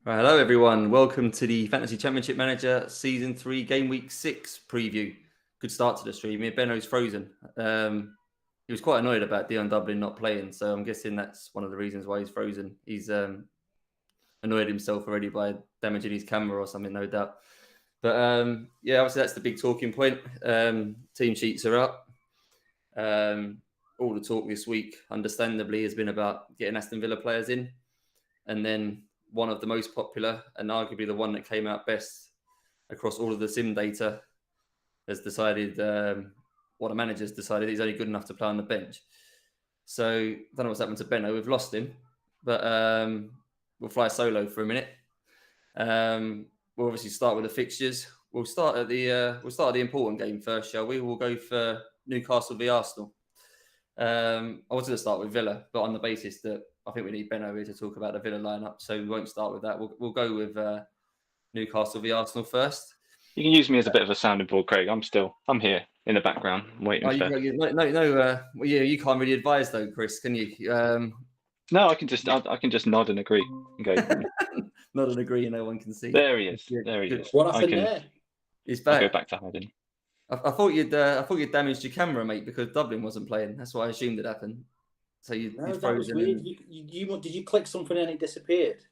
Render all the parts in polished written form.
Right, hello everyone. Welcome to the Fantasy Championship Manager Season 3 Game Week 6 preview. Good start to the stream here. Benno's frozen. He was quite annoyed about Dion Dublin not playing, so I'm guessing that's one of the reasons why he's frozen. He's annoyed himself already by damaging his camera or something, no doubt. But yeah, obviously that's the big talking point. Team sheets are up. All the talk this week, understandably, has been about getting Aston Villa players in. And then one of the most popular and arguably the one that came out best across all of the sim data has decided, one of the managers decided he's only good enough to play on the bench. So I don't know what's happened to Benno. We've lost him, but we'll fly solo for a minute. We'll obviously start with the fixtures. We'll start at the important game first, shall we? We'll go for Newcastle v Arsenal. I wanted to start with Villa, but on the basis that I think we need Benno here to talk about the Villa lineup, so we won't start with that. We'll go with Newcastle v Arsenal first. You can use me as a bit of a sounding board, Craig. I'm here in the background waiting for. You can't really advise though, Chris, can you? No, I can just nod and agree. And go. Nod and agree, no one can see. There he is. There he is. What happened there? He's back. I'll go back to hiding. I thought you'd damaged your camera, mate, because Dublin wasn't playing. That's what I assumed had happened. So you that was weird. Did you click something and it disappeared?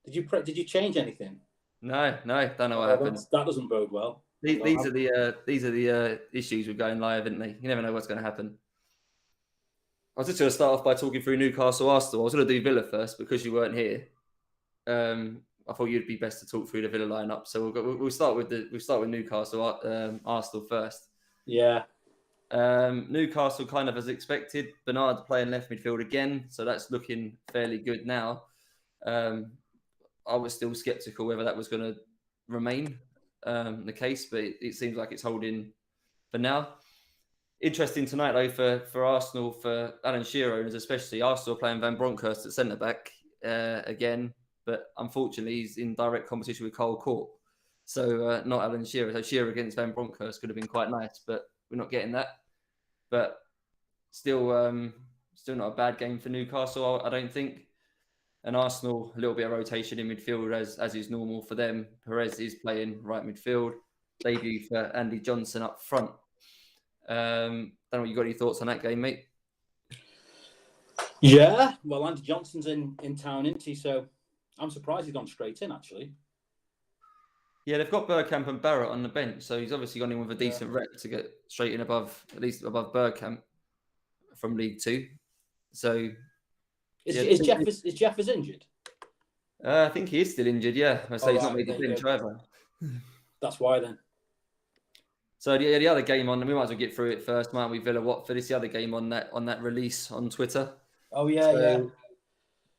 Did you change anything? No, don't know what happened. That doesn't bode well. These are the issues with going live, aren't they? You never know what's going to happen. I was just going to start off by talking through Newcastle Arsenal. I was going to do Villa first because you weren't here. I thought you'd be best to talk through the Villa lineup. So we'll start with Newcastle Arsenal first. Yeah. Newcastle kind of as expected. Bernard playing left midfield again, so that's looking fairly good now. I was still sceptical whether that was going to remain the case, but it seems like it's holding for now. Interesting tonight though for Arsenal, for Alan Shearer owners especially. Arsenal playing Van Bronckhorst at centre back again, but unfortunately he's in direct competition with Cole Court, so not Alan Shearer. So Shearer against Van Bronckhorst could have been quite nice, but we're not getting that. But still not a bad game for Newcastle, I don't think. And Arsenal, a little bit of rotation in midfield as is normal for them. Perez is playing right midfield. Debut for Andy Johnson up front. Don't know, you got any thoughts on that game, mate? Yeah, well, Andy Johnson's in town, isn't he? So I'm surprised he's gone straight in, actually. Yeah, they've got Bergkamp and Barrett on the bench, so he's obviously gone in with a decent rep to get straight in at least above Bergkamp from League Two. So is Jeff injured? I think he is still injured. Yeah, I say he's not made the bench either. That's why then. So the other game on, we might as well get through it first, might we? Villa Watford. It's the other game on that release on Twitter. Oh yeah.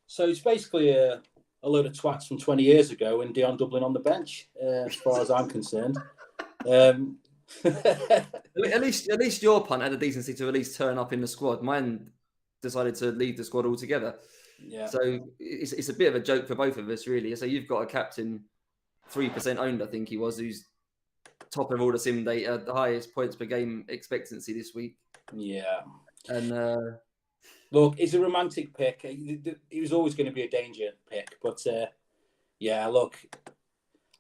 So it's basically a load of twats from 20 years ago and Dion Dublin on the bench, as far as I'm concerned. At least your punt had a decency to at least turn up in the squad. Mine decided to leave the squad altogether. Yeah. So it's a bit of a joke for both of us, really. So you've got a captain, 3% owned, I think he was, who's top of all the sim data, the highest points per game expectancy this week. Yeah. And look, it's a romantic pick. He was always going to be a danger pick, but yeah, look,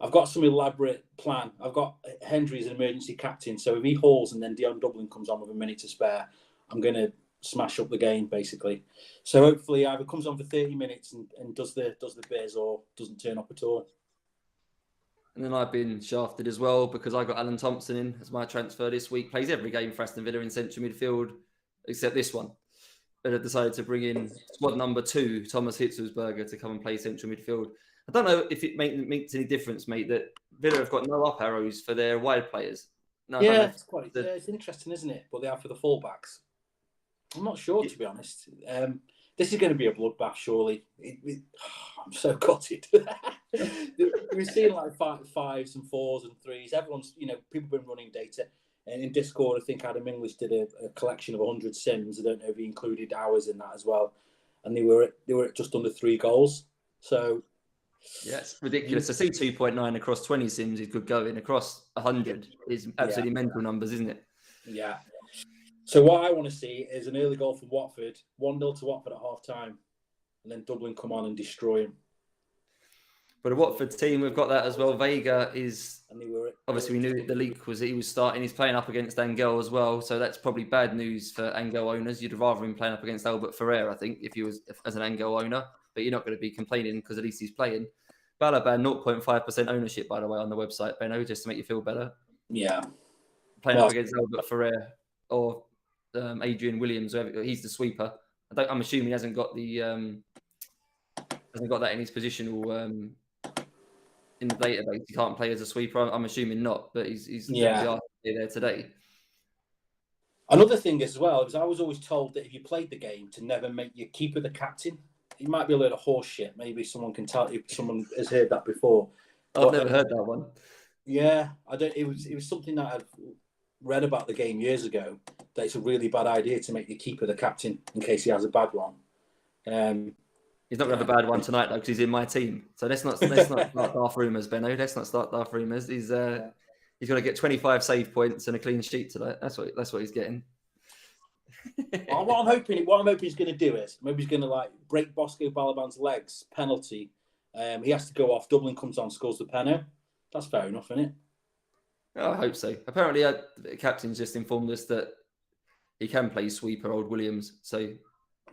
I've got some elaborate plan. I've got Hendry as an emergency captain, so if he hauls and then Dion Dublin comes on with a minute to spare, I'm going to smash up the game, basically. So hopefully either comes on for 30 minutes and does the biz or doesn't turn up at all. And then I've been shafted as well because I got Alan Thompson in as my transfer this week. Plays every game for Aston Villa in central midfield, except this one. But I've decided to bring in squad number 2, Thomas Hitzelsberger, to come and play central midfield. I don't know if it makes any difference, mate, that Villa have got no up arrows for their wide players. No, yeah, it's interesting, isn't it? But they are for the fullbacks. I'm not sure, to be honest. This is going to be a bloodbath, surely. I'm so gutted. We're seeing like 5s and 4s and 3s. Everyone's, people have been running data. And in Discord, I think Adam English did a collection of 100 sims. I don't know if he included ours in that as well. And they were at just under 3 goals. So yeah, it's ridiculous. To see 2.9 across 20 sims is good going. Across 100 is absolutely mental numbers, isn't it? Yeah. So what I want to see is an early goal from Watford, 1-0 to Watford at half-time, and then Dublin come on and destroy him. But the Watford team, we've got that as well. Vega is obviously, we knew the leak was that he was starting. He's playing up against Angel as well, so that's probably bad news for Angel owners. You'd rather him playing up against Albert Ferrer, I think, if you was as an Angel owner. But you're not going to be complaining because at least he's playing. Balaban 0.5% ownership, by the way, on the website, Benno, just to make you feel better. Yeah, playing up against Albert Ferrer or Adrian Williams. He's the sweeper. I'm assuming he hasn't got the that in his positional in the database. He can't play as a sweeper. I'm assuming not, but he's definitely there today. Another thing as well is I was always told that if you played the game to never make your keeper the captain. It might be a load of horse shit. Maybe someone can tell you. Someone has heard that before. I've never heard that one. Yeah, I don't. It was something that I've read about the game years ago. That it's a really bad idea to make the keeper the captain in case he has a bad one. He's not going to have a bad one tonight though because he's in my team. So let's not start daft rumours, Benno. Let's not start daft rumours. He's going to get 25 save points and a clean sheet tonight. That's what he's getting. What I'm hoping he's going to do is maybe he's going to break Bosco Balaban's legs, penalty. He has to go off. Dublin comes on, scores the penalty. That's fair enough, isn't it? Oh, I hope so. Apparently, the captain's just informed us that he can play sweeper, old Williams. So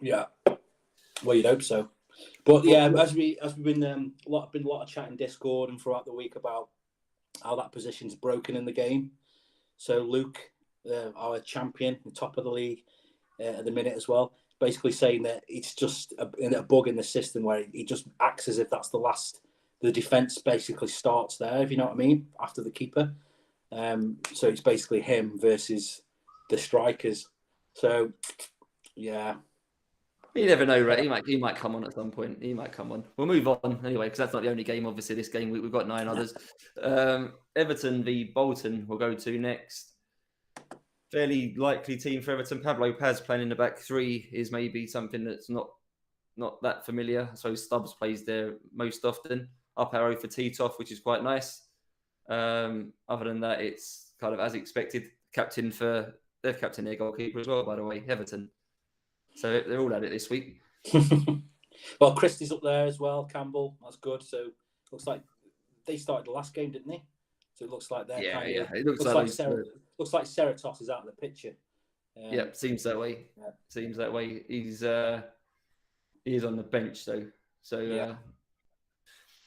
yeah, well, you'd hope so. But yeah, as we've been a lot of chat in Discord and throughout the week about how that position's broken in the game. So Luke, our champion, the top of the league at the minute as well, basically saying that it's just a bug in the system where he just acts as if that's the defence basically starts there, if you know what I mean, after the keeper. So it's basically him versus the strikers. So, yeah. You never know, right? He might come on at some point. He might come on. We'll move on anyway, because that's not the only game, obviously, this game. We've got 9 others. Everton v Bolton we'll go to next. Fairly likely team for Everton. Pablo Paz playing in the back 3 is maybe something that's not that familiar. So Stubbs plays there most often. Up arrow for Titoff, which is quite nice. Other than that, it's kind of as expected. They've captain their goalkeeper as well, by the way, Everton. So they're all at it this week. Well, Christie's up there as well. Campbell, that's good. So looks like they started the last game, didn't they? So it looks like they're It looks like Cerritos is out of the picture. Seems that way. Yeah. Seems that way. He is on the bench though. So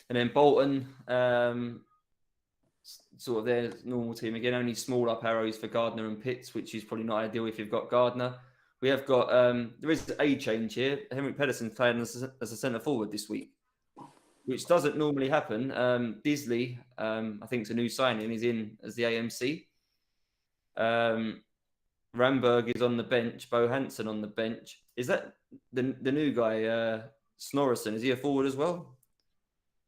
and then Bolton, sort of their normal team again. Only small up arrows for Gardner and Pitts, which is probably not ideal if you've got Gardner. We have got there is a change here. Henrik Pedersen's playing as a centre forward this week, which doesn't normally happen. Disley, I think it's a new signing, is in as the AMC. Ramberg is on the bench. Bo Hansen on the bench. Is that the new guy, Snorrison? Is he a forward as well?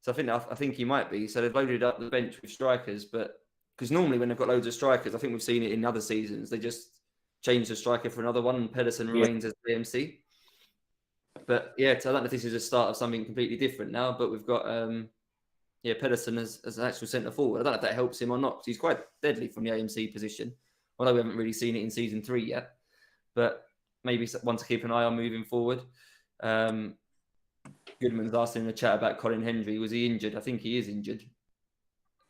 So I think he might be. So they've loaded up the bench with strikers, but because normally when they've got loads of strikers, I think we've seen it in other seasons, they just change the striker for another one, and Pedersen remains as AMC. But so I don't know if this is a start of something completely different now, but we've got Pedersen as an actual centre forward. I don't know if that helps him or not, because he's quite deadly from the AMC position, although we haven't really seen it in season 3 yet. But maybe one to keep an eye on moving forward. Goodman's asking in the chat about Colin Hendry. Was he injured? I think he is injured.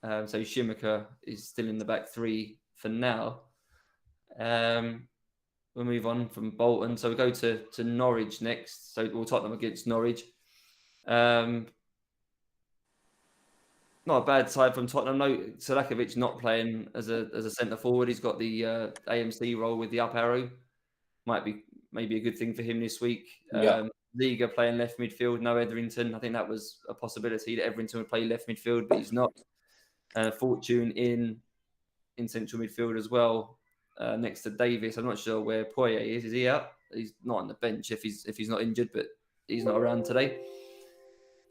So Schumacher is still in the back 3 for now. We'll move on from Bolton. So we go to Norwich next. So we'll Tottenham against Norwich. Not a bad side from Tottenham. No, Selakovic not playing as a centre forward. He's got the AMC role with the up arrow. Might be maybe a good thing for him this week. Liga playing left midfield. No Etherington. I think that was a possibility that Etherington would play left midfield, but he's not. Fortune in central midfield as well. Next to Davis. I'm not sure where Poirier is. Is he out? He's not on the bench if he's not injured, but he's not around today.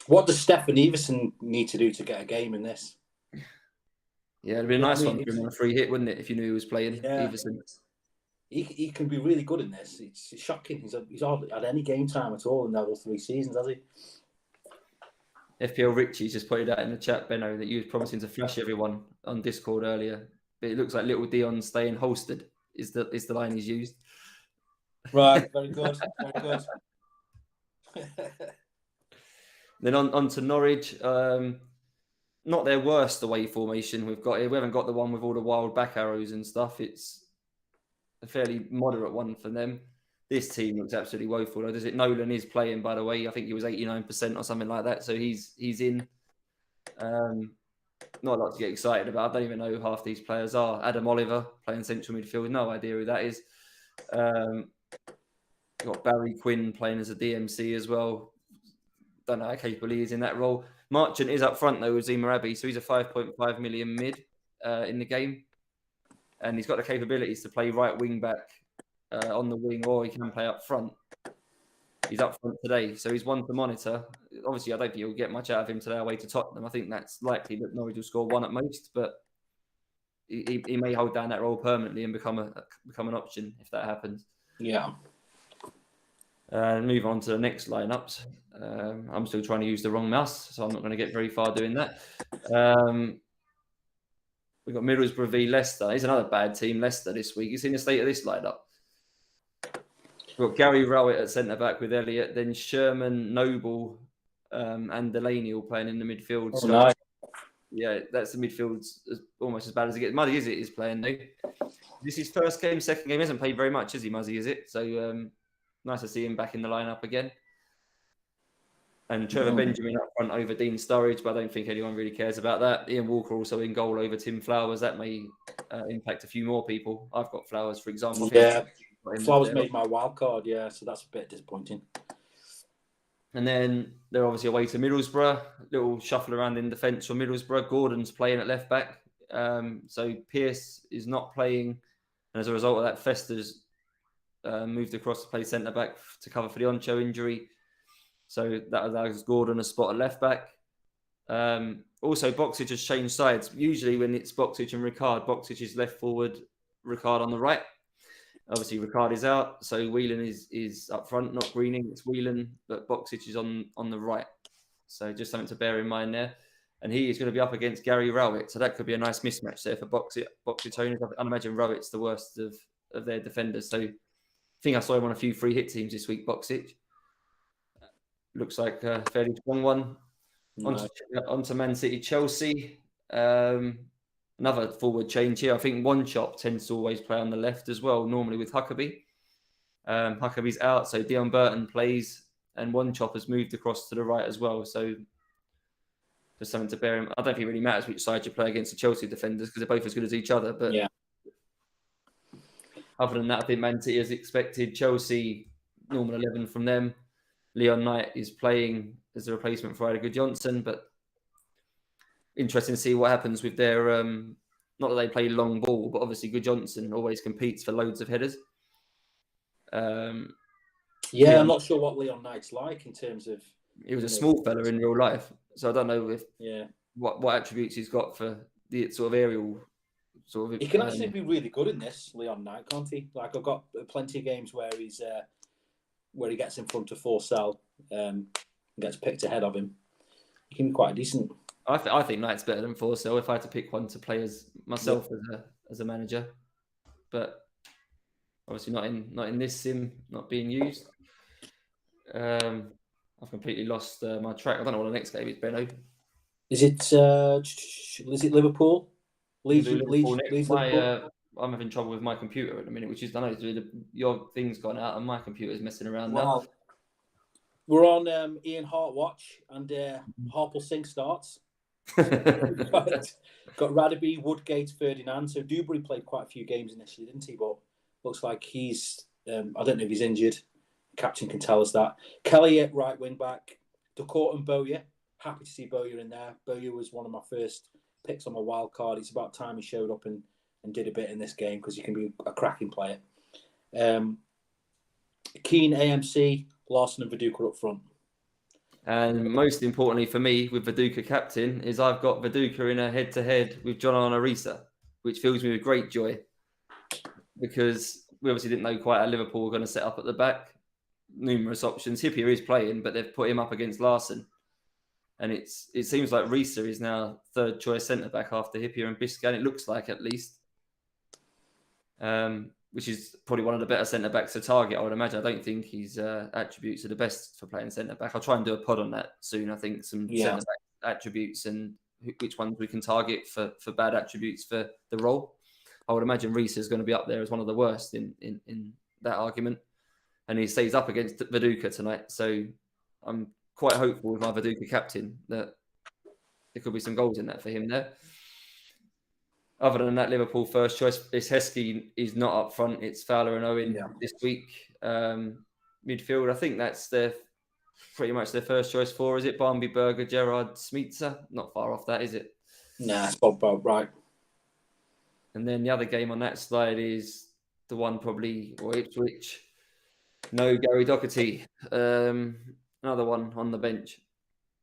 What does Stefan Everson need to do to get a game in this? Yeah, it'd be a nice one for him on a free hit, wouldn't it? If you knew he was playing Everson. He can be really good in this. It's shocking. He's hardly had any game time at all in the 3 seasons, has he? FPL Richie's just pointed out in the chat, Benno, that you were promising to flash everyone on Discord earlier. But it looks like little Dion staying holstered is the line he's used. Right, very good. Very good. Then on to Norwich. Not their worst away formation we've got here. We haven't got the one with all the wild back arrows and stuff. It's a fairly moderate one for them. This team looks absolutely woeful. Though, does it? Nolan is playing, by the way. I think he was 89% or something like that. So he's in. Not a lot to get excited about. I don't even know who half these players are. Adam Oliver playing central midfield. No idea who that is. Got Barry Quinn playing as a DMC as well. Don't know how capable he is in that role. Marchant is up front though with Zima Abbey, so he's a 5.5 million mid in the game, and he's got the capabilities to play right wing back on the wing, or he can play up front. He's up front today, so he's one to monitor. Obviously, I don't think you'll get much out of him today away to Tottenham. I think that's likely that Norwich will score one at most, but he may hold down that role permanently and become an option if that happens. Yeah. Move on to the next lineups. I'm still trying to use the wrong mouse, so I'm not going to get very far doing that. We've got Middlesbrough v Leicester. He's another bad team, Leicester, this week. You've seen the state of this lineup. We've got Gary Rowett at centre-back with Elliott, then Sherman, Noble and Delaney all playing in the midfield. Oh, so, nice. Yeah, that's the midfield almost as bad as it gets. Muzzy, is playing now. This is his first game, second game. He hasn't played very much, is he, Muzzy, is it? So nice to see him back in the lineup again. And Trevor Benjamin up front over Dean Sturridge, but I don't think anyone really cares about that. Ian Walker also in goal over Tim Flowers. That may impact a few more people. I've got Flowers, for example. Yeah, Flowers made my wild card, yeah, so that's a bit disappointing. And then they're obviously away to Middlesbrough. Little shuffle around in defence for Middlesbrough. Gordon's playing at left back. So Pearce is not playing. And as a result of that, Fester's moved across to play centre back to cover for the Oncho injury. So that allows Gordon a spot at left back. Also, Boxic has changed sides. Usually when it's Boxic and Ricard, Boxic is left forward, Ricard on the right. Obviously, Ricard is out, so Whelan is up front, not Greening. It's Whelan, but Boxic is on the right. So just something to bear in mind there. And he is going to be up against Gary Rowett, so that could be a nice mismatch there for Boxic owners. I imagine Rowett's the worst of their defenders. So I think I saw him on a few free hit teams this week, Boxic. Looks like a fairly strong one. Nice. Onto Man City, Chelsea. Another forward change here. I think One Chop tends to always play on the left as well, normally with Huckabee. Huckabee's out, so Dion Burton plays, and One Chop has moved across to the right as well. So there's something to bear in mind. I don't think it really matters which side you play against the Chelsea defenders because they're both as good as each other. But yeah. Other than that, I think Man City as expected. Chelsea, normal 11 from them. Leon Knight is playing as a replacement for Ida Johnson, but interesting to see what happens with their, not that they play long ball, but obviously Good Johnson always competes for loads of headers. I'm not sure what Leon Knight's like in terms of... He was a small fella in real life, so I don't know if what attributes he's got for the sort of aerial sort of... He can actually be really good in this, Leon Knight, can't he? Like, I've got plenty of games where he's... where he gets in front of Forsell and gets picked ahead of him. He can be quite decent. I think Knight's better than Forsell if I had to pick one to play as myself as a manager. But obviously not in this sim, not being used. I've completely lost my track. I don't know what the next game is, Benno. Is it Liverpool? Leeds, Liverpool? I'm having trouble with my computer at the minute, which is, I don't know, your thing's gone out and my computer's messing around now. We're on Ian Hart watch and Harple Singh starts. got Radaby, Woodgate, Ferdinand. So Dewberry played quite a few games initially, didn't he? But looks like he's, I don't know if he's injured. The captain can tell us that. Kelly at right wing back. Ducourt and Bowyer. Happy to see Bowyer in there. Bowyer was one of my first picks on my wild card. It's about time he showed up and did a bit in this game because he can be a cracking player. Keane, AMC, Larson and Viduka up front. And most importantly for me, with Viduka captain, is I've got Viduka in a head-to-head with John Arisa, which fills me with great joy because we obviously didn't know quite how Liverpool were going to set up at the back. Numerous options. Hippier is playing, but they've put him up against Larson. And it seems like Risa is now third choice centre-back after Hippier and Biscan. It looks like, at least. which is probably one of the better centre-backs to target, I would imagine. I don't think his attributes are the best for playing centre-back. I'll try and do a pod on that soon. I think some centre-back attributes and which ones we can target for bad attributes for the role. I would imagine Reece is going to be up there as one of the worst in that argument. And he stays up against Viduka tonight. So I'm quite hopeful with my Viduka captain that there could be some goals in that for him there. Other than that, Liverpool first choice is Heskey is not up front. It's Fowler and Owen this week. Midfield, I think that's pretty much their first choice for. Is it Barnby, Berger, Gerrard, Smeetser? Not far off that, is it? Nah, it's about right. And then the other game on that slide is the one probably, or Ipswich. No Gary Doherty. Another one on the bench.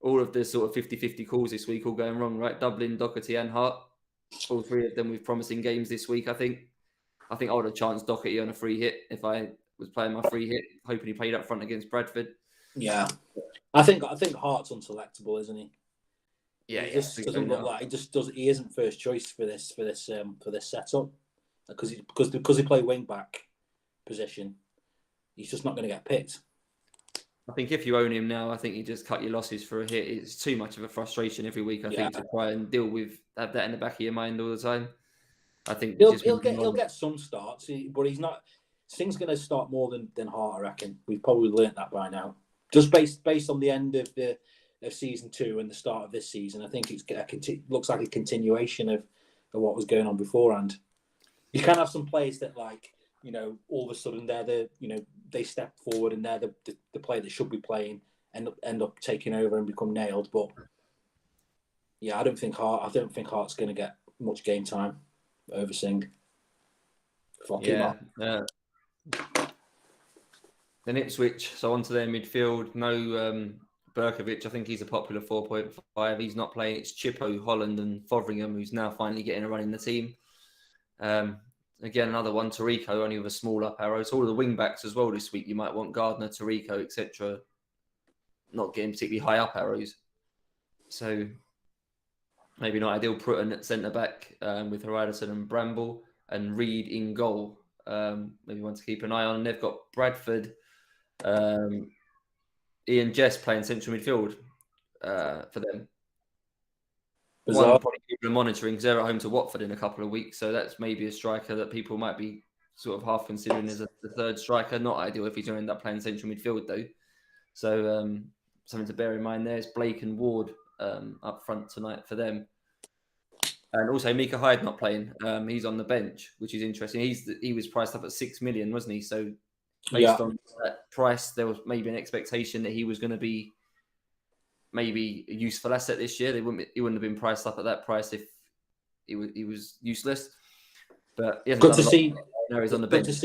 All of the sort of 50-50 calls this week all going wrong, right? Dublin, Doherty and Hart. All three of them with promising games this week, I think. I would have chanced Doherty on a free hit if I was playing my free hit, hoping he played up front against Bradford. Yeah. I think Hart's unselectable, isn't he? Yeah, he just doesn't look like he isn't first choice for this setup. Because he played wing back position, he's just not going to get picked. I think if you own him now, I think you just cut your losses for a hit. It's too much of a frustration every week, I think, to try and deal with, have that in the back of your mind all the time. I think he'll get some starts, but he's not. Sing's going to start more than Hart, I reckon. We've probably learnt that by now. Just based on the end of season 2 and the start of this season, I think looks like a continuation of what was going on beforehand. You can have some players that, like, you know, all of a sudden they step forward and they're the player that should be playing, end up taking over and become nailed. But yeah, I don't think Hart's going to get much game time over Singh. Then Ipswich, so onto their midfield. No Berkovic, I think he's a popular 4.5. He's not playing. It's Chippo, Holland and Fotheringham, who's now finally getting a run in the team. Again, another one, Tarico, only with a small up arrow. So all of the wing-backs as well this week, you might want Gardner, Tarico, etc. Not getting particularly high up arrows. So maybe not ideal. Prutton at centre-back with Haridason and Bramble and Reed in goal. Maybe one to keep an eye on. And they've got Bradford, Ian Jess playing central midfield for them. One probably people are monitoring because they're at home to Watford in a couple of weeks, so that's maybe a striker that people might be sort of half considering as the third striker. Not ideal if he's going to end up playing central midfield though. So something to bear in mind there is Blake and Ward up front tonight for them, and also Mika Hyde not playing. He's on the bench, which is interesting. He was priced up at 6 million, wasn't he? So based on that price, there was maybe an expectation that he was going to be maybe a useful asset this year. He wouldn't have been priced up at that price if he was useless. But he good to see. Now he's on the bench. It's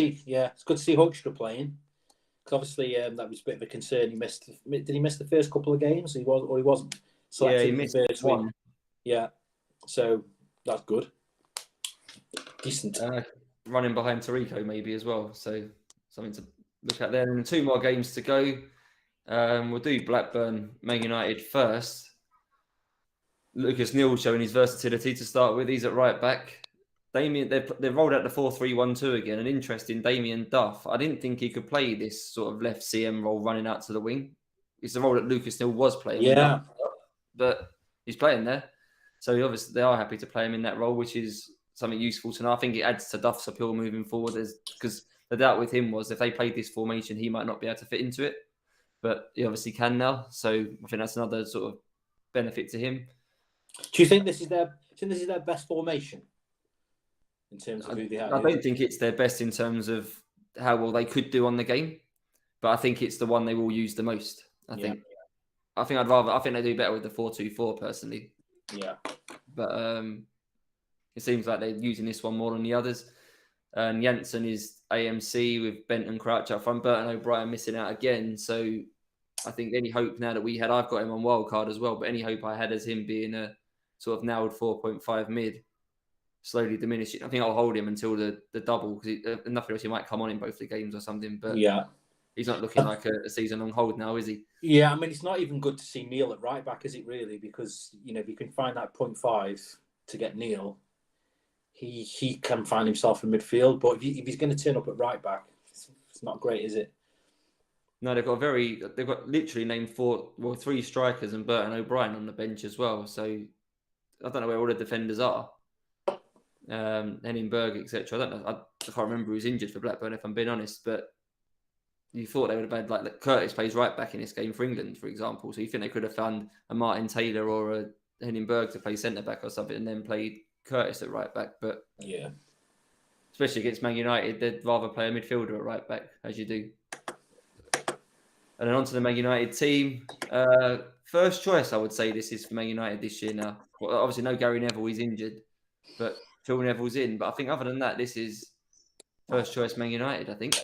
good to see Hoekstra playing. Because obviously that was a bit of a concern. Did he miss the first couple of games? He wasn't selected. Yeah, he missed the first one. Yeah, so that's good. Decent. Running behind Tarico maybe as well. So something to look at there. And 2 more games to go. We'll do Blackburn, Man United first. Lucas Neal showing his versatility to start with. He's at right back. Damien, they've rolled out the 4-3-1-2 again. An interesting Damien Duff. I didn't think he could play this sort of left CM role running out to the wing. It's the role that Lucas Neal was playing. Yeah. But he's playing there. So obviously they are happy to play him in that role, which is something useful to know. I think it adds to Duff's appeal moving forward because the doubt with him was if they played this formation, he might not be able to fit into it. But he obviously can now. So I think that's another sort of benefit to him. Do you think this is their best formation in terms of who they have? I don't think it's their best in terms of how well they could do on the game, but I think it's the one they will use the most. I think they do better with the 4-2-4 personally. Yeah. But it seems like they're using this one more than the others. And Janssen is AMC with Bent and Crouch up front. Burton O'Brien missing out again. So I think any hope now that I've got him on wildcard as well, but any hope I had as him being a sort of nailed 4.5 mid, slowly diminishing. I think I'll hold him until the double because nothing else, he might come on in both the games or something. But he's not looking like a season-long hold now, is he? Yeah, I mean, it's not even good to see Neil at right back, is it really? Because, if you can find that 0.5 to get Neil, he can find himself in midfield. But if he's going to turn up at right back, it's not great, is it? No, they've got literally named 3 strikers and Burton O'Brien on the bench as well. So I don't know where all the defenders are. Henningberg, etc. I don't know. I can't remember who's injured for Blackburn, if I'm being honest. But you thought they would have had, like, Curtis plays right back in this game for England, for example. So you think they could have found a Martin Taylor or a Henningberg to play centre back or something, and then played Curtis at right back. But yeah, especially against Man United, they'd rather play a midfielder at right back, as you do. And then on to the Man United team. First choice, I would say this is for Man United this year now. Well, obviously, no Gary Neville, he's injured, but Phil Neville's in. But I think other than that, this is first choice Man United, I think.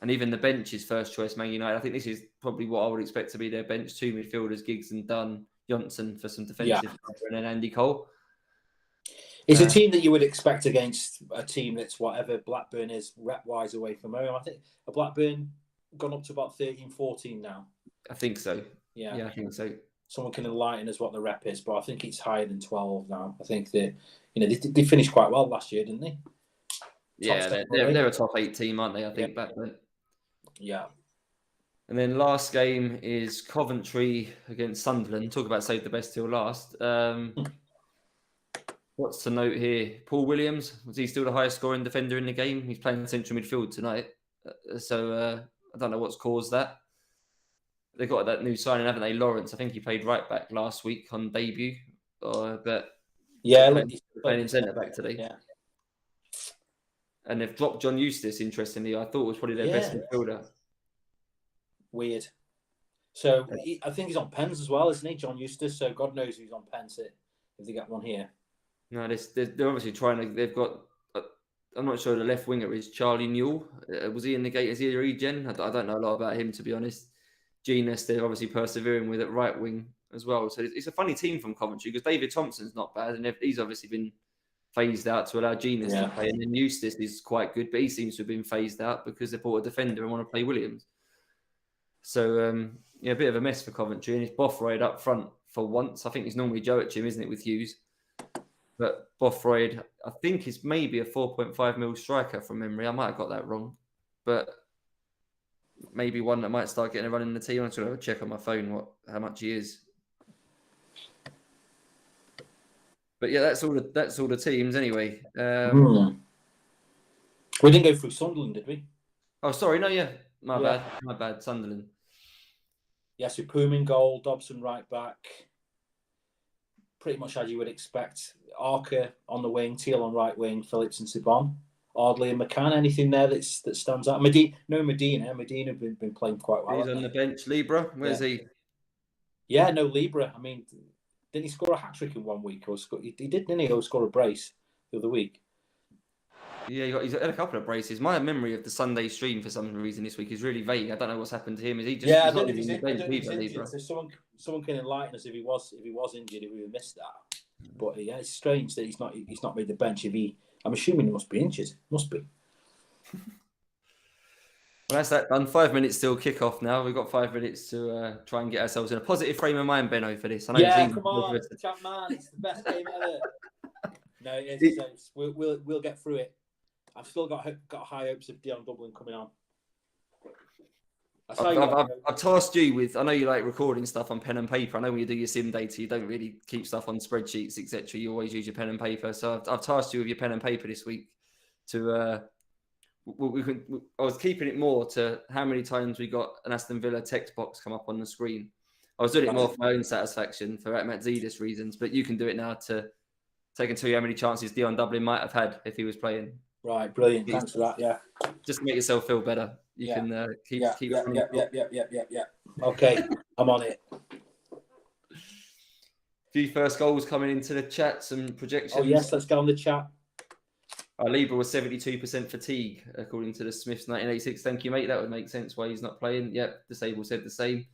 And even the bench is first choice Man United. I think this is probably what I would expect to be their bench. 2 midfielders, Giggs and Dunn, Johnson for some defensive, and then Andy Cole. It's a team that you would expect against a team that's whatever Blackburn is rep-wise away from home. I think a Blackburn gone up to about 13, 14 now. I think so. Yeah, I think so. Someone can enlighten us what the rep is, but I think it's higher than 12 now. I think they finished quite well last year, didn't they? They're a top 8 team, aren't they? I think Blackburn. Yeah. And then last game is Coventry against Sunderland. Talk about save the best till last. What's to note here? Paul Williams, was he still the highest scoring defender in the game? He's playing central midfield tonight. So I don't know what's caused that. They got that new signing, haven't they? Lawrence, I think he played right back last week on debut. But he's playing centre back today. Yeah. And they've dropped John Eustace, interestingly. I thought was probably their best midfielder. Weird. So I think he's on pens as well, isn't he, John Eustace? So God knows who's on pens if they get one here. No, they're obviously trying to. They've got. I'm not sure the left winger is Charlie Newell. Was he in the gate? Is he a regen? I don't know a lot about him, to be honest. Genius, they're obviously persevering with at right wing as well. So it's a funny team from Coventry because David Thompson's not bad, and he's obviously been phased out to allow Genius to play. And then Eustace is quite good, but he seems to have been phased out because they bought a defender and want to play Williams. So, a bit of a mess for Coventry. And it's Bothroyd up front for once. I think it's normally Joachim, isn't it, with Hughes? But Bothroyd, I think, is maybe a 4.5 mil striker from memory. I might have got that wrong. But maybe one that might start getting a run in the team. I'm just going to check on my phone how much he is. But yeah, that's all the teams anyway. We didn't go through Sunderland, did we? Oh, sorry. No, yeah. My bad. Sunderland. Yes, with Poom in goal, Dobson right back. Pretty much as you would expect. Arca on the wing, Teal on right wing, Phillips and Sibon. Ardley and McCann. Anything there that stands out? Medina. Medina have been playing quite well. He's on the bench. Libra, where's he? Yeah, no, Libra. I mean, didn't he score a hat-trick in 1 week? He did, didn't he? Or score a brace the other week? Yeah, he's had a couple of braces. My memory of the Sunday stream for some reason this week is really vague. I don't know what's happened to him. Is he just? Yeah, I don't know if he's injured. So someone can enlighten us if he was injured, if we missed that. But yeah, it's strange that he's not made the bench. I'm assuming he must be injured. Must be. Well, that's that done. 5 minutes till kick-off now. We've got 5 minutes to try and get ourselves in a positive frame of mind, Benno, for this. I know come on, ChampMan. It's the best game ever. No, we'll get through it. I've still got high hopes of Dion Dublin coming on. I've tasked you with. I know you like recording stuff on pen and paper. I know when you do your sim data, you don't really keep stuff on spreadsheets, etc. You always use your pen and paper. So I've tasked you with your pen and paper this week. I was keeping it more to how many times we got an Aston Villa text box come up on the screen. I was doing it more for my own satisfaction, for Matzidis reasons. But you can do it now to take and tell you how many chances Dion Dublin might have had if he was playing. Right, brilliant. Thanks for that. Yeah, just to make yourself feel better. You can keep. Yeah. Okay, I'm on it. Few first goals coming into the chat. Some projections. Oh yes, let's go on the chat. Libra was 72% fatigue according to the Smiths 1986. Thank you, mate. That would make sense why he's not playing. Yep, Disable said the same.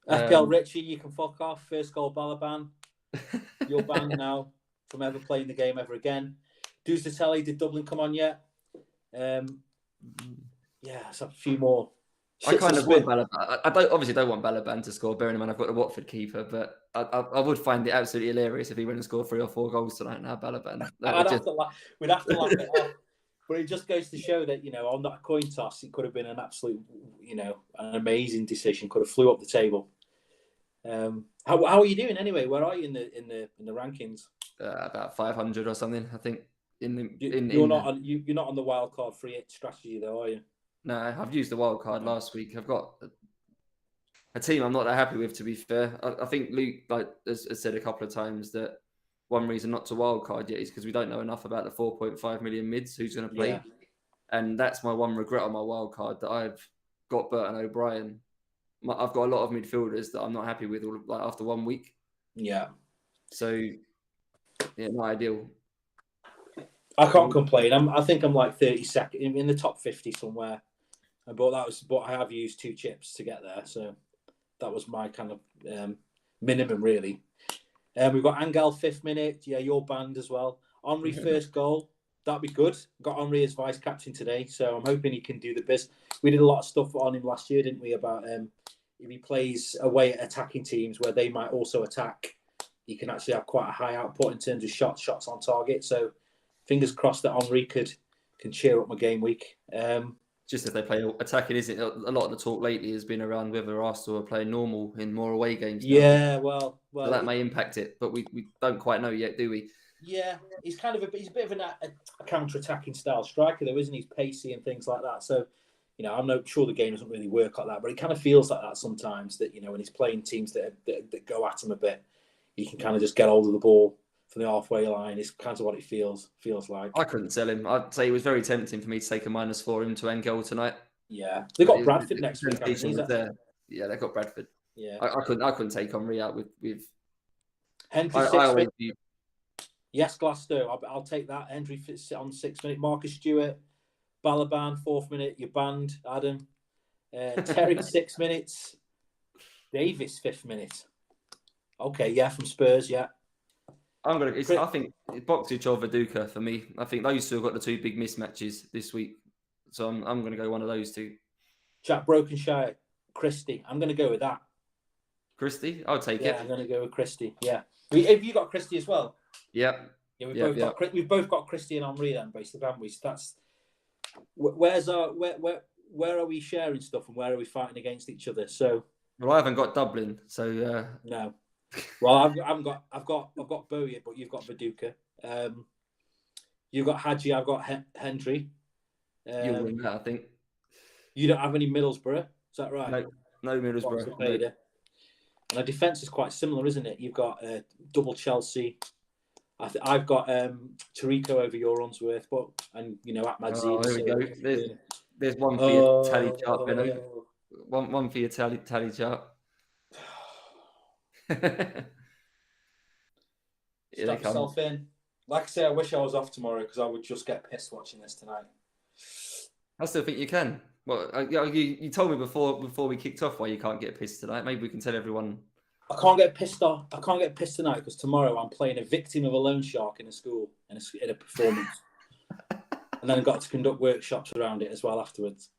FPL Richie, you can fuck off. First goal Balaban. You're banned now from ever playing the game ever again. Does the telly? Did Dublin come on yet? Yeah, it's a few more I kind of want Balaban. I obviously don't want Balaban to score. Bearing in mind I've got the Watford keeper, but I would find it absolutely hilarious if he went and scored 3 or 4 goals tonight. Now Balaban, we'd have to laugh it off. But it just goes to show that on that coin toss, it could have been an absolute, an amazing decision. Could have flew up the table. How are you doing anyway? Where are you in the rankings? About 500 or something, I think. You're not on the wild card free hit strategy though, are you? No, I've used the wild card last week. I've got a team I'm not that happy with, to be fair. I think Luke has said a couple of times that one reason not to wild card yet is because we don't know enough about the 4.5 million mids who's going to play. Yeah. And that's my one regret on my wild card, that I've got Burton O'Brien. I've got a lot of midfielders that I'm not happy with after 1 week. Yeah. So, yeah, not ideal. I can't complain. I think I'm like 32nd in the top 50 somewhere. But I have used 2 chips to get there, so that was my kind of minimum really. We've got Angel 5th minute. Yeah, you're banned as well. Henry first goal. That'd be good. Got Henry as vice captain today, so I'm hoping he can do the best. We did a lot of stuff on him last year, didn't we? About if he plays away at attacking teams where they might also attack, he can actually have quite a high output in terms of shots on target. So fingers crossed that Henry can cheer up my game week. Just if they play attacking, isn't it? A lot of the talk lately has been around whether Arsenal are playing normal in more away games. Yeah, well, so that may impact it, but we don't quite know yet, do we? Yeah, he's a bit of a counter-attacking style striker, though, isn't he? He's pacey and things like that. So, I'm not sure the game doesn't really work like that, but it kind of feels like that sometimes. That when he's playing teams that go at him a bit, he can kind of just get hold of the ball from the halfway line. It's kind of what it feels like. I couldn't sell him. I'd say it was very tempting for me to take a -4 into Engel tonight. Yeah, they got Bradford next week. Yeah, they got Bradford. Yeah, I couldn't take Henry out with Henry. Yes, Glasgow. I'll take that. Henry on 6th minute. Marcus Stewart, Balaban 4th minute. You're banned, Adam. Terry 6 minutes. Davis 5th minute. Okay, yeah, from Spurs, yeah. I think Boxic or Viduka for me. I think those two have got the 2 big mismatches this week, so I'm going to go one of those 2. Jack Brokenshire, Christie. I'm going to go with that. Christie, I'll take it. Yeah, I'm going to go with Christie. Yeah, have you got Christie as well? Yeah. Yeah, we've both got Christie and Henry then, basically, haven't we? So that's where are we sharing stuff and where are we fighting against each other? So, well, I haven't got Dublin, so no. Well, I've got Bowie, but you've got Viduka. You've got Hadji. I've got Hendry. You'll win that, I think. You don't have any Middlesbrough, is that right? No Middlesbrough. No. And our defence is quite similar, isn't it? You've got double Chelsea. I've got Tarico over your Unsworth, and Ahmad Zee. Oh, there we go. There's one for your tally chart, Benno. One for your tally chart. Strap yourself in. Like I say, I wish I was off tomorrow because I would just get pissed watching this tonight. I still think you can. Well, you told me before we kicked off why you can't get pissed tonight. Maybe we can tell everyone. I can't get pissed off. I can't get pissed tonight because tomorrow I'm playing a victim of a loan shark in a school in a performance, and then I've got to conduct workshops around it as well afterwards.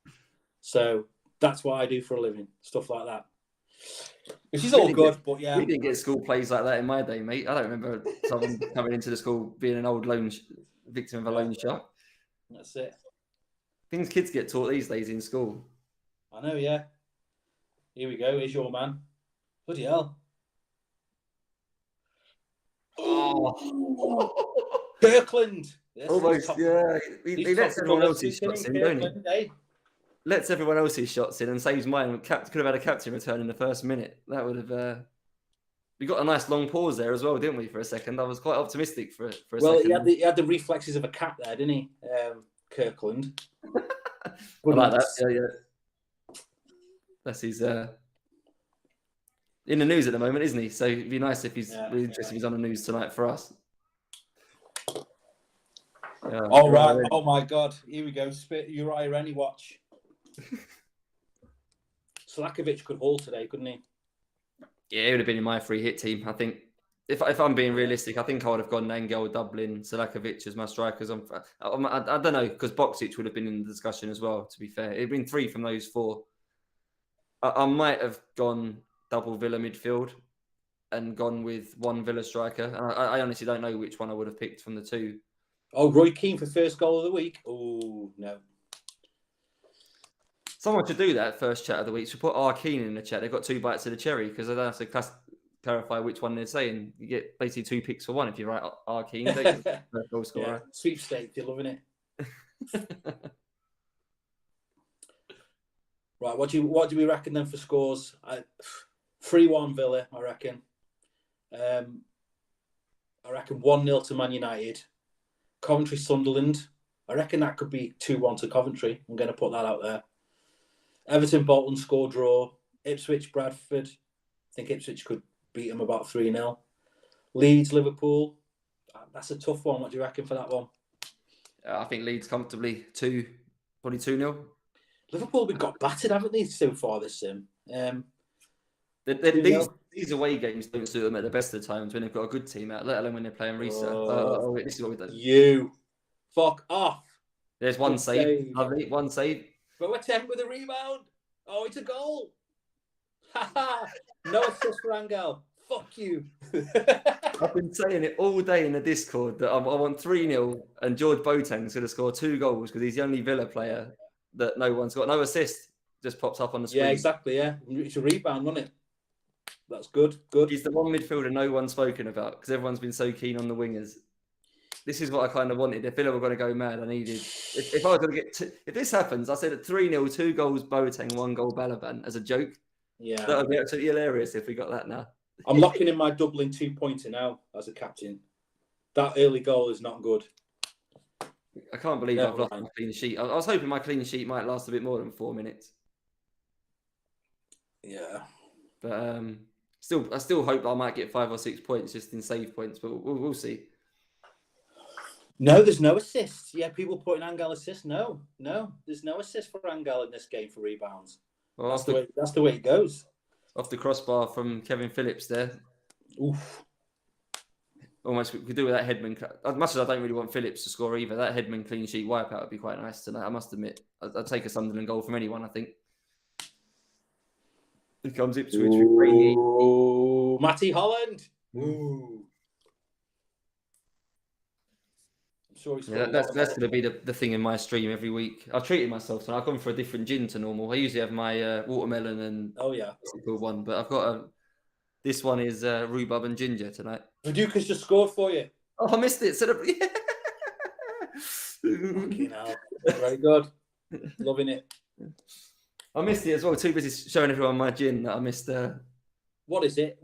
So that's what I do for a living, stuff like that. Which is all good, but yeah. We didn't get school plays like that in my day, mate. I don't remember someone coming into the school being an old victim of a loan shark. That's it. Things kids get taught these days in school. I know, yeah. Here we go. Here's your man. Bloody hell. Oh. Kirkland. Almost, yeah. He lets everyone else's shots in, don't he? Lets everyone else's shots in and saves mine. Could have had a captain return in the first minute. That would have... We got a nice long pause there as well, didn't we, for a second? I was quite optimistic for a second. Well, he had the reflexes of a cat there, didn't he, Kirkland? I like that, yeah. That's his... in the news at the moment, isn't he? So it'd be nice if he's really interested if he's on the news tonight for us. All right. Oh, my God. Here we go. Uriah Rennie watch. Slakovic could haul today, couldn't he? Yeah, it would have been in my free hit team. I think if I'm being realistic, I think I would have gone Engel, Dublin, Slakovic as my strikers. I don't know, because Boxic would have been in the discussion as well, to be fair. It'd been 3 from those 4. I might have gone double Villa midfield and gone with one Villa striker. And I honestly don't know which one I would have picked from the two. Oh, Roy Keane for first goal of the week. Oh, no. Someone should do that first chat of the week. Should put R. Keane in the chat. They've got 2 bites of the cherry because I don't have to clarify which one they're saying. You get basically 2 picks for one if you write R. Keane. Don't you? Goal scorer. Yeah. Sweepstakes, you're loving it. Right, what do we reckon then for scores? 3-1 Villa, I reckon. I reckon 1-0 to Man United. Coventry Sunderland. I reckon that could be 2-1 to Coventry. I'm going to put that out there. Everton Bolton score draw. Ipswich Bradford. I think Ipswich could beat them about 3-0. Leeds Liverpool. That's a tough one. What do you reckon for that one? I think Leeds comfortably probably 2-0. Liverpool have got battered, haven't they, so far this sim? These away games don't suit them at the best of times when they've got a good team out, let alone when they're playing Risa. This is what we've done. You fuck off. There's one save. Lovely. One save. Boateng with a rebound. Oh, it's a goal. No assist for Angel. Fuck you. I've been saying it all day in the Discord that I want 3-0 and George Boateng's going to score 2 goals because he's the only Villa player that no one's got. No assist. Just pops up on the screen. Yeah, exactly. Yeah. It's a rebound, wasn't it? That's good. Good. He's the one midfielder no one's spoken about because everyone's been so keen on the wingers. This is what I kind of wanted. If Villa were going to go mad, I needed. If I was going to get, if this happens, I said at 3-0, 2 goals Boateng, 1 goal Balaban as a joke. Yeah, that would be absolutely hilarious if we got that now. I'm locking in my Dublin 2-pointer now as a captain. That early goal is not good. I can't believe I've lost my clean sheet. I was hoping my clean sheet might last a bit more than 4 minutes. Yeah, but I still hope that I might get 5 or 6 points just in save points, but we'll see. No, there's no assists. Yeah, people putting Angel assist. No, there's no assist for Angel in this game for rebounds. Well, that's the way it goes. Off the crossbar from Kevin Phillips there. Oof. Almost we could do with that Headman. As much as I don't really want Phillips to score either, that Headman clean sheet wipeout would be quite nice tonight. I must admit, I'd take a Sunderland goal from anyone. I think. Here comes Ipswich with Brady. Oh, Matty Holland. Ooh. Sure that's going to be the thing in my stream every week. I've treated myself, and I've gone for a different gin to normal. I usually have my watermelon and one, but I've got this one is rhubarb and ginger tonight. Viduka's just scored for you. Oh, I missed it. Fucking hell. Very good. Loving it. I missed it as well. Too busy showing everyone my gin that I missed. What is it?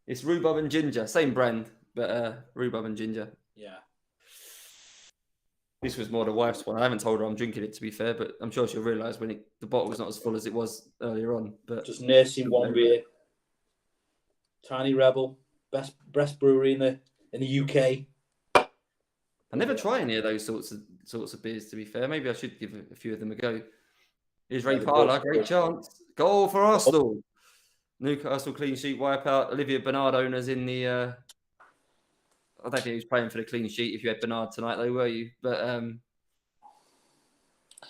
It's rhubarb and ginger, same brand, but rhubarb and ginger. Yeah. This was more the wife's one. I haven't told her I'm drinking it, to be fair, but I'm sure she'll realise when the bottle was not as full as it was earlier on. But just nursing one beer. Tiny Rebel, best brewery in the UK. I never try any of those sorts of beers, to be fair. Maybe I should give a few of them a go. Here's Ray Parlour, great chance. Goal for Arsenal. Newcastle clean sheet wipeout. Olivier Bernard owners in the... I don't think he was playing for the clean sheet if you had Bernard tonight, though, were you? But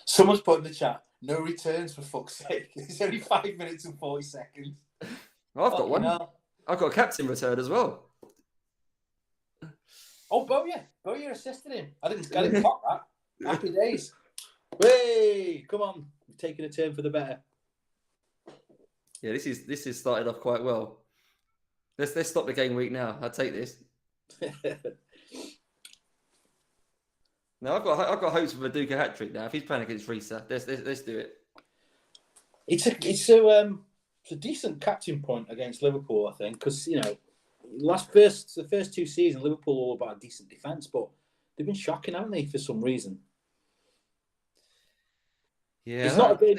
someone's put in the chat, no returns for fuck's sake. It's only 5 minutes and 40 seconds. Well, I've got one. I've got a captain return as well. Oh, Bowyer assisted him. I didn't clock that. Happy days. Hey, come on. We're taking a turn for the better. Yeah, this is started off quite well. Let's stop the game week now. I'll take this. No, I've got hopes for a Viduka hat trick now. If he's playing against Risa, let's do it. It's a decent captain point against Liverpool, I think, because the first 2 seasons Liverpool were all about a decent defence, but they've been shocking, haven't they, for some reason? Yeah, it's not a game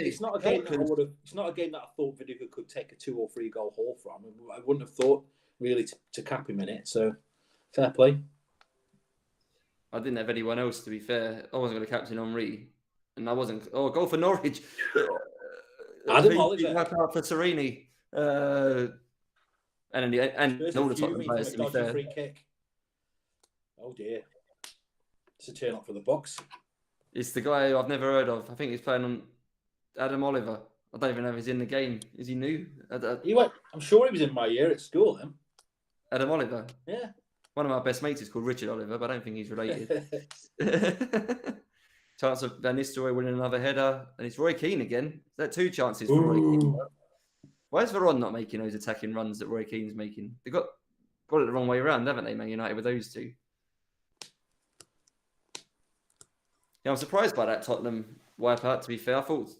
that I thought Viduka could take a 2 or 3 goal haul from. I wouldn't have thought really to cap him in it. So fair play. I didn't have anyone else, to be fair. I wasn't going to captain Henry, and I wasn't. Oh, goal for Norwich. Adam Oliver. Out for Serini. And all the Tottenham players, to be fair. Free kick. Oh dear. It's a turn up for the box. It's the guy I've never heard of. I think he's playing on Adam Oliver. I don't even know if he's in the game. Is he new? I'm sure he was in my year at school then. Adam Oliver. Yeah. One of my best mates is called Richard Oliver, but I don't think he's related. Chance of Van Nistelooy winning another header. And it's Roy Keane again. Is that 2 chances for Roy Keane? Why is Varane not making those attacking runs that Roy Keane's making? They've got it the wrong way around, haven't they, Man United, with those 2? Yeah, I'm surprised by that Tottenham wipeout, to be fair. I thought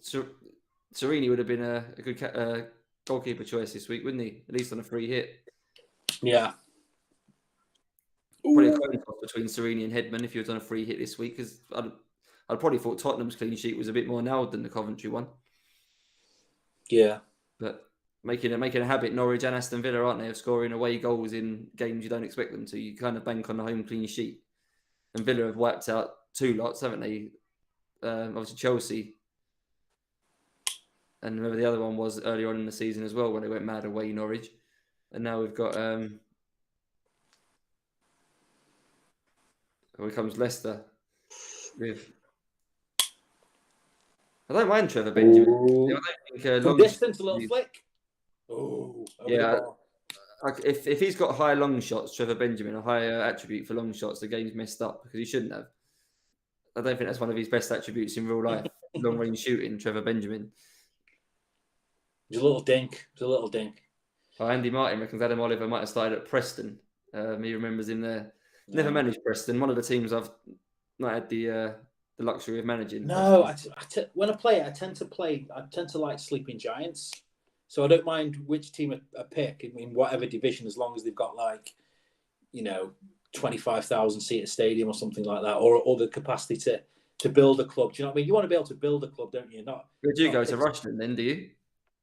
Serini would have been a good goalkeeper choice this week, wouldn't he? At least on a free hit. Yeah. Probably a coin toss between Serini and Headman if he was on a free hit this week, because I'd probably thought Tottenham's clean sheet was a bit more nailed than the Coventry one. Yeah. But making a habit, Norwich and Aston Villa, aren't they, of scoring away goals in games you don't expect them to. You kind of bank on the home clean sheet. And Villa have wiped out 2 lots, haven't they? Obviously Chelsea. And remember the other one was earlier on in the season as well when they went mad away Norwich. And now we've got here comes Leicester with. I don't mind Trevor Benjamin. I don't think from distance, a little flick. Yeah. If he's got high long shots, Trevor Benjamin, a higher attribute for long shots, the game's messed up because he shouldn't have. I don't think that's one of his best attributes in real life. Long range shooting, Trevor Benjamin. He's a little dink. Andy Martin reckons Adam Oliver might have started at Preston. He remembers him there. Never managed Preston. One of the teams I've not had the luxury of managing. No, when I play, I tend to like sleeping giants. So I don't mind which team I pick in whatever division, as long as they've got 25,000 seat stadium or something like that, or the capacity to build a club. Do you know what I mean? You want to be able to build a club, don't you? Would you go to Rushden then? Do you?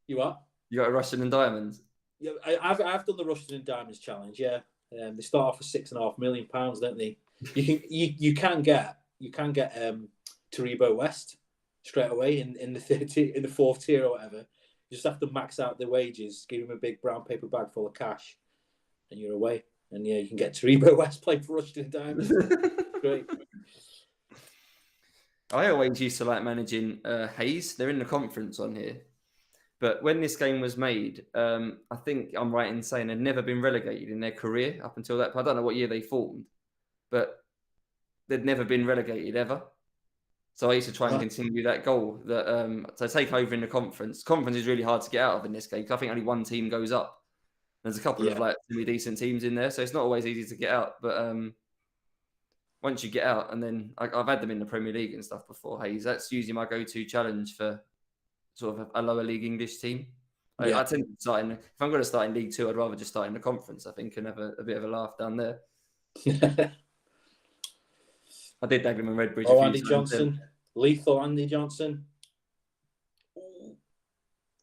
You what? You got a Rushden and Diamonds? Yeah, I've done the Rushden and Diamonds challenge. Yeah, they start off for £6.5 million, don't they? You can get Taribo West straight away in the 4th tier or whatever. You just have to max out the wages, give him a big brown paper bag full of cash, and you're away. And yeah, you can get Taribo West playing for Rushden and Diamonds. Great. I always used to like managing Hayes. They're in the conference on here. But when this game was made, I think I'm right in saying they'd never been relegated in their career up until that point. I don't know what year they formed, but they'd never been relegated ever. So I used to try and continue that goal. To take over in the conference. Conference is really hard to get out of in this game because I think only one team goes up. There's a couple of really decent teams in there, so it's not always easy to get out. But once you get out, and then I've had them in the Premier League and stuff before, Hayes. That's usually my go-to challenge for sort of a lower league English team. I tend to start if I'm going to start in League 2, I'd rather just start in the conference, I think, and have a bit of a laugh down there. I did have him in Redbridge. Andy Johnson. Lethal Andy Johnson.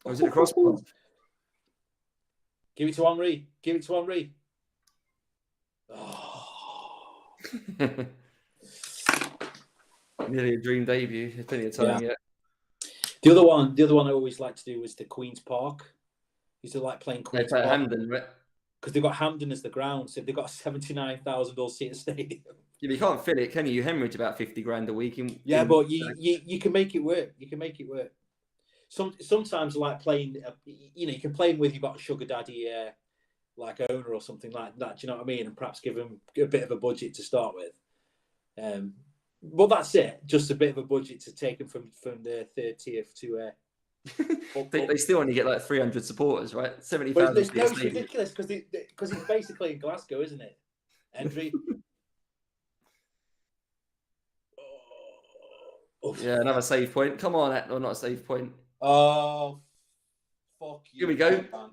Was it a crossbar? Give it to Henry. Oh. Nearly a dream debut. There's plenty of time yet. The other one I always like to do was the Queen's Park. Used to like playing Queen's Park. Hampden, right? Because they've got Hampden as the ground, so they've got a 79,000 all seater stadium. Yeah, but you can't fill it, can you? You hemorrhage about 50 grand a week. But you can make it work. Sometimes I like playing. You can play with you've got a sugar daddy like owner or something like that. Do you know what I mean? And perhaps give them a bit of a budget to start with. But that's it. Just a bit of a budget to take them from the 3rd tier to. They still only get like 300 supporters, right? 70,000. It's ridiculous because it's basically in Glasgow, isn't it? Hendry. Yeah, another save point. Come on, or not a save point. Oh, fuck you. Here we go. Man.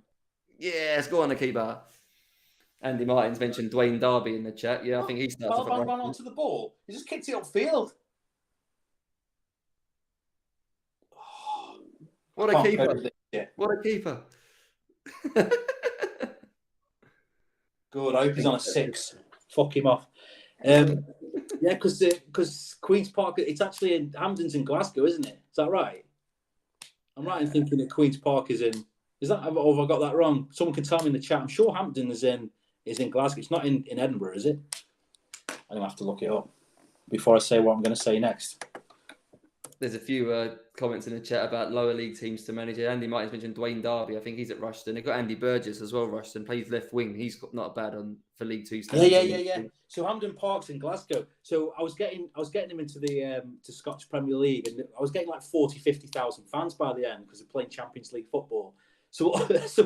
Yes, go on, keeper. Andy Martin's mentioned Dwayne Darby in the chat. Yeah, I think he starts. Balban ran onto the ball. He just kicked it upfield. What a keeper. What a keeper. Good. I hope he's on a 6. Fuck him off. Yeah, because Queen's Park, it's actually in Hampden's in Glasgow, isn't it? Is that right? I'm right in thinking that Queen's Park is in. Is that? Or have I got that wrong? Someone can tell me in the chat. I'm sure Hampden is in Glasgow. It's not in Edinburgh, is it? I'm gonna have to look it up before I say what I'm going to say next. There's a few comments in the chat about lower league teams to manage. Andy Martin's mentioned Dwayne Darby. I think he's at Rushden. They've got Andy Burgess as well. Rushden plays left wing. He's not bad for League Two standards. Yeah. So Hampden Park's in Glasgow. So I was getting him into the to Scottish Premier League, and I was getting like 50,000 fans by the end because they're playing Champions League football. So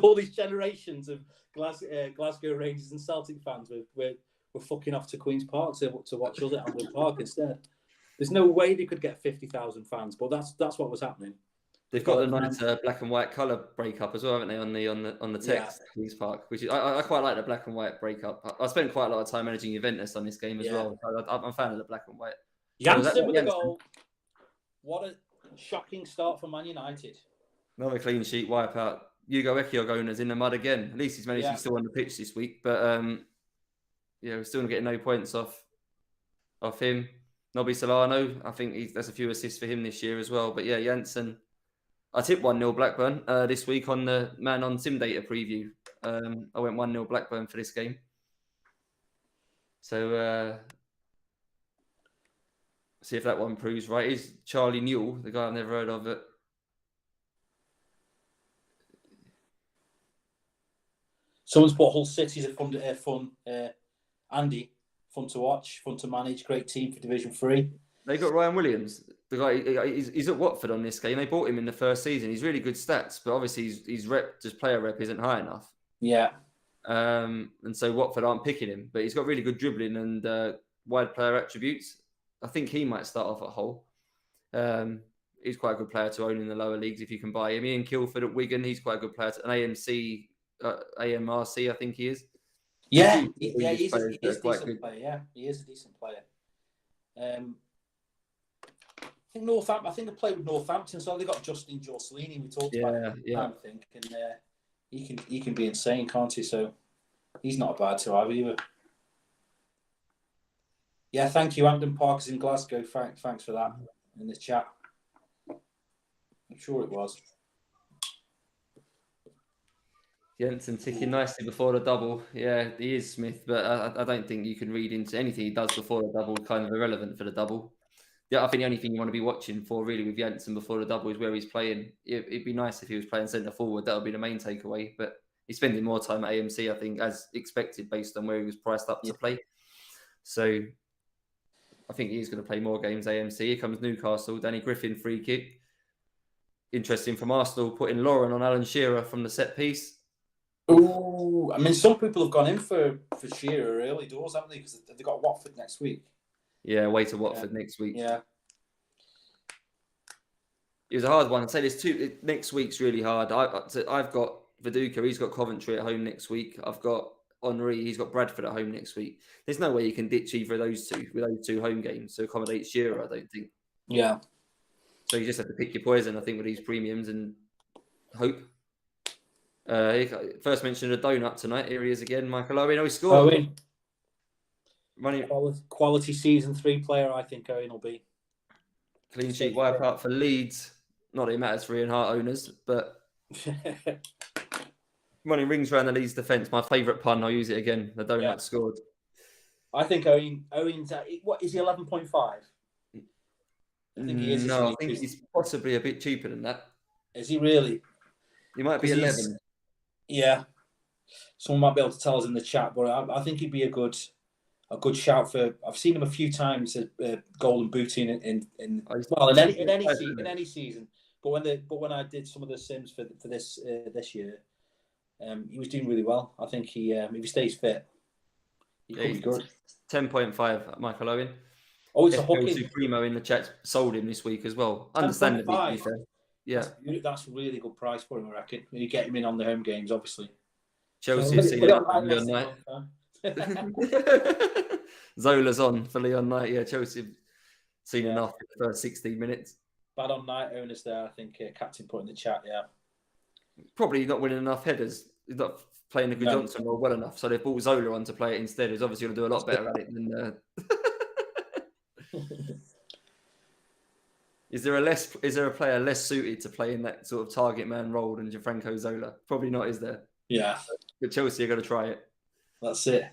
all these generations of Glasgow Rangers and Celtic fans were fucking off to Queen's Park to watch us at Hampden Park instead. There's no way they could get 50,000 fans, but that's what was happening. They've got a nice black and white colour breakup as well, haven't they? On the text, Queen's Park, which is I quite like the black and white breakup. I spent quite a lot of time managing Juventus on this game as well. I'm a fan of the black and white. Janssen with a goal. What a shocking start for Man United. Another clean sheet wipeout. Hugo Ekioghona's in the mud again. At least he's managed to be still on the pitch this week, but we're still not getting no points off him. Nobby Solano, I think there's a few assists for him this year as well. But yeah, Janssen. I tipped 1-0 Blackburn this week on the Man on Sim Data preview. I went 1-0 Blackburn for this game. So see if that one proves right. Is Charlie Newell, the guy I've never heard of it. Someone's put Hull City's a fun Andy, fun to watch, fun to manage, great team for Division 3. They got Ryan Williams. The guy, he's at Watford on this game. They bought him in the first season. He's really good stats, but obviously his player rep isn't high enough. Yeah. And so Watford aren't picking him, but he's got really good dribbling and wide player attributes. I think he might start off at Hull. He's quite a good player to own in the lower leagues if you can buy him. Ian Kilford at Wigan, he's quite a good player. An AMRC, I think he is. Yeah, he's a decent player. Yeah, he is a decent player. I think they played with Northampton, so they got Justin Giorcelini. We talked about him, I think, and he can be insane, can't he? So he's not bad to have either. Yeah, thank you. Hampden Park is in Glasgow. Thanks for that in the chat. I'm sure it was. Jensen ticking nicely before the double. Yeah, he is Smith, but I don't think you can read into anything he does before the double. Kind of irrelevant for the double. Yeah, I think the only thing you want to be watching for really with Jensen before the double is where he's playing. It'd be nice if he was playing centre forward. That would be the main takeaway. But he's spending more time at AMC, I think, as expected based on where he was priced up to play. So I think he's going to play more games AMC. Here comes Newcastle. Danny Griffin free kick. Interesting from Arsenal, putting Lauren on Alan Shearer from the set piece. Oh, I mean, some people have gone in for Shearer early doors, haven't they? Because they've got Watford next week. Yeah, away to Watford next week. Yeah. It was a hard one. I'd say next week's really hard. I've got Viduka. He's got Coventry at home next week. I've got Henry. He's got Bradford at home next week. There's no way you can ditch either of those two with those two home games to accommodate Shearer, I don't think. Yeah. So you just have to pick your poison, I think, with these premiums and hope. First mentioned a donut tonight. Here he is again, Michael Owen. Oh, he scored. Owen. Quality season 3 player, I think Owen will be. Clean sheet wipeout for Leeds. Not that it matters for Ian Hart owners, but running rings around the Leeds defence. My favourite pun. I'll use it again. The donut scored. I think Owen's at, what is he, 11.5? I think he is. No, I think he's possibly a bit cheaper than that. Is he really? He might be 11. Yeah. Someone might be able to tell us in the chat, but I think he'd be a good shout for. I've seen him a few times at Golden Booty in any season. But when I did some of the sims for this year, he was doing really well. I think if he stays fit, he could be good. 10.5, Michael Owen. Oh, it's a hooking. Supremo in the chat sold him this week as well. Understandably, to be fair. Yeah, that's a really good price for him, I reckon. You get him in on the home games, obviously. Chelsea have seen Leon Knight. Zola's on for Leon Knight. Yeah, Chelsea have seen enough in the first 16 minutes. Bad on Knight owners there, I think. Captain put in the chat, yeah. Probably not winning enough headers. He's not playing the Good Johnson role well enough, so they brought Zola on to play it instead. He's obviously going to do a lot better at it than. Is there a player less suited to play in that sort of target man role than Gianfranco Zola? Probably not, is there? Yeah. But Chelsea are going to try it. That's it.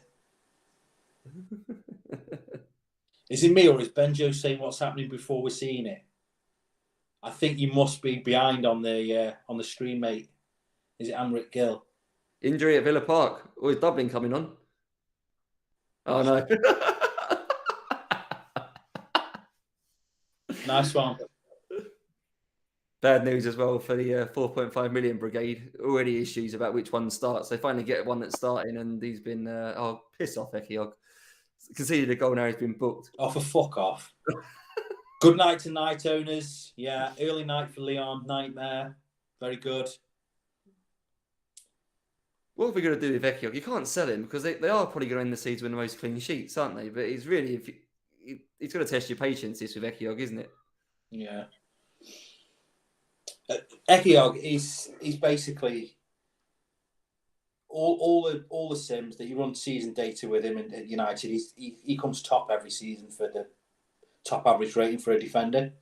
Is it me or is Benjo saying what's happening before we're seeing it? I think you must be behind on the stream, mate. Is it Amrit Gill? Injury at Villa Park. Or is Dublin coming on? Oh, no. Nice one. Bad news as well for the 4.5 million brigade. Already issues about which one starts. They finally get one that's starting, and he's been, piss off, Ekiog. Conceded a goal, now he's been booked. Oh, for fuck off. Good night to night owners. Yeah, early night for Leon. Nightmare. Very good. What are we going to do with Ekiog? You can't sell him because they are probably going to end the season with the most clean sheets, aren't they? But he's really, it's going to test your patience this with Ekiog, isn't it? Yeah. Ekiog is basically all the sims that you run season data with him at United. He comes top every season for the top average rating for a defender.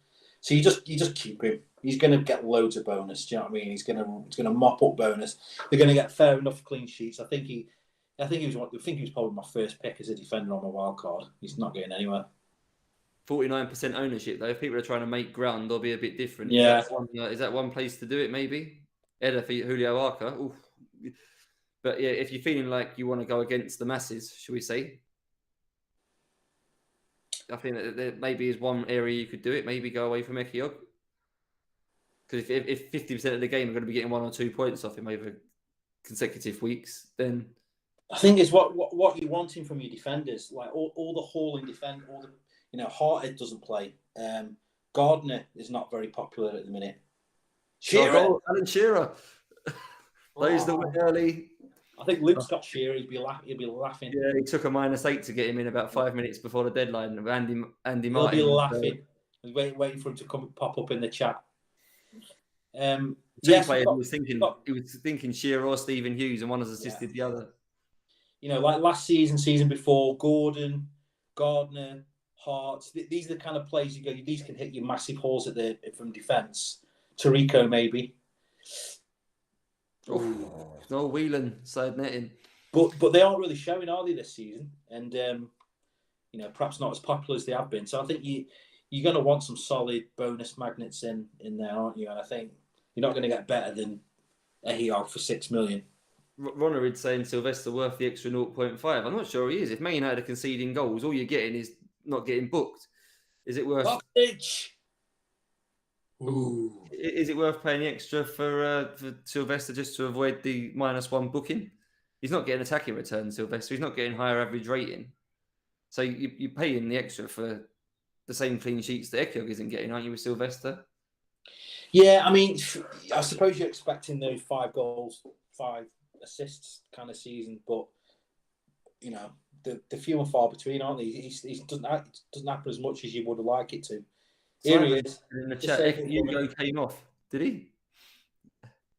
So you just keep him. He's going to get loads of bonus. Do you know what I mean? He's going to mop up bonus. They're going to get fair enough clean sheets. I think he was probably my first pick as a defender on my wild card. He's not getting anywhere. 49% ownership though. If people are trying to make ground, they'll be a bit different. Yeah. Is that one place to do it? Maybe Eder for Julio Arca. Oof. But yeah, if you're feeling like you want to go against the masses, should we say? I think that there maybe is one area you could do it. Maybe go away from Ekiog. Because if 50% of the game are going to be getting 1 or 2 points off him over consecutive weeks, then I think it's what you're wanting from your defenders. Like all the hauling defend, all the Harthead doesn't play. Gardner is not very popular at the minute. Shearer, Alan Shearer. Those that were early. I think Luke's got Shearer. He'd be laughing. Yeah, he took a -8 to get him in about 5 minutes before the deadline. Andy Martin. He'll be laughing. Waiting for him to pop up in the chat. He was thinking Shearer or Stephen Hughes, and one has assisted the other. Like last season before, Gordon, Gardner, Hart. These are the kind of plays you go. These can hit you massive holes from defence. Tarico maybe. No Whelan side netting. But they aren't really showing, are they, this season? And perhaps not as popular as they have been. So I think you're going to want some solid bonus magnets in there, aren't you? And I think you're not going to get better than Ekiog for 6 million. Ronnerid's saying Sylvester worth the extra 0.5. I'm not sure he is. If Man United are conceding goals, all you're getting is not getting booked. Is it worth? Ooh. Is it worth paying extra for Sylvester just to avoid the -1 booking? He's not getting attacking return, Sylvester. He's not getting higher average rating. So you pay him the extra for the same clean sheets that Ekiog isn't getting, aren't you, with Sylvester? Yeah, I mean, I suppose you're expecting those 5 goals, 5 assists kind of season, but the few and far between, aren't they? He doesn't happen as much as you would like it to. Here he is. In the chat, Hugo came off. Did he?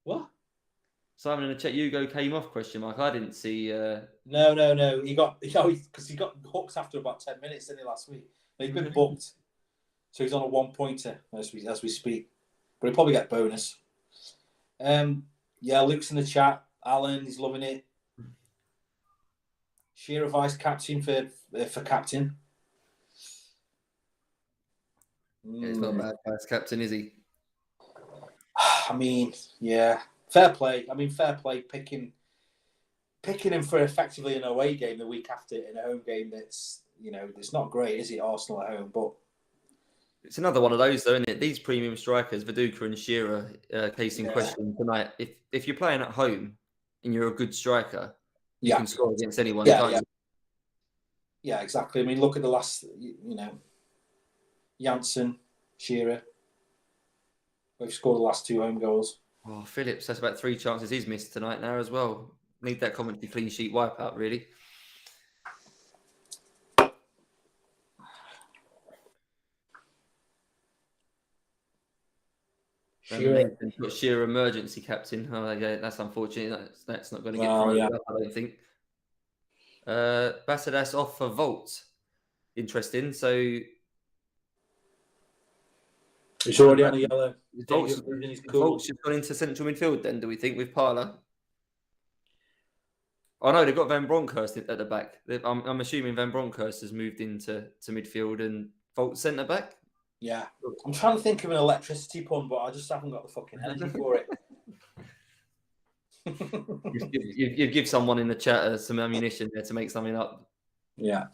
What? Simon in the chat, Hugo came off, ? I didn't see... No. He got hooked after about 10 minutes, didn't he, last week? He's been booked. So he's on a 1-pointer as we speak. But he'll probably get bonus. Yeah, Luke's in the chat. Alan, he's loving it. Shearer vice captain for captain. Yeah, he's not a bad vice captain, is he? I mean, yeah. Fair play. Picking him for effectively an away game the week after in a home game that's, it's not great, is it, Arsenal at home? But it's another one of those, though, isn't it? These premium strikers, Viduka and Shearer, case in question tonight. If you're playing at home and you're a good striker, you can score against anyone, can't you? Yeah, exactly. I mean, look at the last, Janssen, Shearer. We've scored the last 2 home goals. Oh, Phillips, that's about 3 chances he's missed tonight now as well. Need that commentary clean sheet wipeout, really. Shearer emergency captain. Oh, yeah, that's unfortunate. That's not going to get thrown up, I don't think. Basadas off for Volt. Interesting. So he's already on a yellow. Volt's just gone into central midfield then, do we think, with Parler? Oh no, they've got Van Bronckhorst at the back. I'm assuming Van Bronckhorst has moved into midfield and Volt centre back. Yeah. I'm trying to think of an electricity pun, but I just haven't got the fucking energy for it. You give someone in the chat some ammunition there to make something up. Yeah.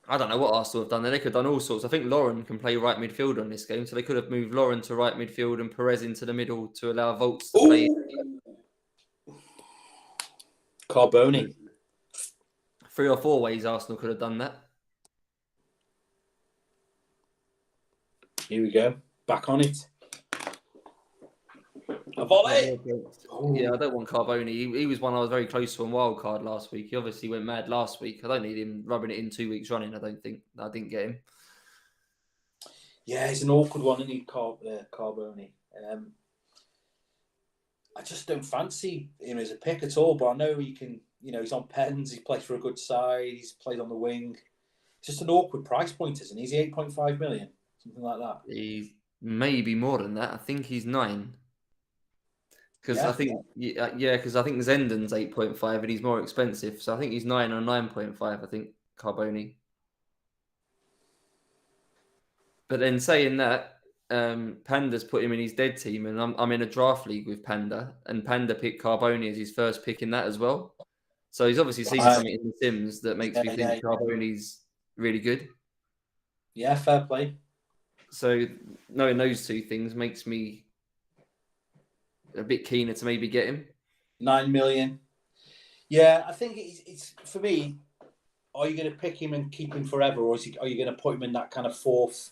I don't know what Arsenal have done. They could have done all sorts. I think Lauren can play right midfield on this game, so they could have moved Lauren to right midfield and Perez into the middle to allow Volts to play. Carboni. 3 or 4 ways Arsenal could have done that. Here we go. Back on it. A volley. Yeah, I don't want Carboni. He was one I was very close to on wildcard last week. He obviously went mad last week. I don't need him rubbing it in 2 weeks running. I didn't get him. Yeah, he's an awkward one, isn't he, Carboni? I just don't fancy him as a pick at all, but I know he can, he's on pens, he plays for a good side, he's played on the wing. It's just an awkward price point, isn't he? Is he 8.5 million? Something like that. He's maybe more than that. I think he's 9. Because I think Zenden's 8.5 and he's more expensive. So I think he's 9 or 9.5, I think, Carboni. But then saying that, Panda's put him in his dead team, and I'm in a draft league with Panda, and Panda picked Carboni as his first pick in that as well. So he's obviously seen something in the Sims that makes me think Carboni's really good. Yeah, fair play. So knowing those two things makes me a bit keener to maybe get him. 9 million. Yeah, I think it's for me. Are you going to pick him and keep him forever, or are you going to put him in that kind of fourth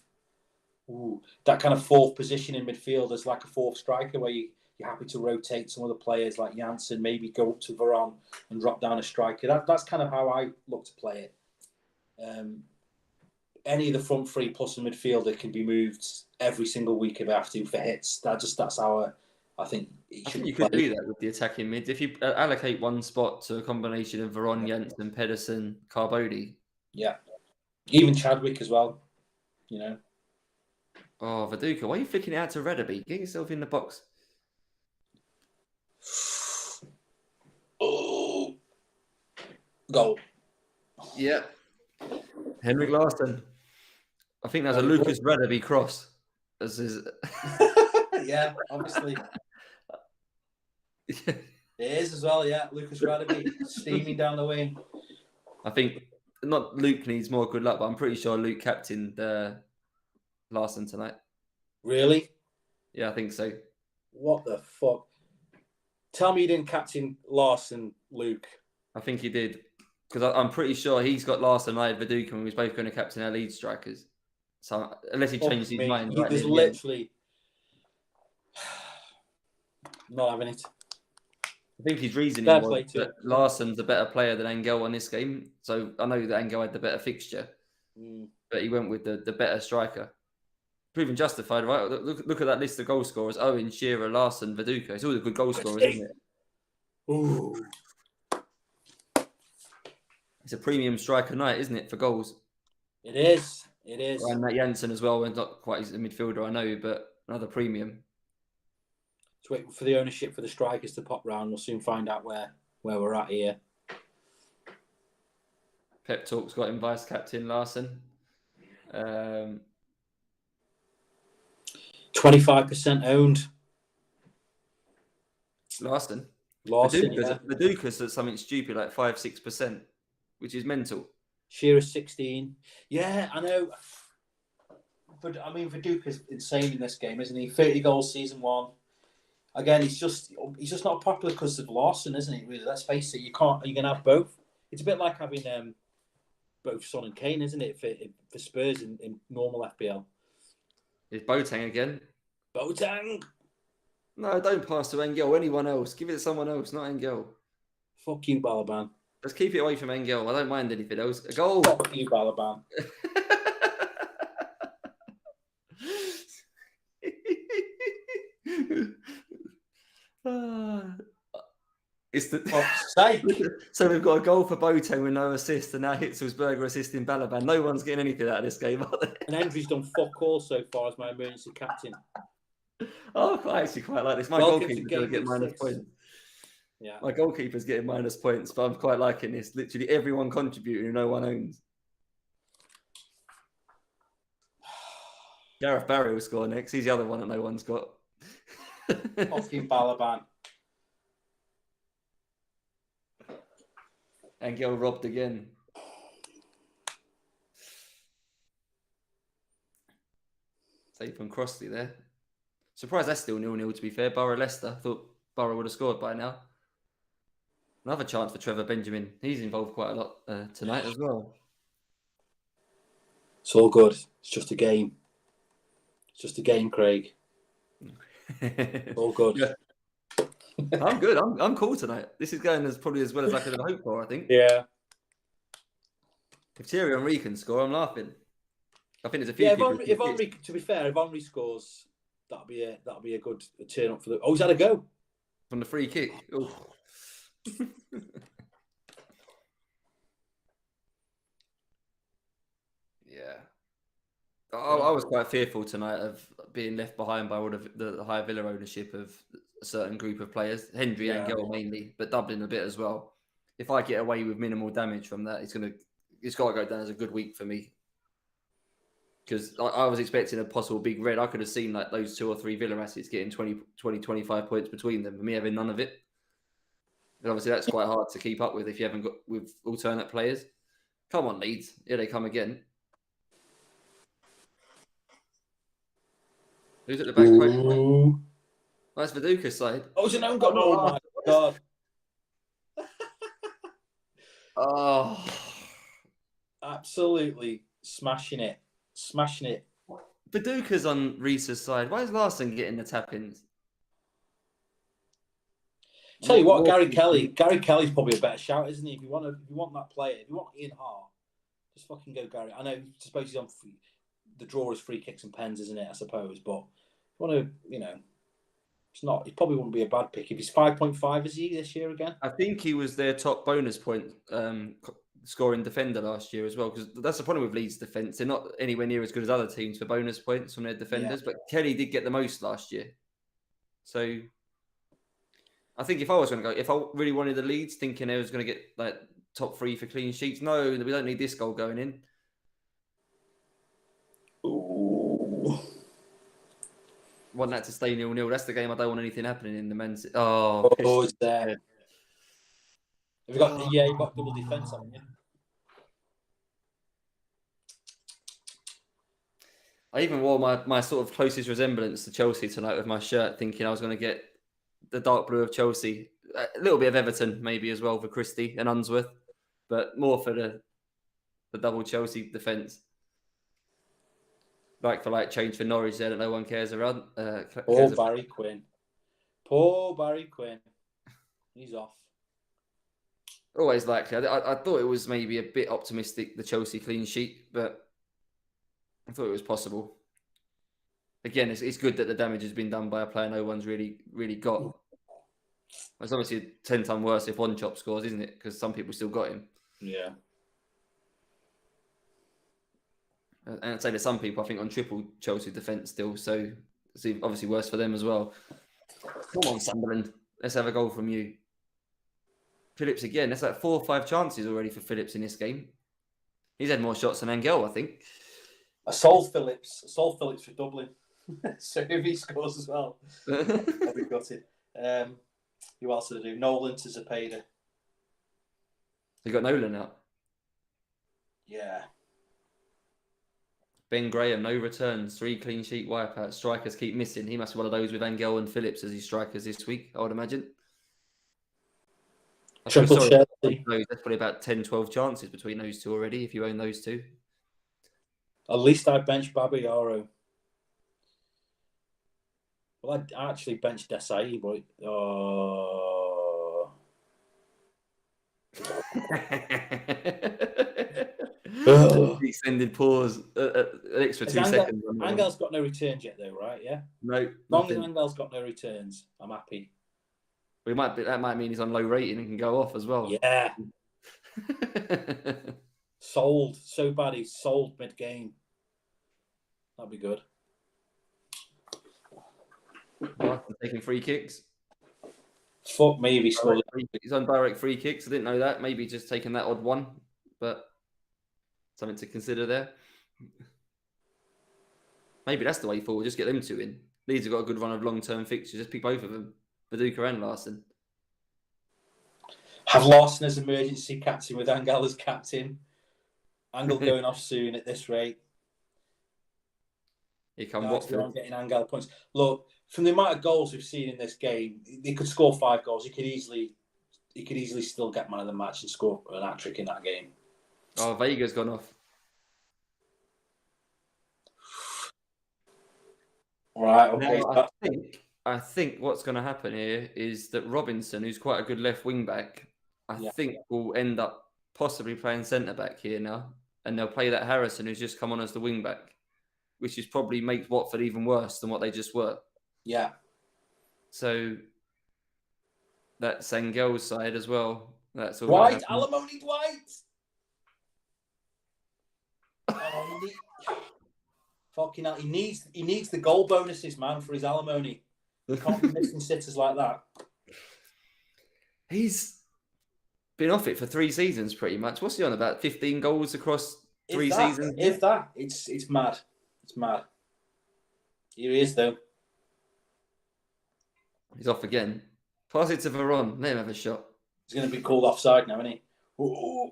position in midfield as like a fourth striker, where you're happy to rotate some of the players like Janssen, maybe go up to Varane and drop down a striker. That's kind of how I look to play it. Any of the front three plus a midfielder can be moved every single week if I have to for hits. That's how I think you could do that with the attacking mid. If you allocate one spot to a combination of Varane, Janssen, Pedersen, Carboni. Yeah. Even Chadwick as well, Oh, Viduka, why are you flicking it out to Redderby? Get yourself in the box. Oh, goal. Yeah. Henrik Larsson. I think that's a Lucas Redderby cross. As his... Yeah, obviously. It is as well, yeah. Lucas Redderby steaming down the wing. I think not Luke needs more good luck, but I'm pretty sure Luke captained Larsson tonight. Really? Yeah, I think so. What the fuck? Tell me you didn't captain Larsson, Luke. I think he did. Because I'm pretty sure he's got Larsson, I had Viduka, and we was both going to captain our lead strikers. So unless he changes his mind. He was literally not having it. I think his reasoning was that Larsson's a better player than Angel on this game. So I know that Angel had the better fixture, but he went with the better striker. Proven justified, right? Look at that list of goal scorers: Owen, Shearer, Larsson, Viduka. It's all the good goal scorers, isn't it? Ooh. It's a premium striker night, isn't it, for goals? It is. It is. And Matt Janssen as well, and not quite a midfielder, I know, but another premium. Let's wait for the ownership for the strikers to pop round. We'll soon find out where we're at here. Pep Talk's got him vice captain Larsson. 25% owned. Larsson, Viduka's at something stupid like 5-6%, which is mental. Shearer's 16. Yeah, I know. But I mean, Viduka's insane in this game, isn't he? 30 goals season 1. Again, he's just not popular because of Larsson, isn't he? Really, let's face it. You can have both. It's a bit like having both Son and Kane, isn't it? For Spurs in normal FPL. Is Boateng again? Boateng. No, don't pass to Engel. Anyone else? Give it to someone else, not Engel. Fuck you, Balaban. Let's keep it away from Engel. I don't mind anything else. A goal. Fuck you, Balaban. It's the So we've got a goal for Boateng with no assist, and now Hitzelsberger assisting Balaban. No one's getting anything out of this game, are they? And Hendry's done fuck all so far as my emergency captain. Oh, I actually quite like this. My goalkeeper's going to get minus points. Yeah, my goalkeeper's getting minus points, but I'm quite liking this. Literally everyone contributing, no one owns. Gareth Barry will score next. He's the other one that no one's got. Fucking Balaban. Angel robbed again. Save from Crossley there. Surprised that's still 0-0 to be fair. Borough-Leicester. Thought Borough would have scored by now. Another chance for Trevor Benjamin. He's involved quite a lot tonight as well. It's all good. It's just a game. It's just a game, Craig. All good. Yeah. I'm good. I'm cool tonight. This is going probably as well as I could have hoped for, I think. Yeah. If Thierry Henry can score, I'm laughing. I think there's a few people... If Henry, to be fair, if Henry scores, that'll be a good turn up for the... Oh, he's had a go. From the free kick. Oh. Yeah. I was quite fearful tonight of being left behind by all of the high Villa ownership of a certain group of players. Hendry and Angel mainly, but Dublin a bit as well. If I get away with minimal damage from that, it's got to go down as a good week for me. Because I was expecting a possible big red. I could have seen like those 2 or 3 Villa assets getting 20, 25 points between them. For me having none of it. And obviously that's quite hard to keep up with if you haven't got with alternate players. Come on, Leeds. Here they come again. Who's at the back post? That's Viduka's side. Oh, it's an own goal. Oh, my God. Oh. Absolutely smashing it. Smashing it. Viduka's on Reese's side. Why is Larson getting the tap-ins? Tell you what, Gary Kelly's probably a better shout, isn't he? If you want that player, if you want Ian Hart, just fucking go Gary. I know, I suppose he's on the draw is free kicks and pens, isn't it? I suppose, but if you want to, it's not. It probably wouldn't be a bad pick if he's 5.5. Is he this year again? I think he was their top bonus point scoring defender last year as well. Because that's the problem with Leeds' defence; they're not anywhere near as good as other teams for bonus points from their defenders. Yeah. But Kelly did get the most last year, so I think if I was going to go, if I really wanted the Leeds, thinking they was going to get like top 3 for clean sheets, no, we don't need this goal going in. Ooh. Want that to stay 0-0. That's the game I don't want anything happening in the men's. It's there. Have you got you've got double defence, haven't you? I even wore my sort of closest resemblance to Chelsea tonight with my shirt, thinking I was going to get the dark blue of Chelsea. A little bit of Everton maybe as well for Christie and Unsworth, but more for the double Chelsea defence. Like for like change for Norwich there that no one cares around. Barry Quinn. Poor Barry Quinn. He's off. Always likely. I thought it was maybe a bit optimistic, the Chelsea clean sheet, but I thought it was possible. Again, it's good that the damage has been done by a player no one's really got. It's obviously 10 times worse if one chop scores, isn't it? Because some people still got him. Yeah. And I'd say that some people, I think, on triple Chelsea defence still. So it's obviously worse for them as well. Come on, Sunderland. Let's have a goal from you. Phillips again. That's like 4 or 5 chances already for Phillips in this game. He's had more shots than Angel, I think. I sold Phillips for Dublin. So if he scores as well, I'll be gutted. Who else did I do? Nolan to Zepeda. You got Nolan out. Yeah. Ben Graham, no returns, 3 clean sheet wipeouts. Strikers keep missing. He must be one of those with Angel and Phillips as his strikers this week, I would imagine. Triple Chelsea. There's probably about 10, 12 chances between those two already if you own those two. At least I benched Babayaro. Well, I actually benched Desai, but... Extended pause, an extra 2 seconds. Angel's got no returns yet, though, right? Yeah. No. As long as Angel's got no returns, I'm happy. That might mean he's on low rating and can go off as well. Yeah. Sold so bad he's sold mid-game. That'd be good. Taking free kicks. Fuck me if he scored. He's on direct free kicks. I didn't know that. Maybe just taking that odd one, but something to consider there. Maybe that's the way forward. Just get them two in. Leeds have got a good run of long-term fixtures. Just pick both of them, Viduka and Larson. Have Larson as emergency captain with Angel as captain. Angel going off soon at this rate. Here come Watford. Watford. Getting Angel points. Look, from the amount of goals we've seen in this game, they could score 5 goals. He could easily still get man of the match and score an hat-trick in that game. Oh, Vega's gone off. All right, okay. Now, I think what's going to happen here is that Robinson, who's quite a good left wing back, I think will end up possibly playing centre back here now, and they'll play that Harrison, who's just come on as the wing back, which is probably makes Watford even worse than what they just were. Yeah. So that's Sengel's side as well. That's all. Dwight, alimony Dwight. Oh, fucking hell! He needs the goal bonuses, man, for his alimony. He can't be missing sitters like that. He's been off it for 3 seasons, pretty much. What's he on about? 15 goals across 3 seasons. If that, it's mad. It's mad. Here he is, though. He's off again. Pass it to Veron. Let him have a shot. He's going to be called offside now, isn't he? Ooh.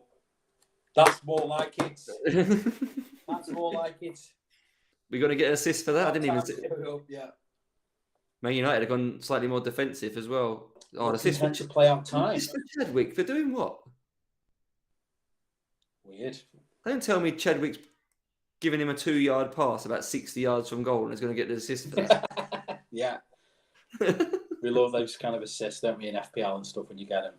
That's more like it. That's more like it. We're going to get an assist for that. I didn't even see. Yeah. Man United have gone slightly more defensive as well. Oh, the assist to play out time. For Chadwick, for doing what? Weird. Don't tell me Chadwick's giving him a 2-yard pass about 60 yards from goal and is going to get the assist for that. Yeah. We love those kind of assists, don't we, in FPL and stuff when you get them.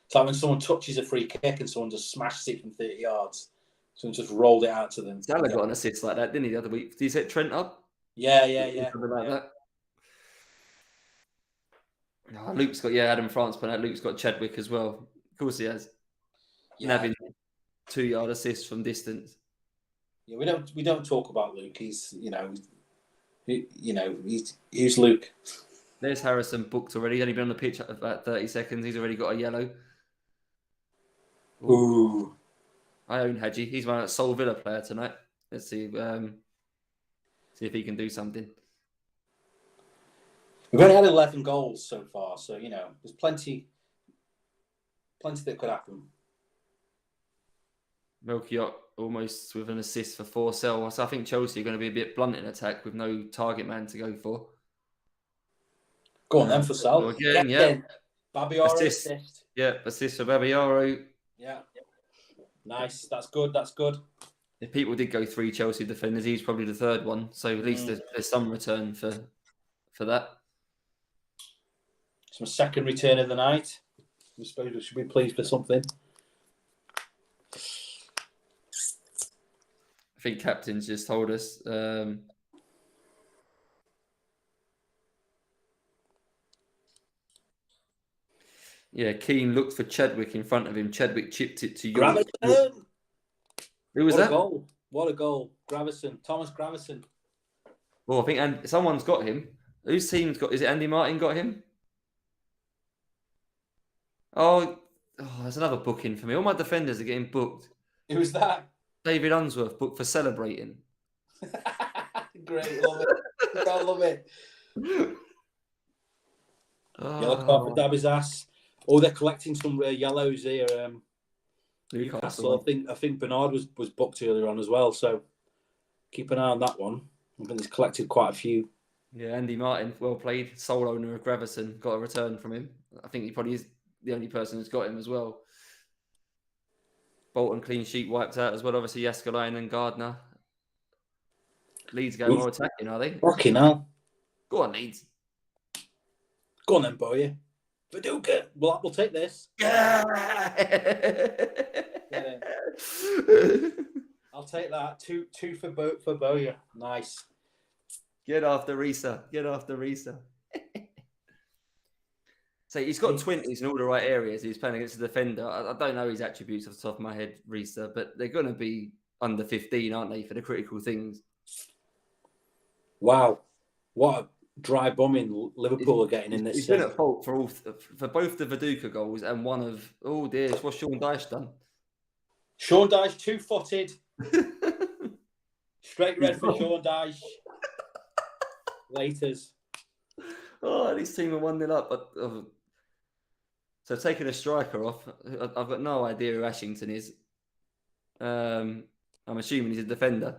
It's like when someone touches a free kick and someone just smashes it from 30 yards. Someone just rolled it out to them. Salah got an assist like that, didn't he, the other week? Did he set Trent up? Yeah. Something like that. Oh, Luke's got, Adam France put out. Luke's got Chadwick as well. Of course he has. Yeah. Having 2-yard assists from distance. Yeah, we don't talk about Luke. He's who's Luke? There's Harrison booked already. He's only been on the pitch about 30 seconds. He's already got a yellow. Ooh. I own Hadji. He's my Aston Villa player tonight. Let's see if he can do something. We've only had 11 goals so far, so there's plenty that could happen. Melchiot almost with an assist for 4-sell. So I think Chelsea are going to be a bit blunt in attack with no target man to go for. Go on then for Sal. Again, yeah. Babiaro assist. Yeah, assist for Babiaro. Yeah. Nice. That's good. If people did go 3 Chelsea defenders, he's probably the 3rd one. So at least there's some return for that. It's my 2nd return of the night. I suppose we should be pleased with something. I think Captain's just told us. Keane looked for Chadwick in front of him. Chadwick chipped it to York. Gravison! Who was that? What a goal. Gravison. Thomas Gravison. Well, I think someone's got him. Whose team's got? Is it Andy Martin got him? Oh, there's another booking for me. All my defenders are getting booked. Who was that? David Unsworth booked for celebrating. Great, love it. I love it. Yellow card for Dabby's ass. Oh, they're collecting some yellows here. Newcastle. I think Bernard was booked earlier on as well, so keep an eye on that one. I think he's collected quite a few. Yeah, Andy Martin, well played. Sole owner of Gravison, got a return from him. I think he probably is the only person who's got him as well. Bolton clean sheet wiped out as well. Obviously, Yaskalainen and Gardner. Leeds go more attacking, are they? Fucking hell. Go on, Leeds. Go on then, Boya. Viduka. We'll take this. Yeah. I'll take that. Two for Boya. Nice. Get after Risa. So he's got 20s in all the right areas. He's playing against a defender. I don't know his attributes off the top of my head, Risa, but they're going to be under 15, aren't they, for the critical things? Wow. What a dry bumming Liverpool are getting in this. He's been at fault for both the Viduka goals and one of, oh dear, what's Sean Dyche done? Sean Dyche, 2-footed. Straight red for Sean Dyche. Laters. Oh, this team are 1-0 up. So taking a striker off, I've got no idea who Ashington is. I'm assuming he's a defender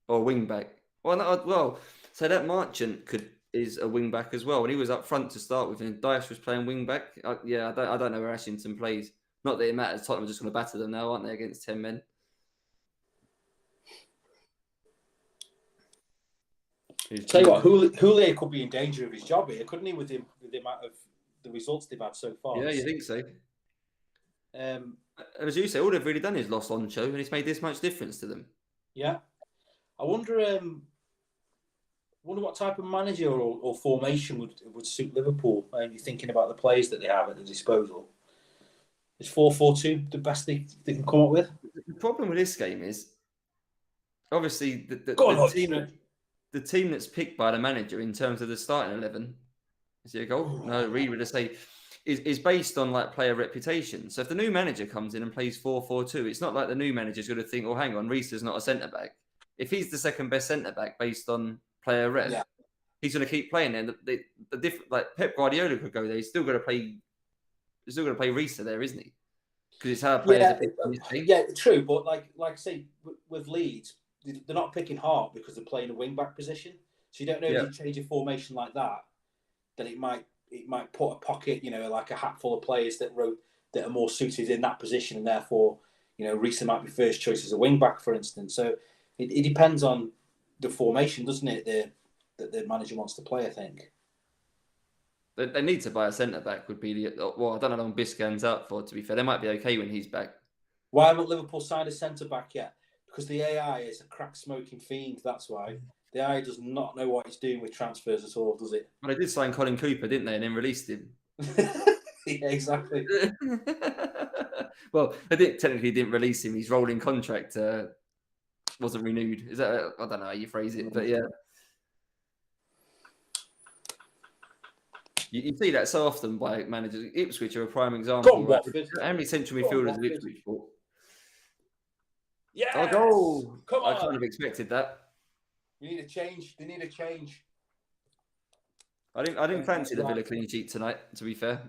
or a wing back. So that Marchant is a wing back as well, and he was up front to start with, and Dyche was playing wing back. I don't know where Ashington plays. Not that it matters. Tottenham are just going to batter them now, aren't they, against 10 men? Tell you what, Houllier could be in danger of his job here, couldn't he? With the amount of the results they've had so far. Yeah, you think so? And as you say, all they've really done is lost Oncho, and it's made this much difference to them. Yeah, I wonder what type of manager or formation would suit Liverpool. You're thinking about the players that they have at their disposal. Is 4-4-2 the best they can come up with? The problem with this game is, obviously, the team that's picked by the manager in terms of the starting 11, is it a goal? No, Reed would say, is based on like player reputation. So if the new manager comes in and plays 4-4-2, it's not like the new manager's going to think, oh, hang on, Reece is not a centre back. If he's the second best centre back based on player rep, he's going to keep playing there. The different, like Pep Guardiola could go there. He's still going to play. He's still going to play Reece there, isn't he? Because it's how players are picked on his team. Yeah, true. But like I say, with Leeds, they're not picking Hart because they're playing a wing back position. So you don't know if you change a formation like that, then it might put a pocket, like a hatful of players that are more suited in that position, and therefore, Reece might be first choice as a wing back, for instance. So it depends on the formation, doesn't it? That the manager wants to play, I think. They need to buy a centre back. Would be I don't know how long Biscan's out for. To be fair, they might be okay when he's back. Why haven't Liverpool signed a centre back yet? Because the AI is a crack smoking fiend. That's why. The AI does not know what it's doing with transfers at all, does it? But they did sign Colin Cooper, didn't they? And then released him. Yeah, exactly. Well, they technically didn't release him. His rolling contract wasn't renewed. Is that? I don't know how you phrase it, but yeah. You see that so often by managers. Ipswich are a prime example. Go on, Watford. How many central midfielders have Ipswich bought? Yeah. Oh, goal! Come on. I kind of expected that. We need a change. They need a change. I didn't fancy the Villa clean sheet tonight, to be fair.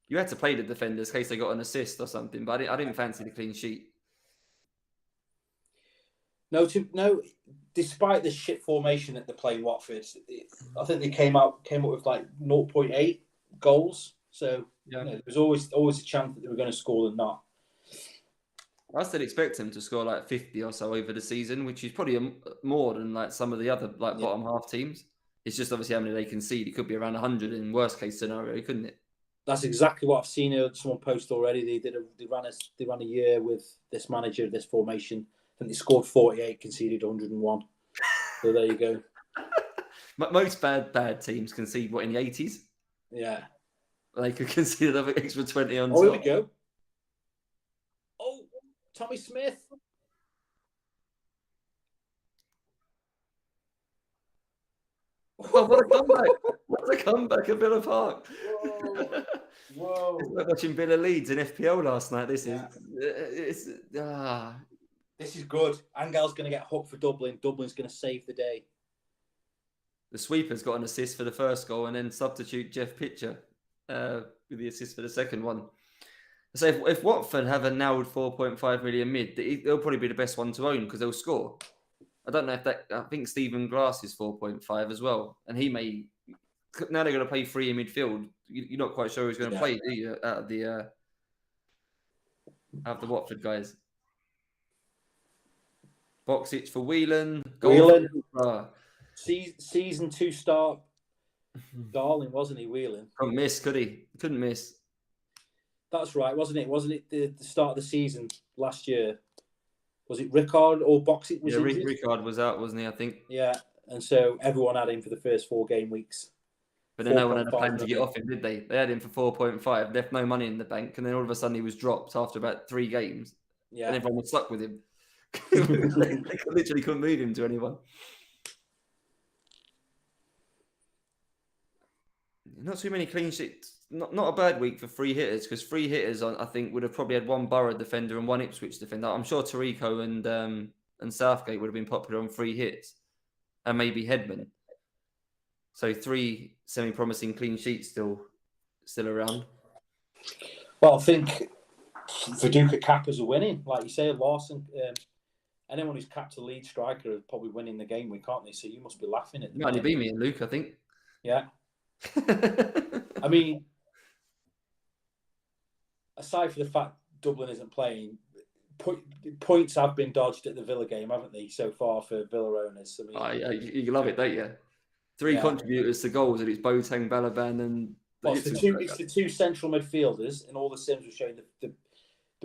You had to play the defenders in case they got an assist or something, but I didn't fancy the clean sheet. No, despite the shit formation that they're playing Watford, I think they came up with like 0.8 goals. So there was always a chance that they were going to score than not. I still expect them to score like 50 or so over the season, which is probably more than like some of the other bottom half teams. It's just obviously how many they concede. It could be around 100 in worst case scenario, couldn't it? That's exactly what I've seen. Someone post already. They ran a year with this manager, this formation. I think they scored 48, conceded 101. So there you go. Most bad teams concede in the 80s? Yeah. They could concede another extra 20 on top. Here we go. Oh, Tommy Smith. Oh, what a comeback. What a comeback at Villa Park. Whoa. It's like watching Villa Leeds in FPL last night. This is good. Angel's going to get hooked for Dublin. Dublin's going to save the day. The sweeper's got an assist for the first goal, and then substitute Jeff Pitcher with the assist for the second one. So if Watford have a nailed 4.5 million mid, they'll probably be the best one to own because they'll score. I don't know if that. I think Stephen Glass is 4.5 as well, and he may. Now they're going to play three in midfield. You're not quite sure who's going to play, do you? Out of the Watford guys. Boxic for Whelan. Season 2 start. Darling, wasn't he, Whelan? Couldn't miss, could he? Couldn't miss. That's right, wasn't it? Wasn't it the start of the season last year? Was it Rickard or Boxic? Rickard was out, wasn't he, I think? Yeah, and so everyone had him for the first 4 game weeks. But then no one had a plan to get off him, did they? They had him for 4.5, left no money in the bank, and then all of a sudden he was dropped after about 3 games. Yeah. And everyone was stuck with him. They literally couldn't move him to anyone. Not too many clean sheets. Not a bad week for free hitters, because free hitters, I think, would have probably had 1 Borough defender and 1 Ipswich defender. I'm sure Tarico and Southgate would have been popular on free hits. and maybe Headman. So 3 semi-promising clean sheets still around. Well, I think Viduka cappers are winning. Like you say, Lawson, anyone who's capped a lead striker is probably winning the game week, can't they? So you must be laughing at the Might only be me and Luke, I think. Yeah. I mean, aside from the fact Dublin isn't playing, points have been dodged at the Villa game, haven't they, so far for Villa owners? I mean, you love it, don't you? 3 contributors to goals, and it's Boateng, Balaban, and it's the two central midfielders, and all the sims were showing the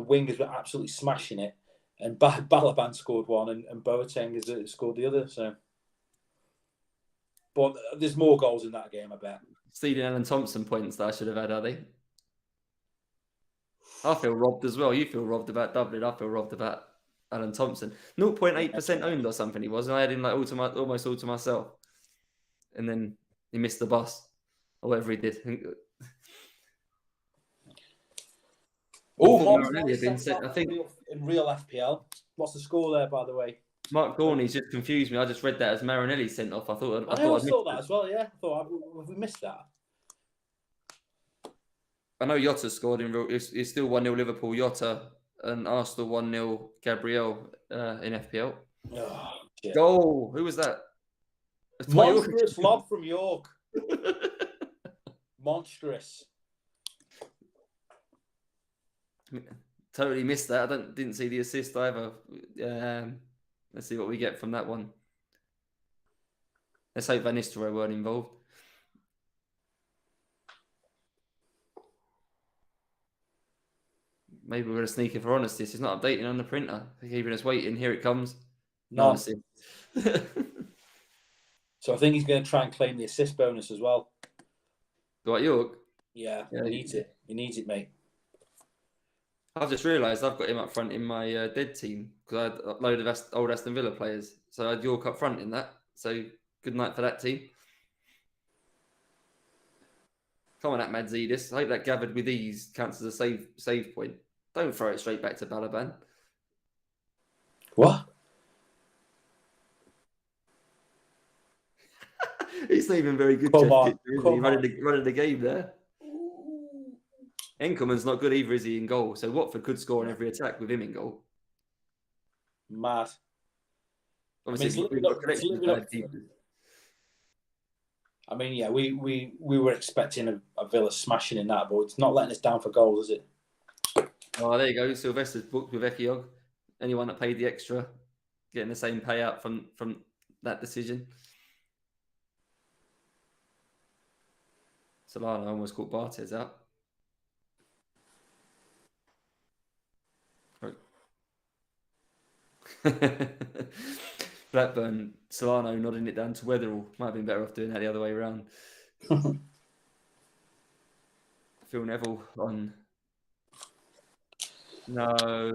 wingers were absolutely smashing it, and Balaban scored one, and Boateng has scored the other. So, but there's more goals in that game, I bet. Stealing Alan Thompson points that I should have had, are they? I feel robbed as well. You feel robbed about Dublin. I feel robbed about Alan Thompson. 0.8% owned or something he was, and I had him like almost all to myself. And then he missed the bus, or whatever he did. I think in real FPL. What's the score there, by the way? Mark Gorney's just confused me. I just read that as Marinelli sent off. I thought I thought that as well. Yeah, I thought have we missed that? I know Jota scored in real. It's still 1-0 Liverpool. Jota and Arsenal 1-0 Gabriel in FPL. Oh, goal. Who was that? Monstrous lob from York. Monstrous. Totally missed that. I didn't see the assist either. Let's see what we get from that one. Let's hope Van Nistelooy weren't involved. Maybe we're going to sneak it for honesty. It's not updating on the printer. They're keeping us waiting. Here it comes. No. So I think he's going to try and claim the assist bonus as well. Dwight York? Yeah, he needs it. He needs it, mate. I've just realised I've got him up front in my dead team because I had a load of old Aston Villa players. So I had York up front in that. So good night for that team. Come on, that Madzidis. I hope that gathered with ease counts as a save point. Don't throw it straight back to Balaban. What? He's not even very good. Running the game there. Enkelman's not good either, is he, in goal? So Watford could score on every attack with him in goal. Mad. Obviously, I mean, yeah, we were expecting a Villa smashing in that, but it's not letting us down for goals, is it? Oh, there you go. Sylvester's booked with Ekiog. Anyone that paid the extra getting the same payout from that decision. Solana almost caught Barthez out. Blackburn, Solano nodding it down to Weatherall. Might have been better off doing that the other way around. Phil Neville on. No.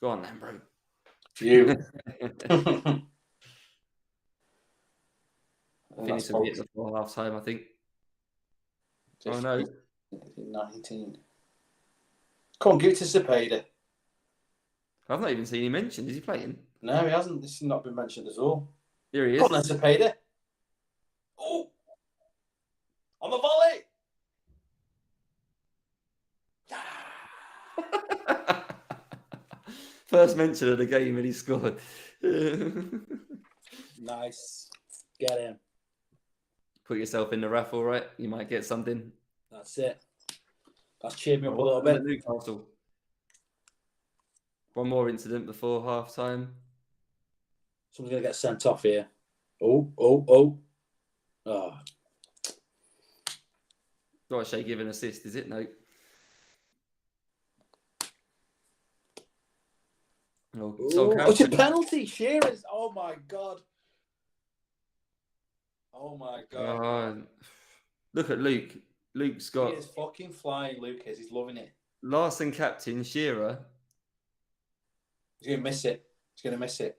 Go on then, bro. You. I think this will be it before half time, I think. 15, oh no. 19. Come on, give it to Cepeda. I've not even seen him mentioned. Is he playing? No, he hasn't. This has not been mentioned at all. Here he is. Come on, Cepeda. Oh! On the volley! First mention of the game and he scored. Nice. Get him. Put yourself in the raffle, right? You might get something. That's it. That's cheered me up a little bit. Newcastle. One more incident before half time. Someone's going to get sent off here. Oh. Got to give an assist, is it? No. It's a penalty. Shearer's. Oh my God. Look at Luke. Luke's got. He is fucking flying, Luke is. He's loving it. Larson captain, Shearer. He's going to miss it.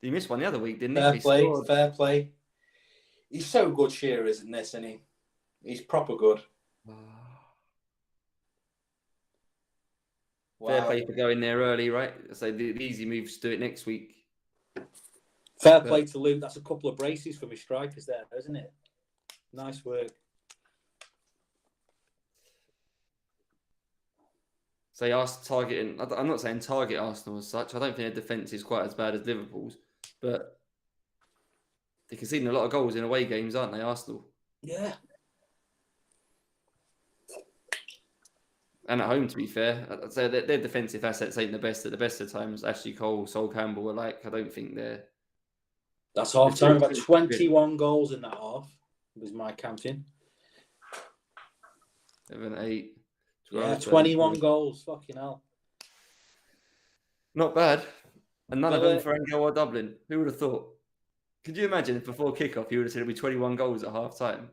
He missed one the other week, didn't he? Fair play. He's so good, Shearer, isn't this? And he's proper good. Fair play for going there early, right? So the easy moves do it next week. Fair play to Luke. That's a couple of braces for my strikers there, isn't it? Nice work. So targeting. I'm not saying target Arsenal as such. I don't think their defence is quite as bad as Liverpool's, but they're conceding a lot of goals in away games, aren't they, Arsenal? Yeah. And at home, to be fair, I'd say their defensive assets ain't the best at the best of times. Ashley Cole, Sol Campbell are I don't think they're. That's half time. About 21 goals in that half, was my counting. 7, 8, 12, yeah, 21 goals. Fucking hell. Not bad. And none of them for Angel or Dublin. Who would have thought? Could you imagine if before kickoff you would have said it'd be 21 goals at half time?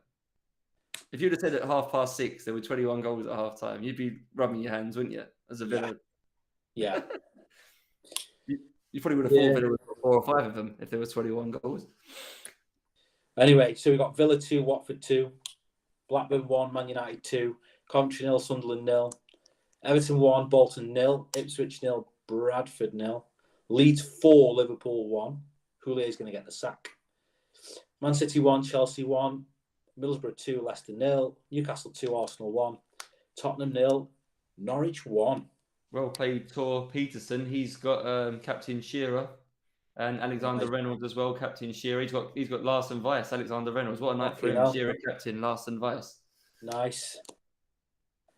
If you'd have said at 6:30 there were 21 goals at half time, you'd be rubbing your hands, wouldn't you? As a Villa. Yeah. You probably would have thought Villa would have 4 or 5 of them if there was 21 goals. Anyway, so we've got Villa 2, Watford 2, Blackburn 1, Man United 2, Coventry 0, Sunderland 0, Everton 1, Bolton 0, Ipswich 0, Bradford 0, Leeds 4, Liverpool 1. Houllier is going to get the sack. Man City 1, Chelsea 1, Middlesbrough 2, Leicester 0, Newcastle 2, Arsenal 1, Tottenham 0, Norwich 1. Well played, Tor Peterson. He's got Captain Shearer and Alexander Reynolds as well. Captain Shearer. He's got Larson Weiss. Alexander Reynolds. What a night for him. Shearer captain, Larson Weiss. Nice.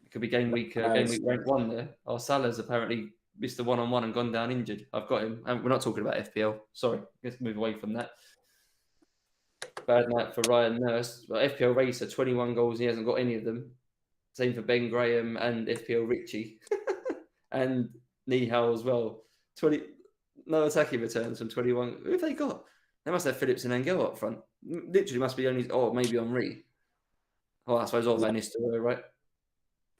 It could be game week rank 1 there. Our Salah's apparently missed the 1-on-1 and gone down injured. I've got him. And we're not talking about FPL. Sorry, let's move away from that. Bad night for Ryan Nurse. But FPL Racer, 21 goals. He hasn't got any of them. Same for Ben Graham and FPL Richie. And Nihal as well. No attacking returns from 21. Who have they got? They must have Phillips and Engel up front. Literally must be only, maybe Henry. I suppose all Van Nistelooy, right?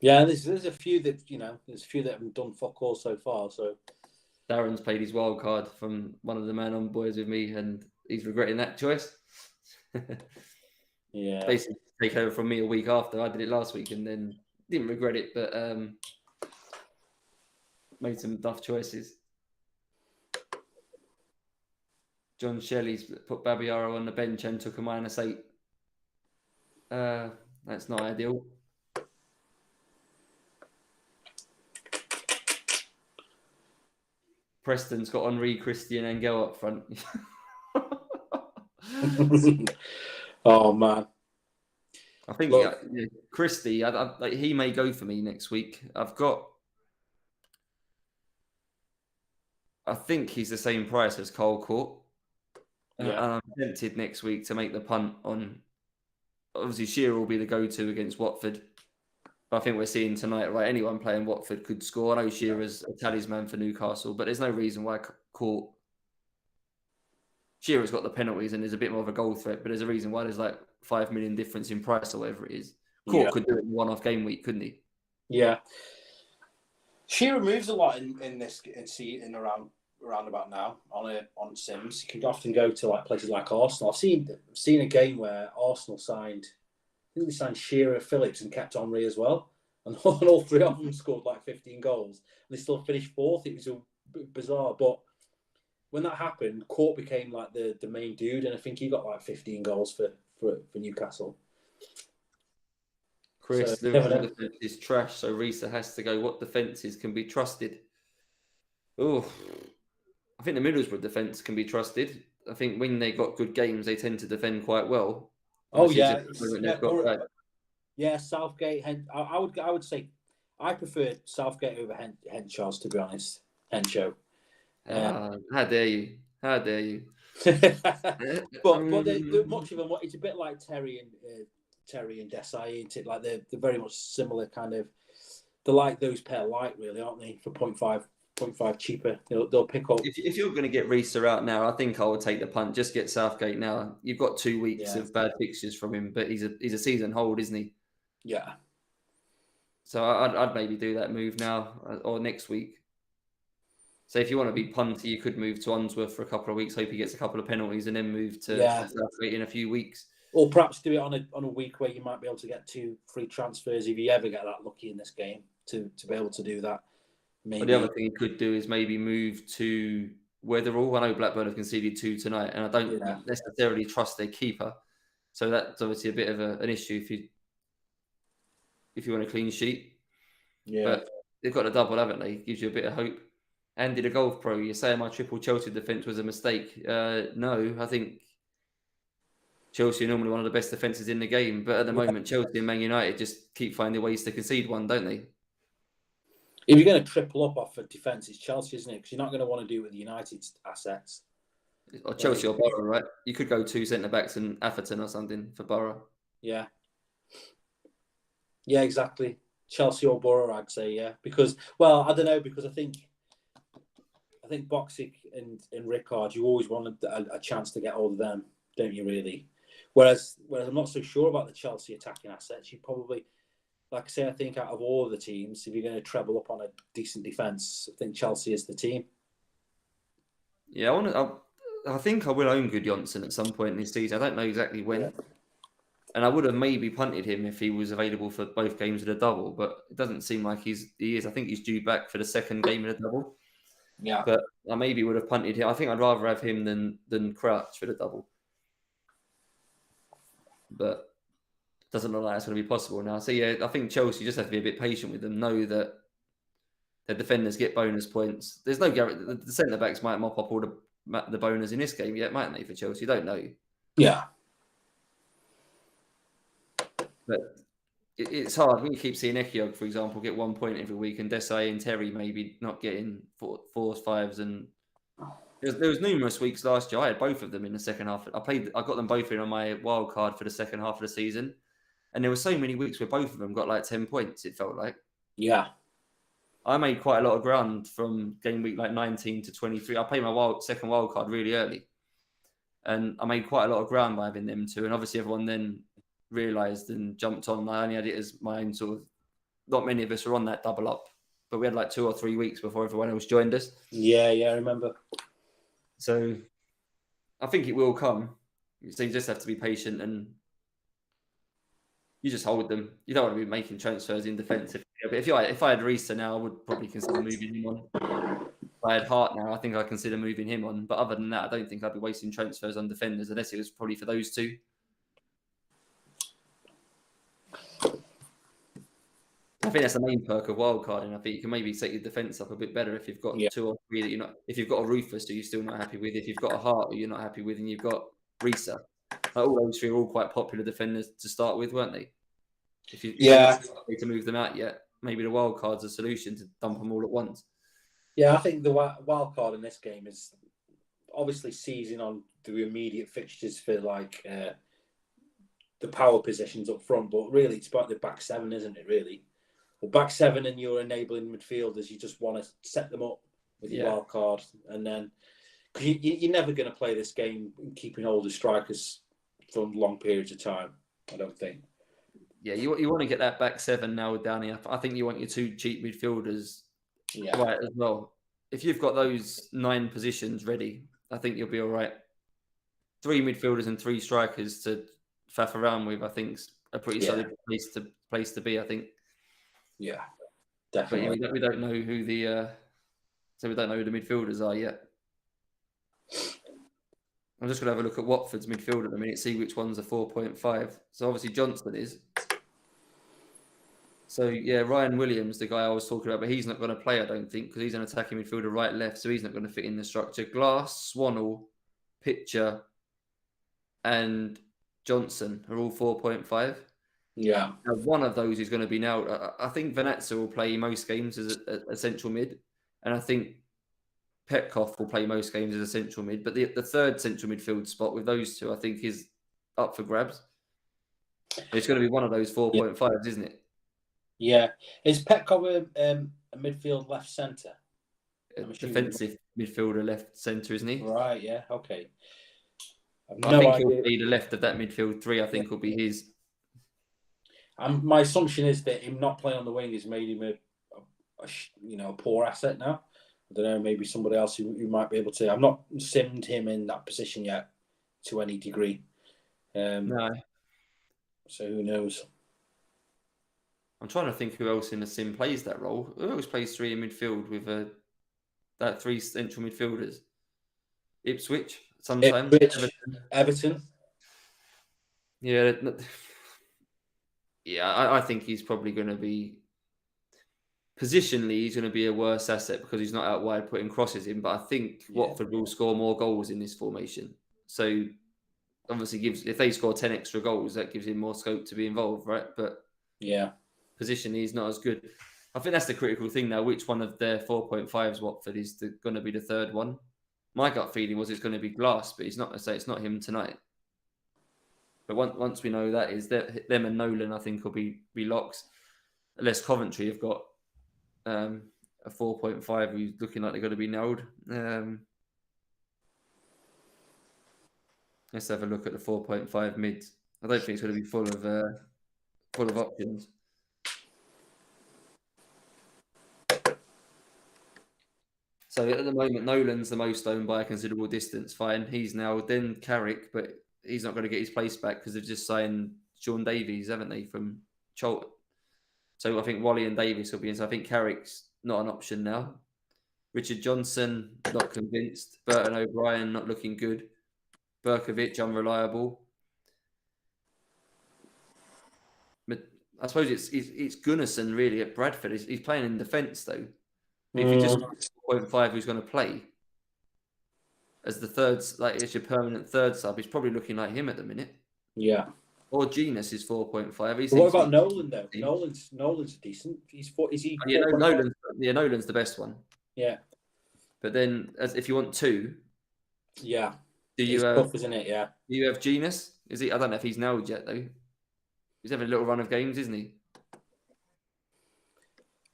Yeah, there's a few that, haven't done fuck all so far. So Darren's played his wild card from one of the man on boys with me, and he's regretting that choice. Yeah. Basically, take over from me a week after. I did it last week and then didn't regret it, but made some tough choices. John Shelley's put Babiaro on the bench and took a -8. That's not ideal. Preston's got Henri, Christian, and Engel up front. Oh man, I think Christie. He may go for me next week. I think he's the same price as Cole Court. And I'm tempted next week to make the punt on. Obviously, Shearer will be the go-to against Watford. But I think we're seeing tonight, right? Anyone playing Watford could score. I know Shearer's a talisman for Newcastle, but there's no reason why Court. Shearer's got the penalties and there's a bit more of a goal threat, but there's a reason why there's like 5 million difference in price or whatever it is. Court could do it in one-off game week, couldn't he? Yeah. Shearer moves a lot in around about now on Sims. He can often go to like places like Arsenal. I've seen a game where Arsenal signed Shearer, Phillips, and kept Henry as well, and all 3 of them scored like 15 goals, and they still finished 4th. It was bizarre, but when that happened, Court became like the main dude, and I think he got like 15 goals for Newcastle. Chris, so, Liverpool defence is trash, so Risa has to go. What defences can be trusted? Oh, I think the Middlesbrough defence can be trusted. I think when they got good games, they tend to defend quite well. Oh yeah, Southgate. I would say I prefer Southgate over Henshaw's, to be honest. Henshaw. How dare you? How dare you? but they're much of them. It's a bit like Terry and Desai, ain't it? Like they're very much similar kind of. They're like those pair light, really, aren't they? For 0.5 cheaper, they'll pick up. If you're going to get Risa out now, I think I would take the punt. Just get Southgate now. You've got 2 weeks of bad fixtures from him, but he's a season hold, isn't he? Yeah. So I'd maybe do that move now or next week. So if you want to be punty, you could move to Unsworth for a couple of weeks, hope he gets a couple of penalties, and then move to Southgate in a few weeks. Or perhaps do it on a week where you might be able to get 2 free transfers if you ever get that lucky in this game to be able to do that. maybe. But the other thing he could do is maybe move to Weatherall. I know Blackburn have conceded 2 tonight, and I don't necessarily trust their keeper. So that's obviously a bit of an issue if you want a clean sheet. Yeah. But they've got a double, haven't they? Gives you a bit of hope. Andy, the golf pro, you're saying my triple Chelsea defence was a mistake. No, I think Chelsea are normally one of the best defences in the game. But at the moment, Chelsea and Man United just keep finding ways to concede one, don't they? If you're going to triple up off of defence, it's Chelsea, isn't it? Because you're not going to want to do it with United's assets. Or Chelsea or Borough, right? You could go 2 centre-backs and Atherton or something for Borough. Yeah. Yeah, exactly. Chelsea or Borough, I'd say, yeah. Because, well, I don't know, because I think Boxic and Rickard, you always want a chance to get hold of them, don't you, really? Whereas I'm not so sure about the Chelsea attacking assets. You probably, like I say, I think out of all of the teams, if you're going to treble up on a decent defence, I think Chelsea is the team. Yeah, I think I will own Gudjonsson at some point in this season. I don't know exactly when. Yeah. And I would have maybe punted him if he was available for both games of the double, but it doesn't seem like he is. I think he's due back for the second game of the double. Yeah. But I maybe would have punted him. I think I'd rather have him than Crouch for the double. But it doesn't look like that's going to be possible now. So yeah, I think Chelsea just have to be a bit patient with them. Know that their defenders get bonus points. There's no guarantee. The centre-backs might mop up all the bonus in this game yet, mightn't they, for Chelsea? You don't know. Yeah. But it's hard. We keep seeing Ekiog, for example, get 1 point every week, and Desai and Terry maybe not getting 4s, 5s. And there was numerous weeks last year. I had both of them in the second half. I got them both in on my wild card for the second half of the season. And there were so many weeks where both of them got like 10 points, it felt like. Yeah. I made quite a lot of ground from game week like 19 to 23. I played my second wild card really early. And I made quite a lot of ground by having them two. And obviously everyone then realised and jumped on. I only had it as my own sort of... Not many of us were on that double up. But we had like 2 or 3 weeks before everyone else joined us. Yeah, I remember. So I think it will come. So you just have to be patient and you just hold them. You don't want to be making transfers in defence. But if I had Risa now, I would probably consider moving him on. If I had Hart now, I think I'd consider moving him on. But other than that, I don't think I'd be wasting transfers on defenders unless it was probably for those two. I think that's the main perk of wildcarding. I think you can maybe set your defence up a bit better if you've got 2 or 3 that you're not. If you've got a Rufus who you're still not happy with, if you've got a Hart who you're not happy with, and you've got Risa. All those 3 are all quite popular defenders to start with, weren't they? If you don't need to move them out yet, maybe the wild card's a solution to dump them all at once. Yeah, I think the wild card in this game is obviously seizing on the immediate fixtures for like the power positions up front, but really it's about the back 7, isn't it? Really, well, back 7 and your enabling midfielders, you just want to set them up with your wild card, and then because you're never going to play this game keeping older strikers for long periods of time. I don't think. Yeah, you want to get that back 7 now down here. I think you want your 2 cheap midfielders right as well. If you've got those 9 positions ready, I think you'll be all right. 3 midfielders and 3 strikers to faff around with, I think, is a pretty solid place to be. I think. Yeah, definitely. But we don't know who the midfielders are yet. I'm just going to have a look at Watford's midfield at the minute, see which ones are 4.5. So obviously Johnson is. So yeah, Ryan Williams, the guy I was talking about, but he's not going to play, I don't think, because he's an attacking midfielder right, left, so he's not going to fit in the structure. Glass, Swannell, Pitcher, and Johnson are all 4.5. Yeah. Now, one of those is going to be now. I think Venezia will play most games as a central mid, and I think Petkoff will play most games as a central mid. But the third central midfield spot with those 2, I think, is up for grabs. It's going to be one of those 4.5s, isn't it? Yeah. Is Petkoff a midfield left centre? Defensive midfielder left centre, isn't he? Right, yeah, okay. I think he'll be the left of that midfield 3, I think will be his. My assumption is that him not playing on the wing has made him a poor asset now. I don't know, maybe somebody else who might be able to. I've not simmed him in that position yet to any degree. No. So who knows? I'm trying to think who else in the sim plays that role. Who else plays 3 in midfield with that 3 central midfielders? Ipswich sometimes. Ipswich, Everton. Yeah, yeah. I think he's probably going to be positionally. He's going to be a worse asset because he's not out wide putting crosses in. But I think Watford will score more goals in this formation. So obviously, if they score 10 extra goals, that gives him more scope to be involved, right? But yeah, positionally, he's not as good. I think that's the critical thing now. Which one of their 4.5s Watford is going to be the third one? My gut feeling was it's going to be Glass, but he's not. I say it's not him tonight. But once we know that is that them and Nolan, I think will be locks. Unless Coventry have got a 4.5 who's looking like they're going to be nailed. Let's have a look at the 4.5 mids. I don't think it's going to be full of options. So at the moment, Nolan's the most owned by a considerable distance. Fine, he's now then Carrick, but he's not going to get his place back because they've just signed Sean Davies, haven't they, from Charlton? So I think Wally and Davies will be in. So I think Carrick's not an option now. Richard Johnson, not convinced. Burton O'Brien, not looking good. Berkovic, unreliable. But I suppose it's Gunnarsson really at Bradford. He's playing in defence though. If you just 4.5, who's going to play as the third, like it's your permanent third sub, he's probably looking like him at the minute. Yeah. Or Genus is 4.5. What about Nolan though? Nolan's decent. Is he? Nolan's the best one. Yeah. But then, if you want 2, yeah, it's tough, isn't it? Yeah. Do you have Genus? Is he? I don't know if he's nailed yet though. He's having a little run of games, isn't he?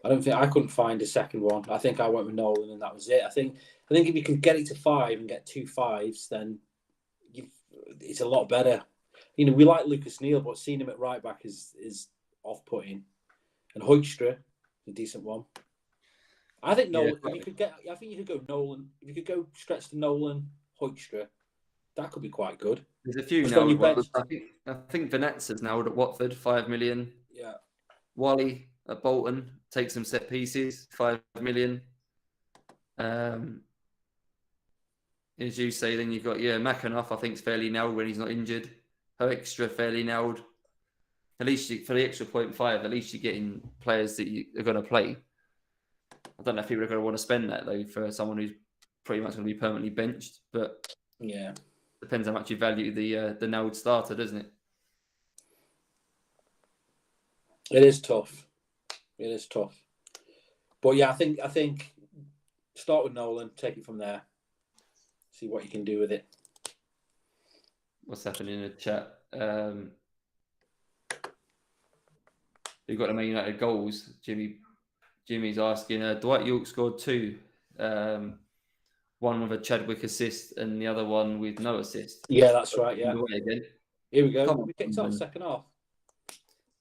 I couldn't find a second one. I think I went with Nolan and that was it. I think if you can get it to 5 and get 2 5s, then it's a lot better. You know, we like Lucas Neal, but seeing him at right back is off-putting. And Hoekstra, a decent one. I think Nolan. Yeah, I think you could go Nolan. If you could go stretch to Nolan, Hoekstra, that could be quite good. There's a few now. I think Venezza's nailed at Watford, 5 million. Yeah. Wally at Bolton takes some set pieces, 5 million. As you say, then you've got McAnuff. I think is fairly nailed when he's not injured. Extra fairly nailed. At least for the extra 0.5, at least you're getting players that are going to play. I don't know if people are going to want to spend that though for someone who's pretty much going to be permanently benched. But yeah, depends how much you value the nailed starter, doesn't it? It is tough. But yeah, I think start with Nolan, take it from there, see what you can do with it. What's happening in the chat? We've got the Man United goals. Jimmy's asking. Dwight York scored 2. One with a Chadwick assist and the other one with no assist. Yeah, that's right. Yeah. Again. Here we go. We kicked off second half.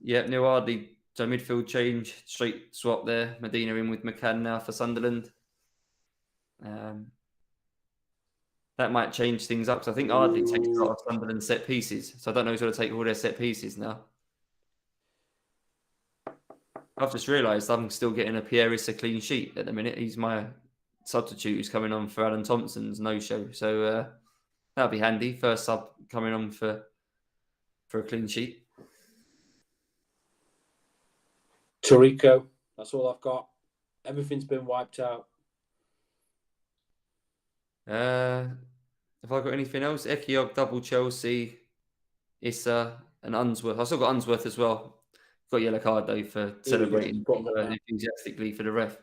Yeah, Neil Hardley. So midfield change, straight swap there. Medina in with McCann now for Sunderland. That might change things up because I think Hardley takes a lot of Sunderland set pieces. So I don't know who's going to take all their set pieces now. I've just realised I'm still getting a Pierre Issa clean sheet at the minute. He's my substitute who's coming on for Alan Thompson's no-show. So that'll be handy. First sub coming on for a clean sheet. Torrico, that's all I've got. Everything's been wiped out. Have I got anything else? Ekiog, double Chelsea, Issa, and Unsworth. I've still got Unsworth as well. Got a yellow card though for celebrating enthusiastically for the ref.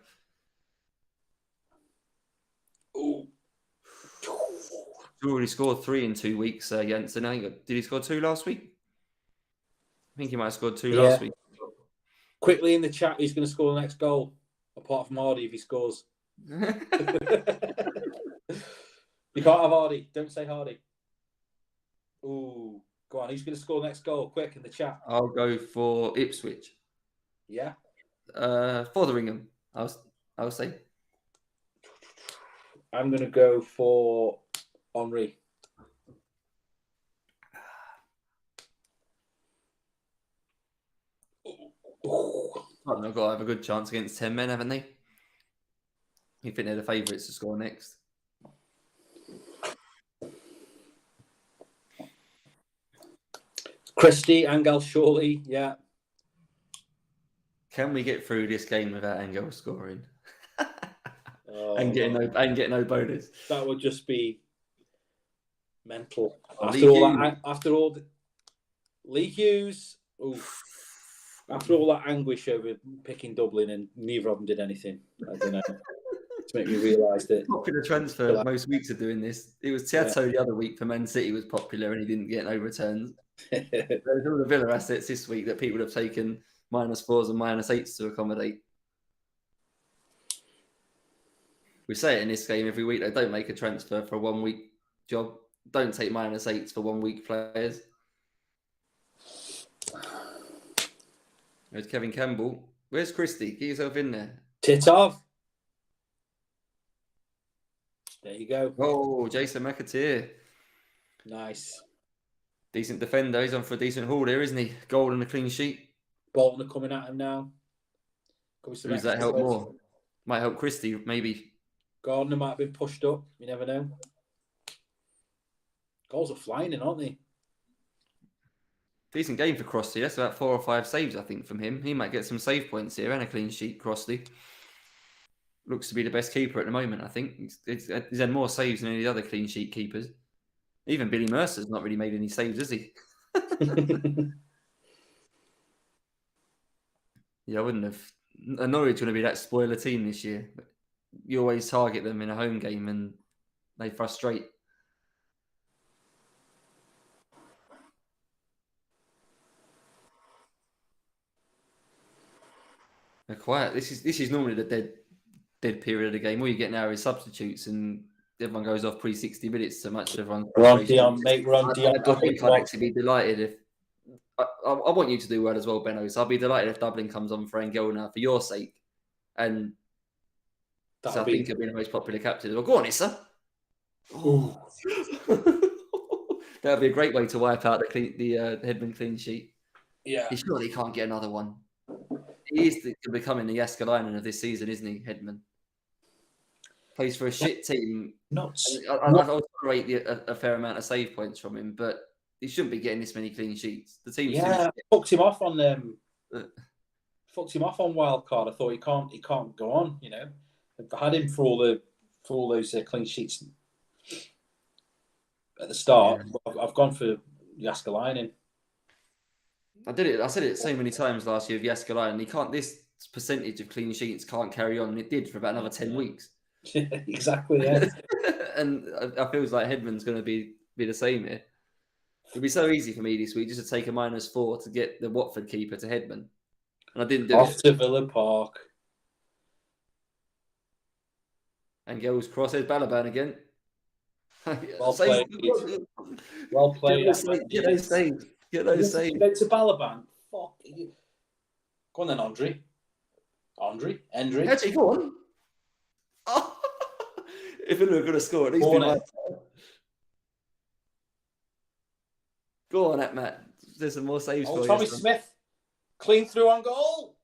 Ooh. He's already scored 3 in 2 weeks, Jensen. Did he score 2 last week? I think he might have scored 2 last week. Quickly in the chat, who's going to score the next goal? Apart from Hardy, if he scores. You can't have Hardy. Don't say Hardy. Ooh. Go on. Who's going to score the next goal? Quick in the chat. I'll go for Ipswich. Yeah. Fotheringham, I'll say. I'm going to go for Henry. Ooh. Bolton have got to have a good chance against 10 men, haven't they? You think they're the favourites to score next? Christie, Angel, surely, yeah. Can we get through this game without Angel scoring? Oh, and getting no bonus? that would just be mental. Oh, After all the Lee Hughes, after all that anguish over picking Dublin, and neither of them did anything. I don't know. To make me realise that Popular transfer most weeks are doing this. It was Tieto the other week for Man City was popular and he didn't get no returns. There's all the Villa assets this week that people have taken -4s and -8s to accommodate. We say it in this game every week. They don't make a transfer for a 1 week job. Don't take -8s for 1 week players. There's Kevin Campbell. Where's Christie? Get yourself in there. Titov. There you go. Oh, Jason McAteer. Nice. Decent defender. He's on for a decent haul there, isn't he? Goal and a clean sheet. Bolton are coming at him now. Does that help more? Might help Christie, maybe. Gardner might have been pushed up. You never know. Goals are flying in, aren't they? Decent game for Crossley. That's about 4 or 5 saves, I think, from him. He might get some save points here and a clean sheet, Crossley. Looks to be the best keeper at the moment, I think. He's had more saves than any of the other clean sheet keepers. Even Billy Mercer's not really made any saves, has he? Yeah, I wouldn't have. Norwich going to be that spoiler team this year. You always target them in a home game and they frustrate. They're quiet. This is normally the dead period of the game. All you get now is substitutes and everyone goes off pre-60 minutes so much everyone. Run Dion, mate, run Dion. I think I'd actually be delighted if I want you to do well as well, Benno. So I'll be delighted if Dublin comes on for Angel now for your sake. And so I think he'll be the most popular captain. Well, go on, Issa. That would be a great way to wipe out the Headman clean sheet. Yeah. He surely can't get another one. He is becoming the Jääskeläinen of this season, isn't he, Headman? Plays for a shit team. I'll tolerate a fair amount of save points from him, but he shouldn't be getting this many clean sheets. The team, fucked him off on wildcard. I thought he can't go on. You know, I've had him for all those clean sheets at the start. Yeah. I've gone for Jääskeläinen. I said it so many times last year of Jääskeläinen. He can't. This percentage of clean sheets can't carry on, and it did for about another 10 weeks. Exactly. Yeah. And I feels like Headman's going to be the same here. It'd be so easy for me this week just to take a -4 to get the Watford keeper to Headman, and I didn't do it. Off to Villa Park. And goes cross. There's Balaban again. Well played. Well played. Get those saves. Get those saves. Get to Balaban. Fuck you. Go on then, Andre. Actually, go on. Oh. If Villa are going to score, at least be nice. Go on, Matt. There's some more saves for you. Tommy Smith. Clean through on goal.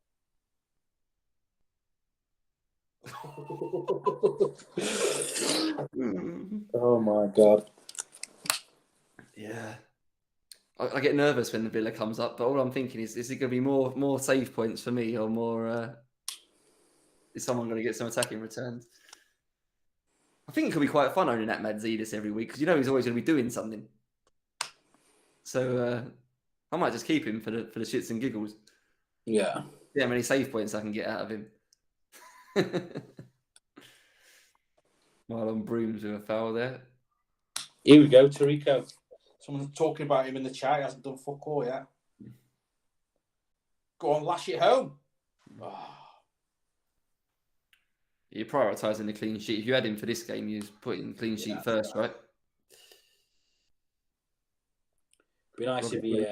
Oh my God. Yeah. I get nervous when the Villa comes up, but all I'm thinking is it going to be more save points for me or more... is someone going to get some attacking returns? I think it could be quite fun owning that Madzidis every week because you know he's always going to be doing something. So I might just keep him for the shits and giggles. Yeah. See how many save points I can get out of him. Marlon Brooms with a foul there. Here we go, Tarico. Someone's talking about him in the chat. He hasn't done fuck all yet. Go on, lash it home. Oh. You're prioritising the clean sheet. If you had him for this game, you put in clean sheet first, right? Be nice if he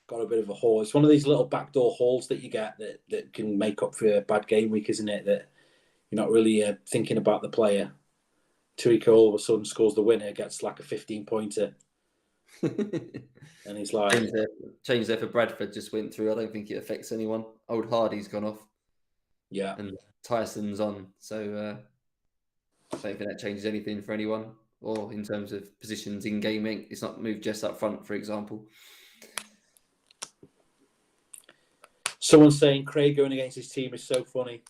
got a bit of a haul. It's one of these little backdoor hauls that you get that can make up for a bad game week, isn't it? That you're not really thinking about the player. Tarico all of a sudden scores the winner, gets like a 15-pointer. And he's like, change there for Bradford just went through. I don't think it affects anyone. Old Hardy's gone off. yeah. And Tyson's on. So I don't think that changes anything for anyone. Or in terms of positions in gaming. It's not moved just up front, for example. Someone's saying Craig going against his team is so funny.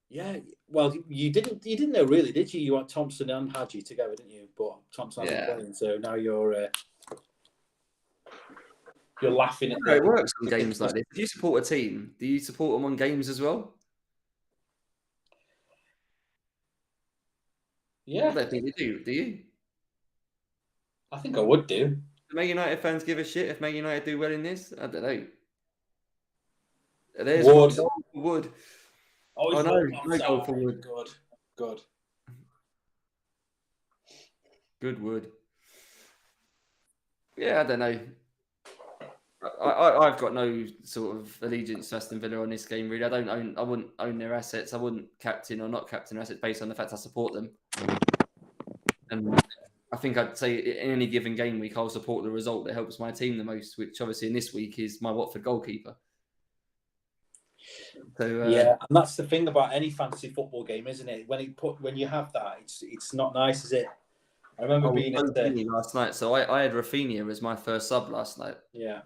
Yeah, well, you didn't know really, did you? You want Thompson and Hadji together, didn't you? But Thompson hasn't playing, so now you're laughing at it works on games like this. If you support a team, do you support them on games as well? Yeah. I don't think you do you? I think I would do. Do Man United fans give a shit if Man United do well in this? I don't know. There's Wood. Oh no, no goal for Wood. Good. Good Wood. Yeah, I don't know. I've got no sort of allegiance to Aston Villa on this game, really. I wouldn't own their assets. I wouldn't captain or not captain their assets based on the fact I support them. And I think I'd say in any given game week, I'll support the result that helps my team the most, which obviously in this week is my Watford goalkeeper. So, yeah, and that's the thing about any fantasy football game, isn't it? When you have that, it's not nice, is it? I remember being at last night. So I had Rafinha as my first sub last night. Yeah,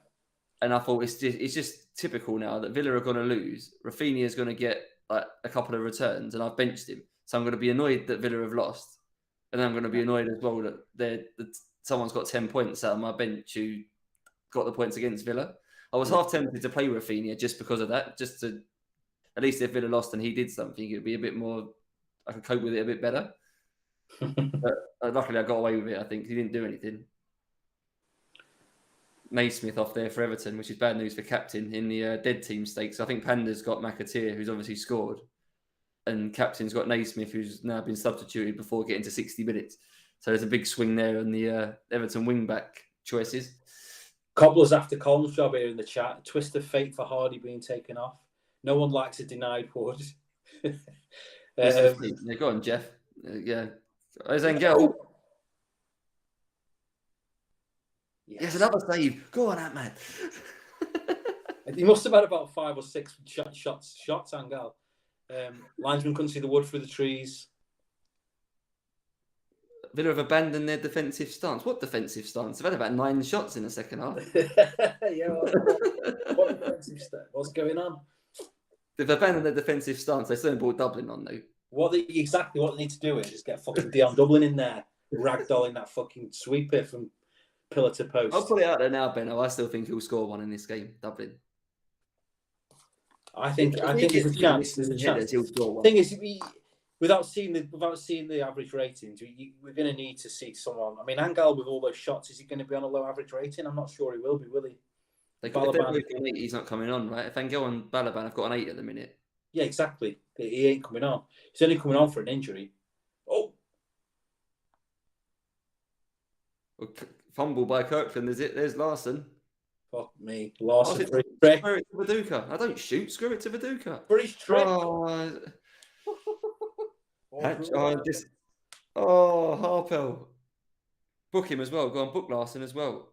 and I thought it's just typical now that Villa are going to lose. Rafinha is going to get like a couple of returns, and I've benched him. So I'm going to be annoyed that Villa have lost, and then I'm going to be annoyed as well that someone's got 10 points out of my bench who got the points against Villa. I was half tempted to play Rafinha just because of that, just to, at least if Villa lost and he did something, it'd be a bit more, I could cope with it a bit better. But luckily I got away with it, I think. He didn't do anything. Naismith off there for Everton, which is bad news for captain in the dead team stakes. I think Panda's got McAteer, who's obviously scored, and captain's got Naismith, who's now been substituted before getting to 60 minutes. So there's a big swing there on the Everton wing-back choices. Cobblers after Colm's job here in the chat. Twist of fate for Hardy being taken off. No one likes a denied Wood. Yeah, go on, Jeff. Yeah. There's Engel. Yes, another save. Go on, Ant-Man. He must have had about 5 or 6 shots, Angel. Linesman couldn't see the wood through the trees. Villa have abandoned their defensive stance. What defensive stance? They've had about 9 shots in the second half. Yeah, what defensive stance? What's going on? They've abandoned their defensive stance. They still brought Dublin on, though. Exactly what they need to do is just get fucking Dion Dublin in there, ragdolling that fucking sweeper from pillar to post. I'll put it out there now, Benno. I still think he'll score one in this game, Dublin. I think there's a chance. There's a chance. He'll score one. The thing is, without seeing the average ratings, we're going to need to see someone. I mean, Angel with all those shots, is he going to be on a low average rating? I'm not sure he will be, will he? If they're both an 8, he's not coming on, right? If Angel and Balaban have got an 8 at the minute. Yeah, exactly. He ain't coming on. He's only coming on for an injury. Oh. Fumble by Kirkland, is it? There's Larson. Fuck me. Larson. Screw it to Viduka. I don't shoot. Screw it to Viduka. For his trick. Harpel. Book him as well. Go on, book Larson as well.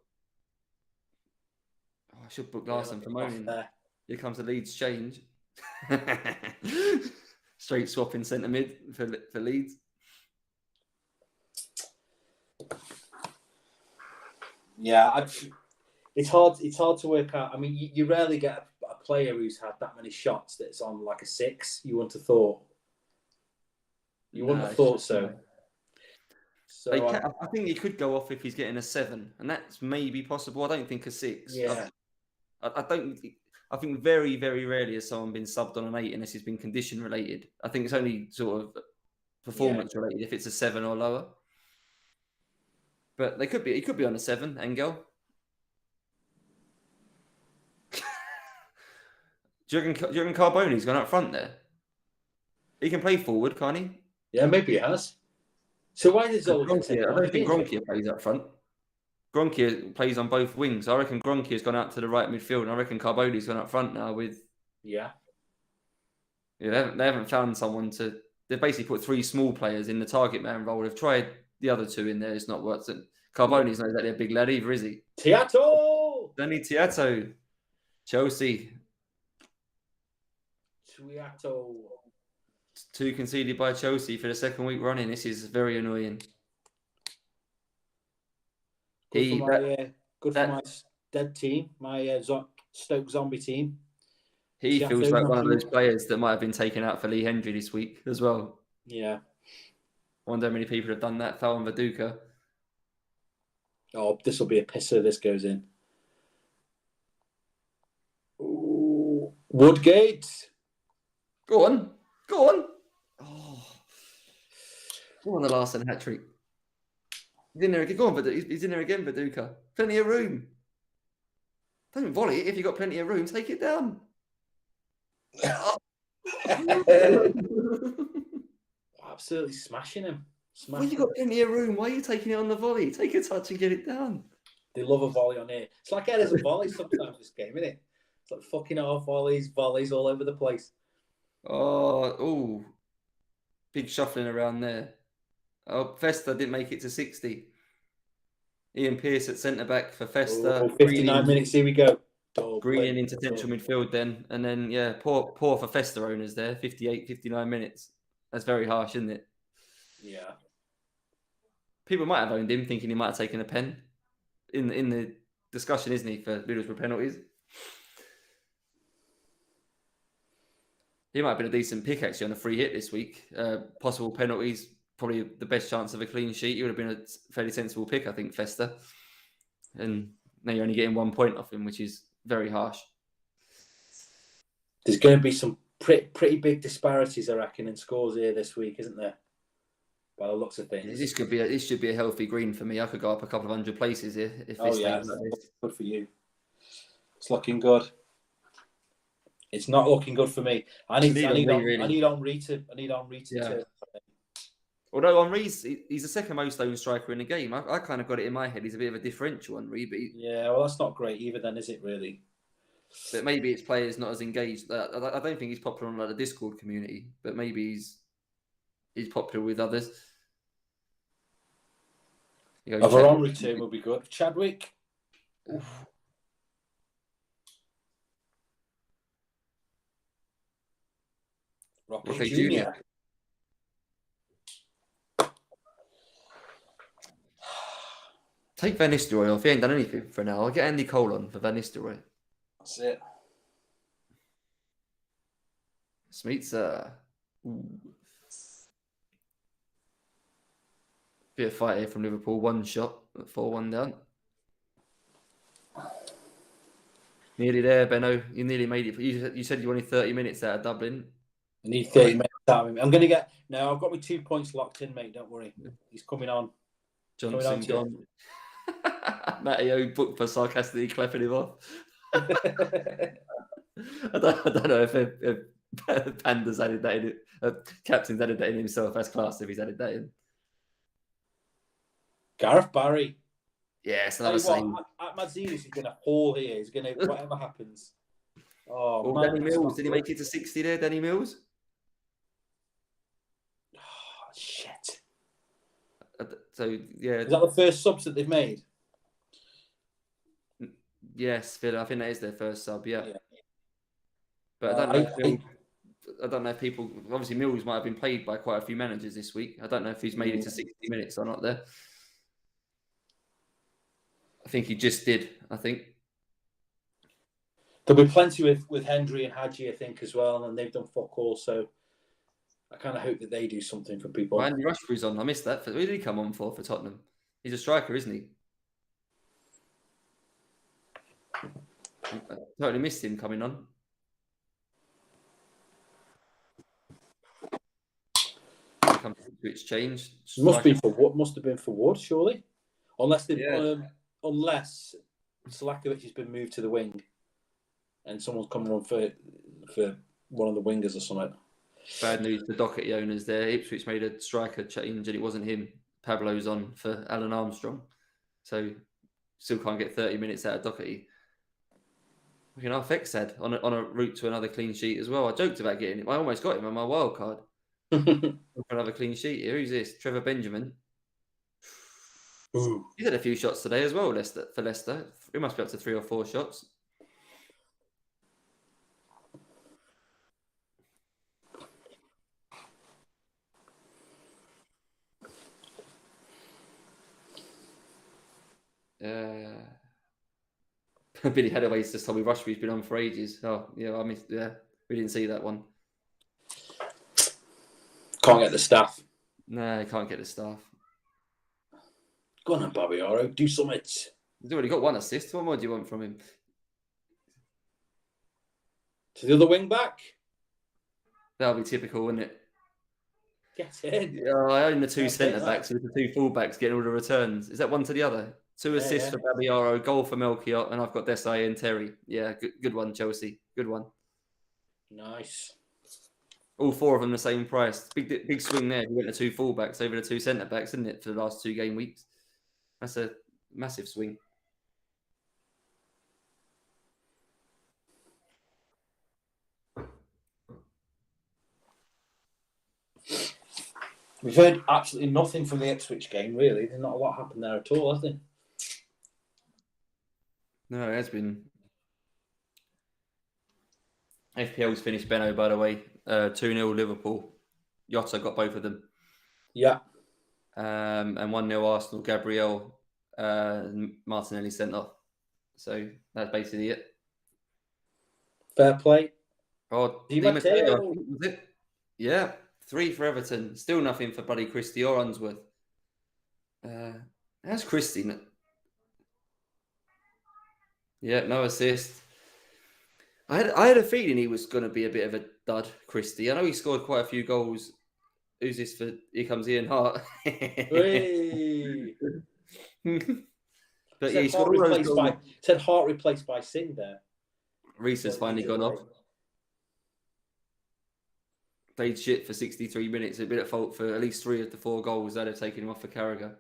Oh, I should book Larson for moaning. Here comes the Leeds change. Straight swap in centre mid for Leeds. Yeah, it's hard to work out. I mean, you rarely get a player who's had that many shots that's on like a 6. You wouldn't have thought. You wouldn't have thought so. So I think he could go off if he's getting a 7, and that's maybe possible. I don't think a 6. Yeah. I think very, very rarely has someone been subbed on an 8 unless it's been condition related. I think it's only sort of performance related if it's a 7 or lower. But he could be on a 7, Engel. Do you reckon Carboni's gone up front there? He can play forward, can't he? Yeah, maybe he has. So why does Gronkia? I don't think Gronkia plays up front. Gronkia plays on both wings. I reckon Gronkia's gone out to the right midfield, and I reckon Carboni's gone up front now with. Yeah. Yeah, they haven't found someone to. They've basically put 3 small players in the target man role. They've tried the other two in there, it's not worth it. Carboni's not exactly a big lad either, is he? Teato! Danny Teato, Chelsea. Teato. 2 conceded by Chelsea for the second week running. This is very annoying. Good for my dead team, my Stoke zombie team. He feels like one of those players that might have been taken out for Lee Hendry this week as well. Yeah. I wonder how many people have done that. Foul on Viduka. Oh, this will be a pisser. This goes in. Ooh. Woodgate. Go on. Go on. Oh. Go on, the Larson hat trick. He's in there again. Go on, he's in there again, Viduka. Plenty of room. Don't volley it. If you've got plenty of room, take it down. Absolutely smashing him. Well, you've got plenty of room. Why are you taking it on the volley? Take a touch and get it down. They love a volley on here. It's like headers and volleys sometimes this game, isn't it? It's like fucking half volleys all over the place. Oh, big shuffling around there. Oh, Festa didn't make it to 60. Ian Pearce at centre-back for Festa. 59 minutes, here we go. Green into central midfield then. And then, yeah, poor for Festa owners there. 58, 59 minutes. That's very harsh, isn't it? Yeah. People might have owned him thinking he might have taken a pen in the discussion, isn't he, for Middlesbrough penalties? He might have been a decent pick, actually, on a free hit this week. Possible penalties, probably the best chance of a clean sheet. He would have been a fairly sensible pick, I think, Festa. And now you're only getting 1 point off him, which is very harsh. There's going to be some pretty big disparities, I reckon, in scores here this week, isn't there? By the looks of things. This should be a healthy green for me. I could go up a couple of 100 places here if this stays like this. Good for you. It's looking good. It's not looking good for me. I need Henry to. Although Henry's he's the second most owned striker in the game. I kind of got it in my head. He's a bit of a differential, Henry. But yeah, well, that's not great either. Then is it really? But maybe it's players not as engaged. I don't think he's popular on like the Discord community, but maybe he's popular with others. A Veron return will be good. Chadwick. Oof. Rocky Jr. Take Van Nistelooy off. He ain't done anything for now. I'll get Andy Cole on for Van Nistelooy. That's it. Smeets. Bit of fight here from Liverpool. 1 shot, 4-1 down. Nearly there, Benno. You nearly made it. You said you wanted 30 minutes out of Dublin. I need 30 minutes out of him. I'm going to get... No, I've got my 2 points locked in, mate. Don't worry. He's coming on. Johnson gone. Matty O booked for sarcastically clapping him off. I don't know if Panda's added that in it. Captain's added that in himself. That's class if he's added that in. Gareth Barry. Yeah, it's another same. Mazzini is going to haul here. He's going to, whatever happens. Oh, well, Danny Mills. Did he make it to 60 there, Danny Mills? Oh, shit. So, yeah. Is that the first subs that they've made? Yes, Villa. I think that is their first sub, yeah. But I don't know if people... Obviously, Mills might have been played by quite a few managers this week. I don't know if he's made it to 60 minutes or not there. I think he just did, I think. There'll be plenty with Hendry and Hadji, I think, as well, and they've done fuck all, so I kind of hope that they do something for people. Andy Rushbury's on. I missed that. Who did he come on for Tottenham? He's a striker, isn't he? I totally missed him coming on. It's changed. Must have been for Wood, surely, unless unless Slakovic has been moved to the wing, and someone's coming on for one of the wingers or something. Bad news for Doherty owners there. Ipswich made a striker change, and it wasn't him. Pablo's on for Alan Armstrong, so still can't get 30 minutes out of Doherty. Looking half Exad on a route to another clean sheet as well. I joked about getting him. I almost got him on my wild card. For another clean sheet here. Who's this? Trevor Benjamin. Ooh. He's had a few shots today as well, for Leicester. He must be up to 3 or 4 shots. Billy Hadaway's just told me Rushby's been on for ages. Oh, yeah, I missed. Yeah, we didn't see that one. Can't get the staff. No, he can't get the staff. Go on, Babiaro. Do something. He's already got 1 assist. What more do you want from him? To the other wing back. That'll be typical, wouldn't it? Get in. Yeah, I own the 2 centre backs with the 2 full backs getting all the returns. Is that one to the other? 2 assists for Babiaro, goal for Melchiot, and I've got Desai and Terry. Yeah, good one, Chelsea. Good one. Nice. All 4 of them the same price. Big swing there. You went the 2 full backs over the 2 centre backs, isn't it, for the last 2 game weeks? That's a massive swing. We've heard absolutely nothing from the Ipswich game, really. There's not a lot happened there at all, has there? No, it has been. FPL's finished Benno, by the way. 2-0 Liverpool. Jota got both of them. Yeah. And 1-0 Arsenal. Gabriel, Martinelli sent off. So that's basically it. Fair play. Oh, Di Di Matteo. Matteo, was it? Yeah. 3 for Everton. Still nothing for bloody Christie or Unsworth. How's Christie? Yeah, no assist. I had a feeling he was going to be a bit of a dud, Christie. I know he scored quite a few goals. Who's this for? Here comes Ian Hart. Hey. But yeah, he scored all those goals. Said Hart replaced by Singh there. Reece has finally gone off. Played shit for 63 minutes. A bit at fault for at least 3 of the 4 goals that have taken him off for Carragher.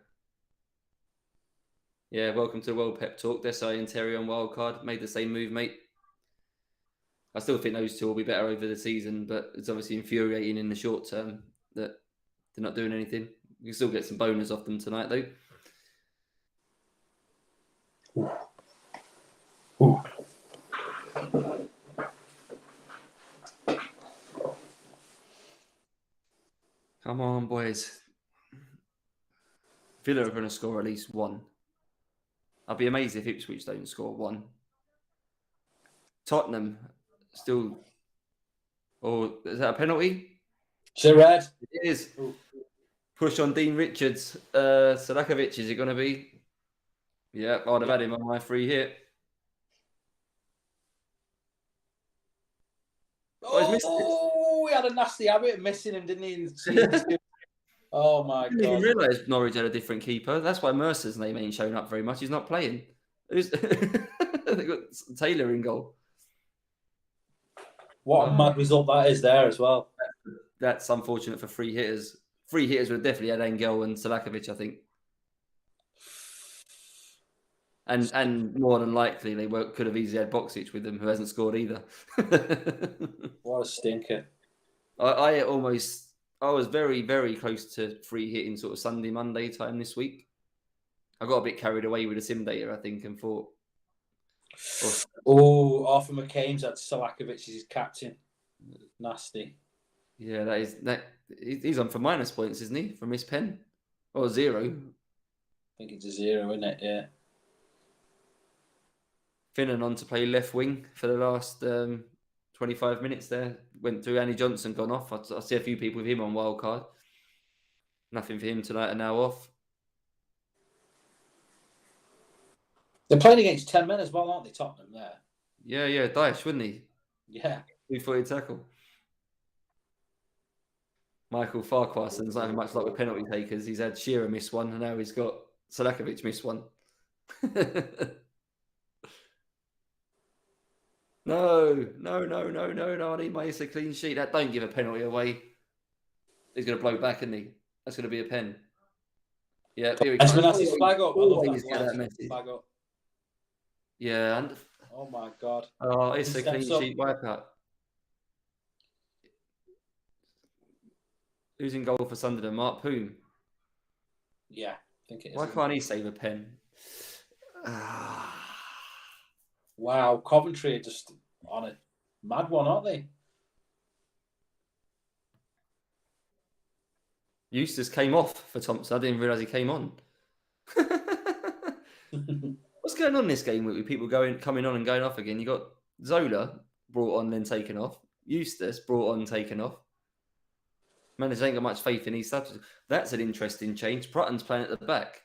Yeah, welcome to the World Pep Talk. Desai and Terry on wildcard. Made the same move, mate. I still think those 2 will be better over the season, but it's obviously infuriating in the short term that they're not doing anything. You can still get some bonus off them tonight, though. Ooh. Come on, boys. Villa are going to score at least 1. I'd be amazed if Ipswich don't score 1. Tottenham still... Oh, is that a penalty? Is it red? It is. Ooh. Push on Dean Richards. Sadakovic, is it going to be? Yeah, I'd have had him on my free hit. Oh, he had a nasty habit of missing him, didn't he? Oh, my God. I didn't even realise Norwich had a different keeper. That's why Mercer's name ain't shown up very much. He's not playing. They got Taylor in goal. What a mad result that is there as well. That's unfortunate for free hitters. Free hitters would have definitely had Engel and Selakovic, I think. And more than likely, they could have easily had Boxic with them, who hasn't scored either. What a stinker. I was very, very close to free hitting sort of Sunday, Monday time this week. I got a bit carried away with the sim data, I think, and thought... Oh, Arthur McCain's had Selakovic as his captain. Nasty. Yeah, he's on for minus points, isn't he? For Miss Penn? Or 0. I think it's a 0, isn't it? Yeah. Finnan on to play left wing for the last 25 minutes there. Went through Annie Johnson, gone off. I see a few people with him on wildcard. Nothing for him tonight and now off. They're playing against 10 men as well, aren't they, Tottenham there? Yeah, Daesh, wouldn't he? Yeah. 2-footed tackle. Michael Farquharson's not having much luck with penalty takers. He's had Shearer miss one, and now he's got Selakovic miss one. No. I need my Issa clean sheet. That don't give a penalty away. He's going to blow back, isn't he? That's going to be a pen. Yeah, here we go. Espen has his flag up. Always get that message. Flag up. Yeah. And... Oh, my God. Oh, it's a clean sheet wipeout. Who's in goal for Sunderland? Mark Poom. Yeah. think it is. Why can't he save a pen? Wow, Coventry are just on a mad one, aren't they? Eustace came off for Thompson. I didn't realise he came on. What's going on in this game with people coming on and going off again? You got Zola brought on, then taken off. Eustace brought on, taken off. Manager ain't got much faith in these subs. That's an interesting change. Prutton's playing at the back.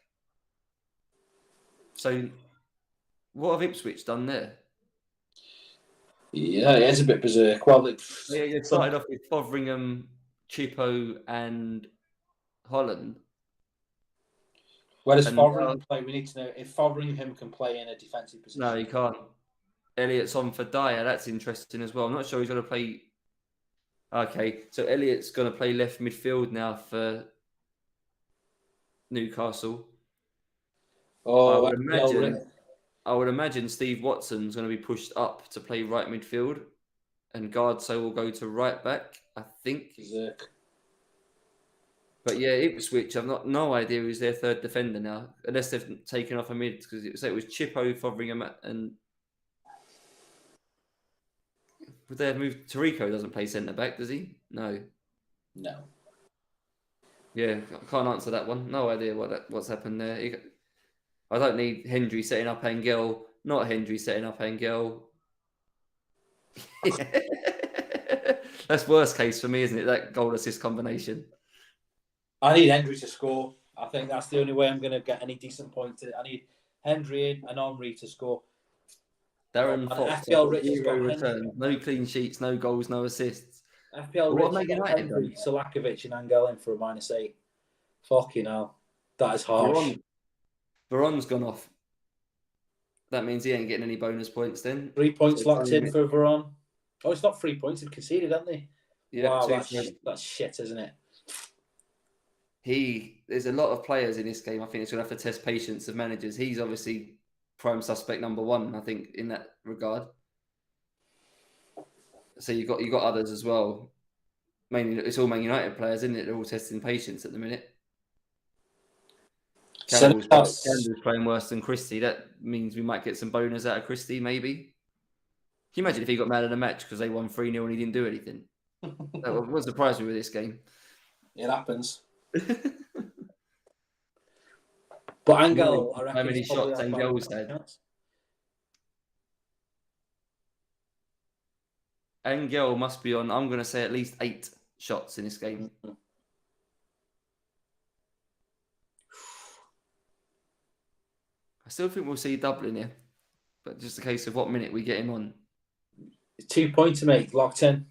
So, what have Ipswich done there? Yeah, it is a bit berserk. Well, It started off with Fotheringham, Chippo, and Holland. Where does Fotheringham play? We need to know if Fotheringham can play in a defensive position. No, he can't. Elliott's on for Dyer. That's interesting as well. I'm not sure he's going to play. Okay, so Elliott's going to play left midfield now for Newcastle. Oh, I would imagine Steve Watson's going to be pushed up to play right midfield, and Gardso will go to right back, I think. Berserk. But yeah, Ipswich, I've no idea who's their third defender now, unless they've taken off a mid, because it was Chippo, Fotheringham, and would they have moved? Tarico doesn't play centre back, does he? No. Yeah, I can't answer that one. No idea what's happened there. I don't need Hendry setting up Angel, not Hendry setting up Angel. That's worst case for me, isn't it? That goal assist combination. I need Hendry to score. I think that's the only way I'm going to get any decent points. I need Hendry and Henry to score. Darren Fox, FPL Rich has got return. No clean sheets, no goals, no assists. FPL Rich has got Hendry, Selakovic and Angel in for a -8. Fucking hell. That is harsh. Veron's gone off. That means he ain't getting any bonus points then. 3 points locked in for Veron. Oh, it's not 3 points. They've conceded, haven't they? Yeah, wow, that's shit, isn't it? There's a lot of players in this game. I think it's going to have to test patience of managers. He's obviously prime suspect number one, I think, in that regard. So you got others as well. Mainly, it's all Man United players, isn't it? They're all testing patience at the minute. Campbell's playing worse than Christie. That means we might get some bonus out of Christie, maybe. Can you imagine if he got mad at a match because they won 3-0 and he didn't do anything? That would surprise me with this game. It happens. But Angel, I reckon, how many shots Angel's had? Angel must be on, I'm going to say, at least 8 shots in this game. I still think we'll see Dublin here, but just a case of what minute we get him on. 2 points to make, locked in.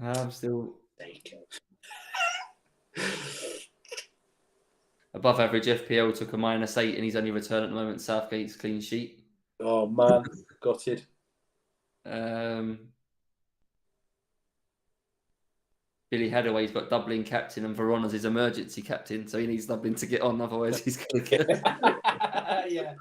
I'm still above average. FPL took a -8 and he's only returned at the moment. Southgate's clean sheet. Oh man, gutted. Billy Hadaway's got Dublin captain and Veron as his emergency captain, so he needs Dublin to get on, otherwise he's going to get. Yeah.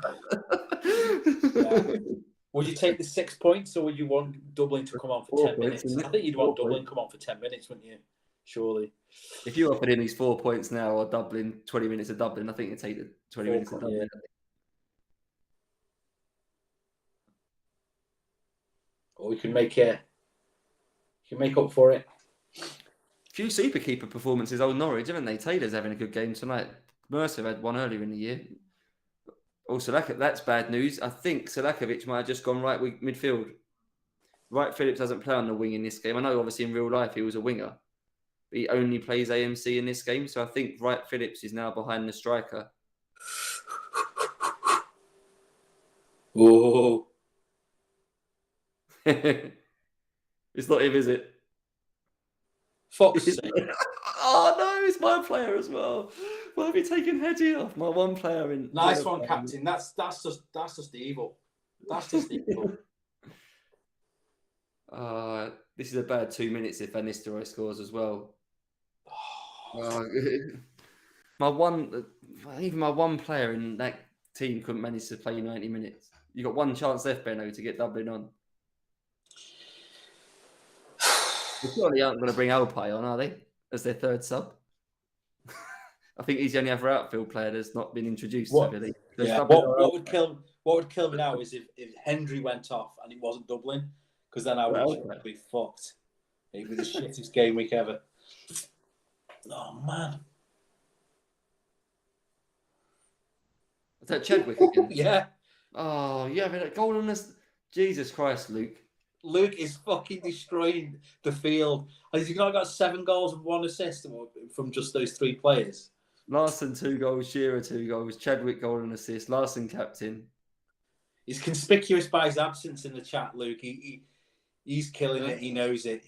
Would you take the 6 points, or would you want Dublin to come on for 10 minutes? I think you'd want Dublin to come on for 10 minutes, wouldn't you? Surely. If you offered him these 4 points now, or Dublin, 20 minutes of Dublin, I think you'd take the 20 minutes of Dublin. Yeah. Or we can make up for it. Few super keeper performances, old Norwich, haven't they? Taylor's having a good game tonight. Mercer had one earlier in the year. Also, that's bad news. I think Selakovic might have just gone right midfield. Wright Phillips doesn't play on the wing in this game. I know, obviously, in real life he was a winger. But he only plays AMC in this game. So I think Wright Phillips is now behind the striker. Oh. It's not him, is it? Fox. Oh no, it's my player as well. Why have you taken Hedgie off? My one player in. Nice one, captain. That's just evil. That's just evil. This is a bad 2 minutes if Van Nistelooy scores as well. My one player in that team couldn't manage to play 90 minutes. You got one chance left, Benno, to get Dublin on. They surely aren't going to bring Alpay on, are they? As their third sub? I think he's the only other outfield player that's not been introduced What- to Villa. Yeah. What would kill me now is if Henry went off and it wasn't Dublin, because then I would be fucked. It'd be the shittest game week ever. Oh man. Is that Chadwick again? Yeah. Oh, yeah, I mean, goal on this. Jesus Christ, Luke. Luke is fucking destroying the field. Has he not got 7 goals and 1 assist from just those 3 players? Larson 2 goals, Shearer 2 goals, Chadwick goal and assist, Larson captain. He's conspicuous by his absence in the chat, Luke. He's killing it. He knows it.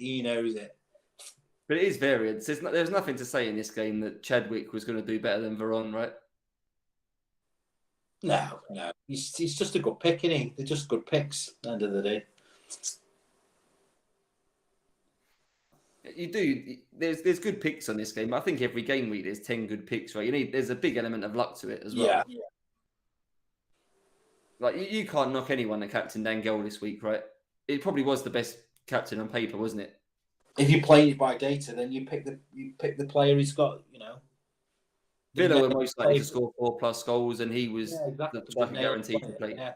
But it is variance. There's nothing to say in this game that Chadwick was going to do better than Veron, right? No. He's just a good pick, isn't he? They're just good picks at the end of the day. You do. There's good picks on this game. I think every game week there's 10 good picks, right? There's a big element of luck to it as well. Yeah. Like you can't knock anyone that captain Dan Gell this week, right? It probably was the best captain on paper, wasn't it? If you play it by data, then you pick the player he's got. Villa were most likely to score 4+ goals, and he was exactly. the guaranteed to play. Yeah.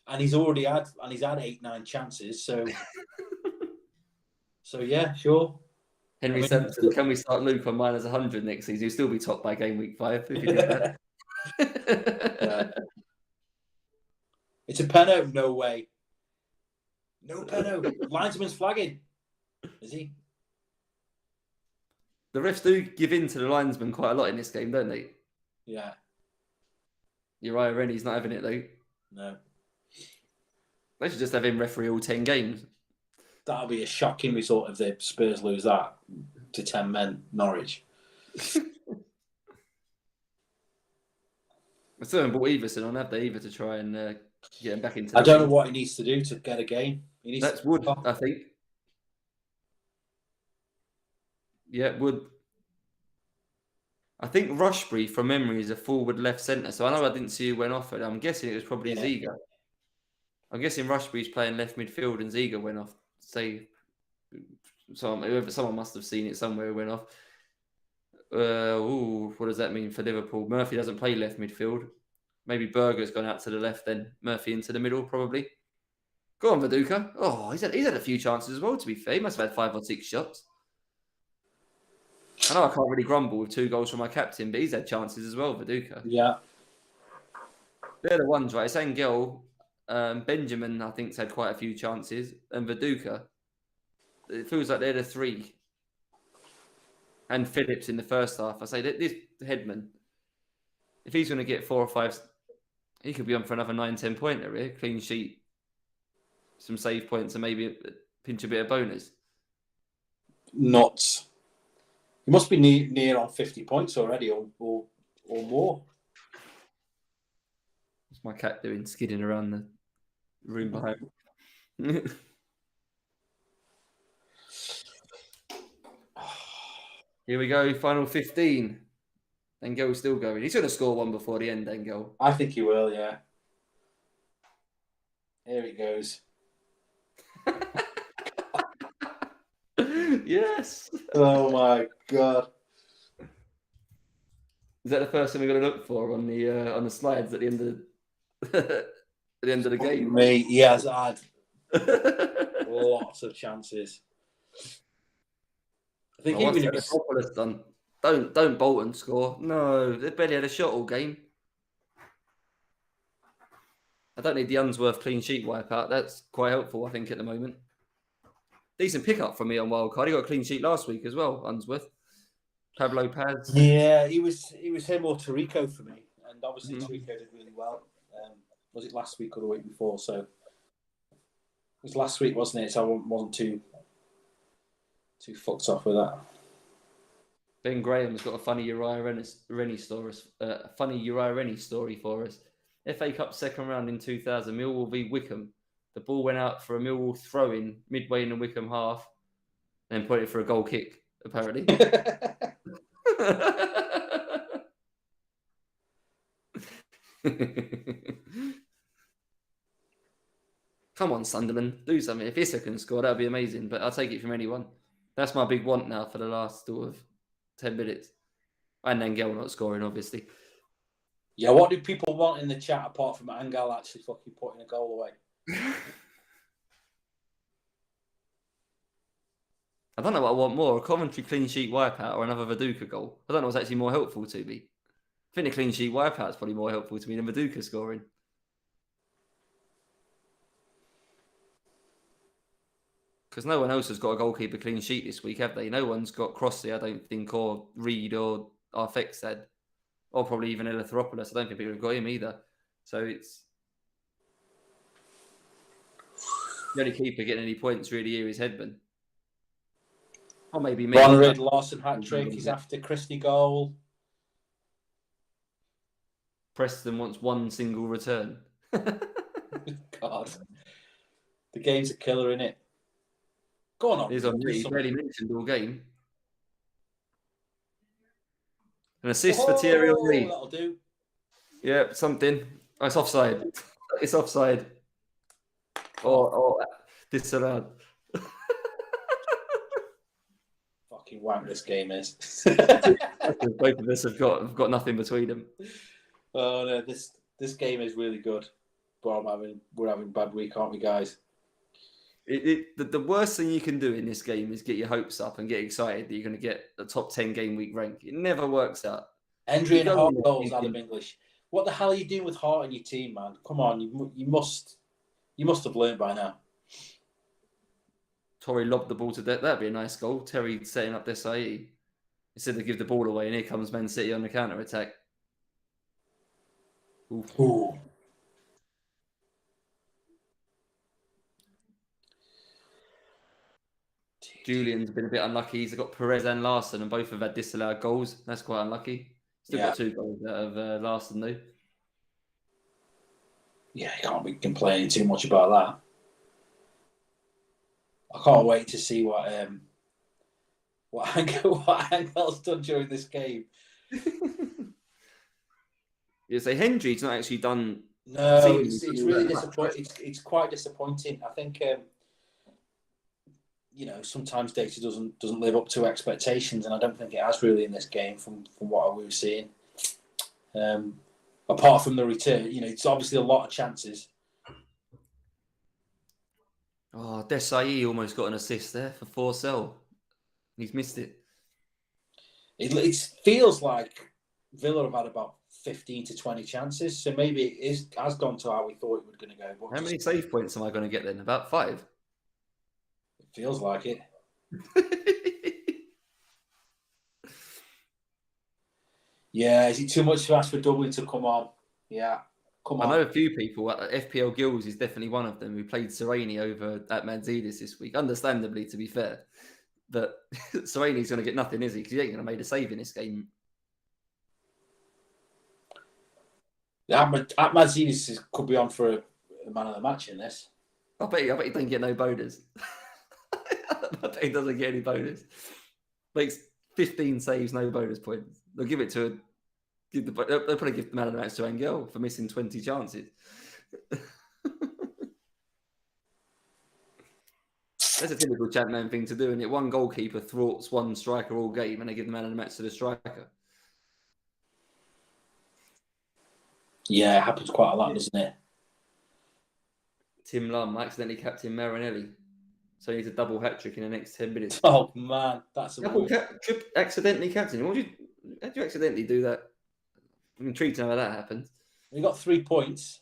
And he's had 8-9 chances, so so yeah, sure. Henry Sampson, can we start Luke on minus 100 next season? He'll still be top by game week 5 if you did that. Yeah. It's a penalty, no way. No penalty. Linesman's flagging. Is he? The refs do give in to the linesman quite a lot in this game, don't they? Yeah. Uriah Rennie's not having it though. No. They should just have him referee all 10 games. That'll be a shocking result if the Spurs lose that to 10 men, Norwich. I still haven't bought Everson on, have they, either, to try and get him back into I don't know what he needs to do to get a game. That's Wood, I think. Yeah, Wood. I think Rushbury, from memory, is a forward left centre. So I know I didn't see who went off it. I'm guessing it was probably Ziga. I'm guessing Rushbury's playing left midfield and Ziga went off. Say, someone must have seen it somewhere who went off. What does that mean for Liverpool? Murphy doesn't play left midfield. Maybe Berger's gone out to the left then. Murphy into the middle, probably. Go on, Viduka. Oh, he's had a few chances as well, to be fair. He must have had 5 or 6 shots. I know I can't really grumble with 2 goals from my captain, but he's had chances as well, Viduka. Yeah. They're the ones, right? It's Angel. Benjamin, I think, has had quite a few chances. And Viduka. It feels like they're the 3. And Phillips in the first half. I say that this Headman, if he's going to get 4 or 5, he could be on for another 9-10 pointer, really. Clean sheet, some save points, and maybe pinch a bit of bonus. Nuts. He must be near on 50 points already, or more. What's my cat doing? Skidding around the room behind. Here we go, final 15. Engel's still going. He's going to score one before the end, Engel. I think he will, yeah. Here it goes. Yes. Oh my God. Is that the first thing we're going to look for on the slides at the end of at the end of the game? Me, he has had lots of chances. I think even if it's done. Don't Bolton score. No, they barely had a shot all game. I don't need the Unsworth clean sheet wipeout. That's quite helpful, I think, at the moment. Decent pickup for me on wildcard. He got a clean sheet last week as well, Unsworth. Pablo Paz. Yeah, he was him or Tarico for me, and obviously Tarico did really well. Was it last week or the week before? So it was last week, wasn't it? So I wasn't too fucked off with that. Ben Graham's got a funny Uriah Rennie story. Story for us. FA Cup second round in 2000, Millwall v Wickham. The ball went out for a Millwall throw-in midway in the Wickham half, and then pointed for a goal kick, apparently. Come on, Sunderland, do something. If Issa can score, that would be amazing, but I'll take it from anyone. That's my big want now for the last sort of 10 minutes. And Engel not scoring, obviously. Yeah, what do people want in the chat apart from Angel actually fucking putting a goal away? I don't know what I want more, a Coventry clean sheet wipeout or another Viduka goal. I don't know what's actually more helpful to me. I think the clean sheet wipeout is probably more helpful to me than Viduka scoring. Because no one else has got a goalkeeper clean sheet this week, have they? No one's got Crossley, I don't think, or Reed or Arfexad, or probably even Eleutheropoulos. I don't think people have got him either. So it's... The only keeper getting any points really here is Headman. Or maybe me. Ronald Lawson hat-trick is after Christie goal. Preston wants one single return. God. The game's a killer, innit? Go on. He's on me. He's barely mentioned all game. An assist for Thierry Henry. That'll do. Yeah, something. Oh, it's offside. It's offside. Or disallowed. Fucking wank this game is. Both of us have got nothing between them. Oh no, this game is really good. But we're having a bad week, aren't we, guys? The worst thing you can do in this game is get your hopes up and get excited that you're going to get a top 10 game week rank. It never works out. Henry and Hart goals, Adam English. What the hell are you doing with Hart in your team, man? Come on, you must have learned by now. Torrey lobbed the ball to death. That'd be a nice goal. Terry setting up this IE. Instead of give the ball away, and here comes Man City on the counter attack. Ooh. Julian's been a bit unlucky. He's got Perez and Larson, and both have had disallowed goals. That's quite unlucky. Still got 2 goals out of Larson, though. Yeah, you can't be complaining too much about that. I can't wait to see what Angel's done during this game. You say Hendry's not actually done. No, it's really disappointing. It's quite disappointing. I think sometimes data doesn't live up to expectations, and I don't think it has really in this game from what we were seeing. Apart from the return, it's obviously a lot of chances. Oh, Desai almost got an assist there for Forsell. He's missed it. It feels like Villa have had about 15 to 20 chances, so maybe it has gone to how we thought it was going to go. But how many save points am I going to get then? About 5? It feels like it. Yeah, is it too much to ask for Dublin to come on? Yeah, come on. I know a few people. FPL Gills is definitely one of them who played Sereni over at Manzidis this week. Understandably, to be fair. But Sereni's going to get nothing, is he? Because he ain't going to make a save in this game. Manzidis could be on for a man of the match in this. I bet he doesn't get no bonus. I bet he doesn't get any bonus. Makes 15 saves, no bonus points. They'll give it to they'll probably give the man of the match to Angel for missing 20 chances. That's a typical ChampMan thing to do, and one goalkeeper thwarts one striker all game, and they give the man of the match to the striker. Yeah, it happens quite a lot, doesn't it? Tim Lum accidentally captain Marinelli, so he needs a double hat-trick in the next 10 minutes. Oh, man, that's a accidentally captain. How do you accidentally do that? I'm intrigued to know how that happens. We got 3 points.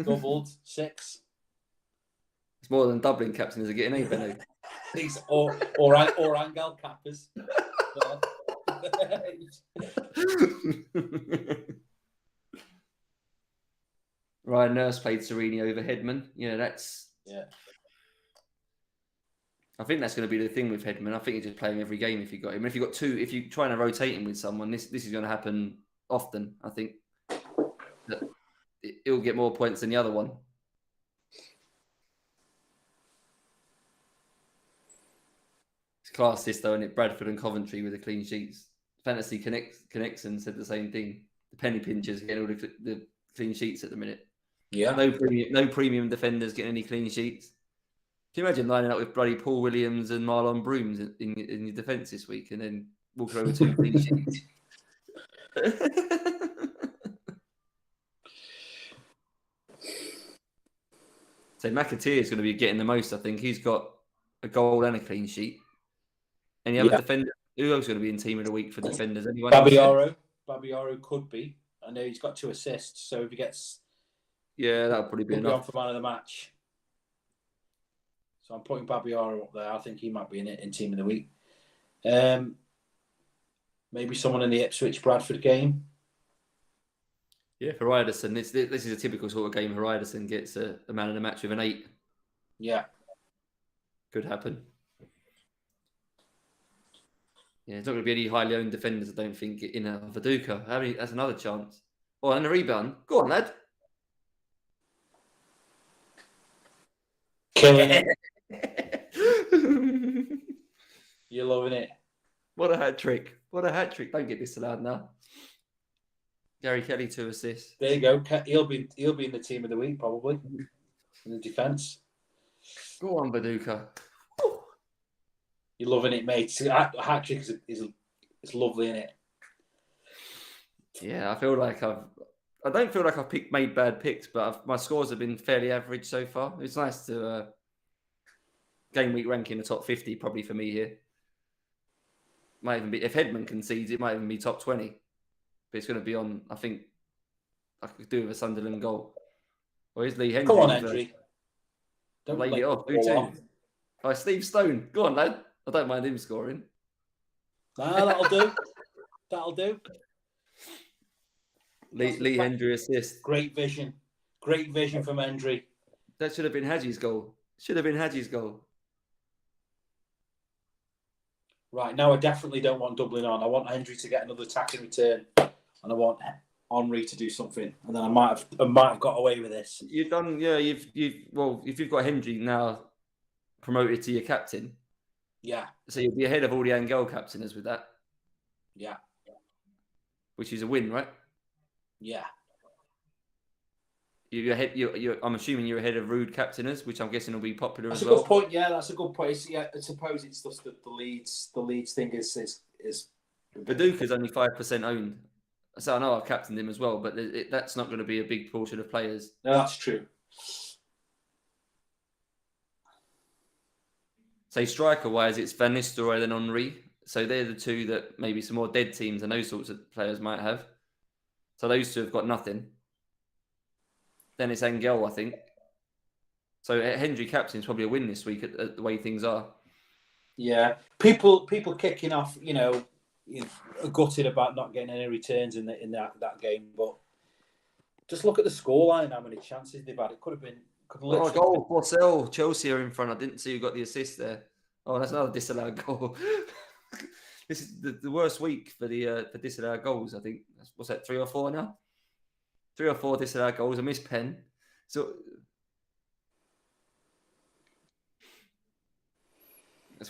Doubled, 6. It's more than doubling captains are getting, eh, Benno? or Angel cappers. Ryan Nurse played Sereni over Headman. That's... Yeah. I think that's going to be the thing with Headman. I think you just play him every game if you got him. If you got 2, if you're trying to rotate him with someone, this is going to happen often. I think that it'll get more points than the other one. It's class this though, isn't it? Bradford and Coventry with the clean sheets. Fantasy Connection said the same thing. The penny pinchers are getting all the clean sheets at the minute. Yeah. No premium defenders getting any clean sheets. Can you imagine lining up with bloody Paul Williams and Marlon Brooms in your defence this week and then walking over 2 clean sheets? So McAteer is going to be getting the most, I think. He's got a goal and a clean sheet. Any other defender? Who else is going to be in team of the week for defenders? Anyone? Babayaro could be. I know he's got 2 assists, so if he gets... Yeah, that'll probably be enough. On for man of the match. So I'm putting Babayaro up there. I think he might be in team of the week. Maybe someone in the Ipswich-Bradford game. Yeah, for Ryderson, this is a typical sort of game. For Ryderson gets a man of the match with an 8. Yeah. Could happen. Yeah, it's not going to be any highly owned defenders, I don't think, in Viduka. That's another chance. Oh, and a rebound. Go on, lad. Killing it. You're loving it. What a hat trick. What a hat trick. Don't get disallowed now. Gary Kelly, 2 assists. There you go. He'll be in the team of the week, probably. In the defence. Go on, Viduka. You're loving it, mate. A hat trick is lovely, isn't it? Yeah, I feel like I don't feel like I've made bad picks, but my scores have been fairly average so far. It's nice to game week rank in the top 50 probably for me here. Might even be, if Headman concedes, it might even be top 20. But it's going to be on, I think, I could do with a Sunderland goal. Or is Lee Henry? Come on, Henry. Don't lay it off. Who too? Oh, Steve Stone. Go on, lad. I don't mind him scoring. Nah, that'll do. That'll do. Lee Hendry assist. Great vision. Great vision from Hendry. That should have been Hadji's goal. Should have been Hadji's goal. Right, now I definitely don't want doubling on. I want Hendry to get another attack in return. And I want Henry to do something. And then I might have got away with this. You've done, yeah, well, if you've got Hendry now promoted to your captain. Yeah. So you'll be ahead of all the Angel captainers with that. Yeah. Which is a win, right? Yeah. You're ahead. I'm assuming you're ahead of Ruud captainers, which I'm guessing will be popular that's as well. That's a good point. Yeah, that's a good point. Yeah, I suppose it's just the Leeds. The Leeds thing is. Viduka's only 5% owned, so I know I've captained him as well. But that's not going to be a big portion of players. No, that's true. So striker-wise, it's Van Nistelooy and Henry. So they're the two that maybe some more dead teams and those sorts of players might have. So those two have got nothing. Then it's Angel, I think. So Hendry captain is probably a win this week at the way things are. Yeah, people kicking off, gutted about not getting any returns in that game, but just look at the scoreline. How many chances they've had? It could have been. Goal! Porcel, Chelsea are in front. I didn't see who got the assist there. Oh, that's another disallowed goal. This is the worst week for disallowed goals. I think what's that? 3 or 4 now. 3 or 4 disallowed goals. I missed pen. So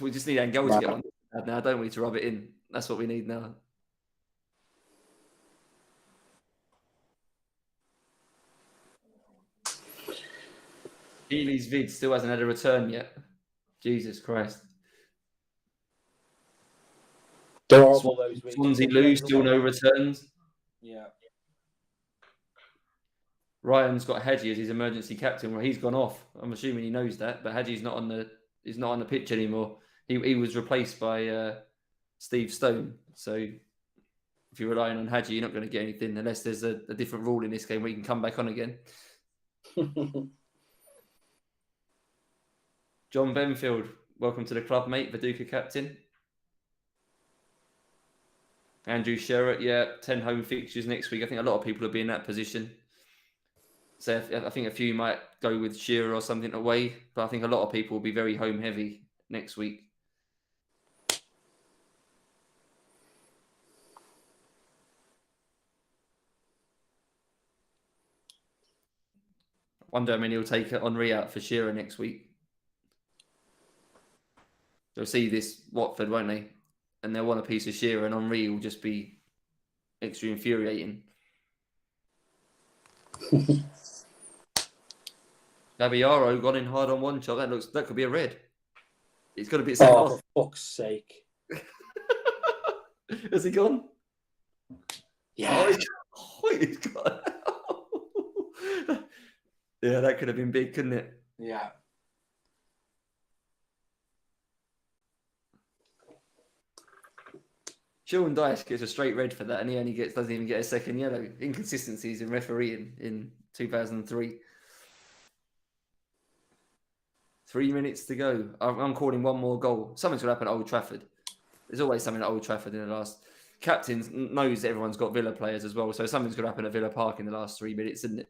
we just need Angel to get on now, don't we? To rub it in. That's what we need now. Healy's vid still hasn't had a return yet. Jesus Christ. Swansea lose, still no returns. Yeah. Ryan's got Hadji as his emergency captain. Well, he's gone off. I'm assuming he knows that, but Hadji's not on the pitch anymore. He was replaced by Steve Stone. So if you're relying on Hadji, you're not going to get anything unless there's a different rule in this game where you can come back on again. John Benfield, welcome to the club, mate. Viduka captain. Andrew Sherratt, 10 home fixtures next week. I think a lot of people will be in that position. So I think a few might go with Shearer or something away, but I think a lot of people will be very home heavy next week. I wonder how many will take Henry out for Shearer next week. They'll see this Watford, won't they? And they'll want a piece of Shearer, and Henry will just be extra infuriating. Babayaro gone in hard on one shot. That could be a red. It's got to be a second off. For fuck's sake. Has he gone? Yeah. He's got... Yeah, that could have been big, couldn't it? Yeah. Sean Dyche gets a straight red for that, and he only doesn't even get a second yellow. Inconsistencies in refereeing in 2003. 3 minutes to go. I'm calling one more goal. Something's going to happen at Old Trafford. There's always something at Old Trafford in the last. Captain knows that everyone's got Villa players as well, so something's going to happen at Villa Park in the last 3 minutes, isn't it?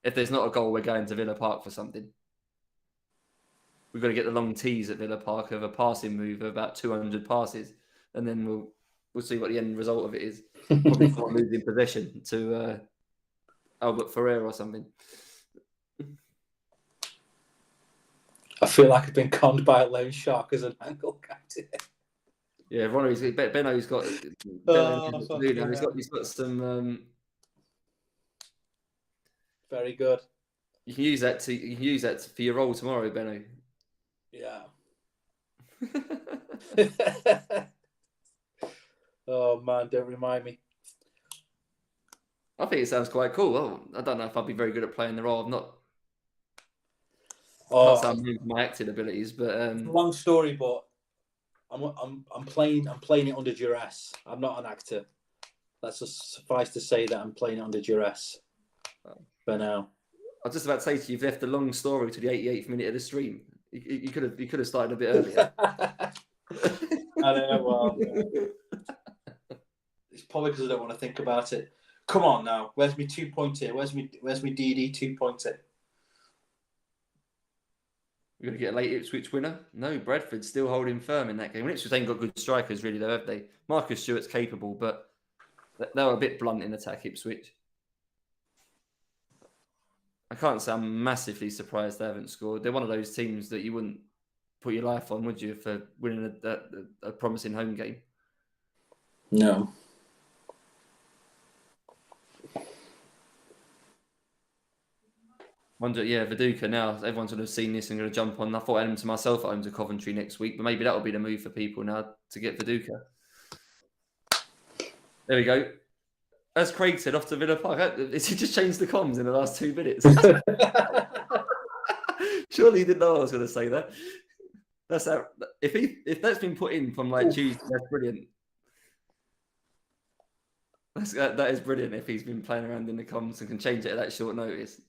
If there's not a goal, we're going to Villa Park for something. We've got to get the long tees at Villa Park of a passing move of about 200 passes, and then we'll see what the end result of it is. Probably losing possession to Albert Ferrer or something. I feel like I've been conned by a loan shark as an angle captain. Yeah, Benno's got. He's got some. Very good. You can use that for your role tomorrow, Benno. Yeah. Oh man, don't remind me. I think it sounds quite cool. Well, I don't know if I'd be very good at playing the role. I'm not. Oh, Can't say I'm my acting abilities, but long story, but I'm playing it under duress. I'm not an actor. Let's just suffice to say that I'm playing it under duress for now. I was just about to say to you, you've left a long story to the 88th minute of the stream. You could have started a bit earlier. I know. Well, it's probably because I don't want to think about it. Come on now, where's my 2 pointer? Where's my DD 2 pointer? We're going to get a late Ipswich winner? No, Bradford's still holding firm in that game. Ipswich ain't got good strikers really, though, have they? Marcus Stewart's capable, but they were a bit blunt in attack, Ipswich. I can't say I'm massively surprised they haven't scored. They're one of those teams that you wouldn't put your life on, would you, for winning a promising home game? No. Viduka now. Everyone's going to have seen this and going to jump on. I thought I'd him to myself at home to Coventry next week, but maybe that'll be the move for people now to get Viduka. There we go. As Craig said, off to Villa Park. Has he just changed the comms in the last 2 minutes? Surely he didn't know I was going to say that. That's how, if that's been put in from like Tuesday, that's brilliant. That is brilliant if he's been playing around in the comms and can change it at that short notice.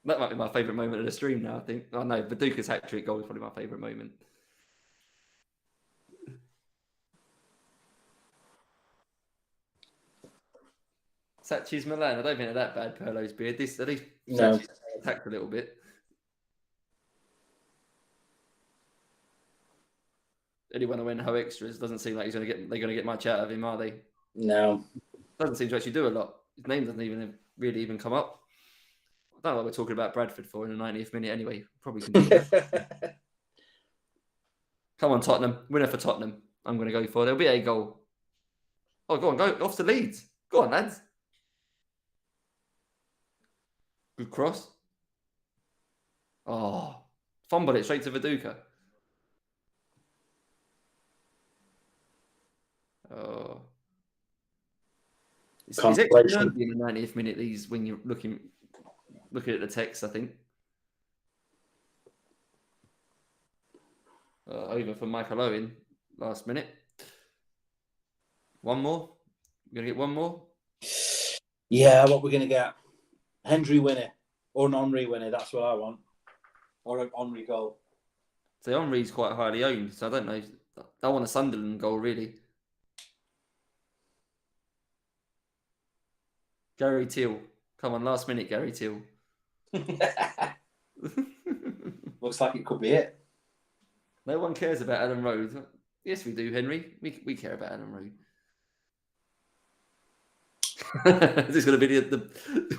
That might be my favourite moment of the stream now, I think. Oh no, Viduka's hat-trick goal is probably my favourite moment. Sachi's Milan. I don't think they're that bad, Perlo's beard. At least No. attacked a little bit. Anyone who went Ho Extras doesn't seem like they're going to get much out of him, are they? No. Doesn't seem to actually do a lot. His name doesn't really even come up. I don't know what we're talking about Bradford for in the 90th minute anyway. Probably can do that. Come on, Tottenham. Winner for Tottenham. I'm going to go for. There'll be a goal. Oh, go on. Go off to Leeds. Go on, lads. Good cross. Oh, fumbled it straight to Viduka. Oh. It's extra nervy in the 90th minute, these, when you're looking at the text, I think. Over for Michael Owen, last minute. One more? We're going to get one more? Yeah, what we're going to get? Henry winner or an Henry winner, that's what I want. Or an Henry goal. So Henry's quite highly owned, so I don't know. I want a Sunderland goal, really. Gary Teal. Come on, last minute, Gary Teal. Looks like it could be it. No one cares about Adam Road. Yes, we do, Henry. We care about Adam Road. Is this going to be the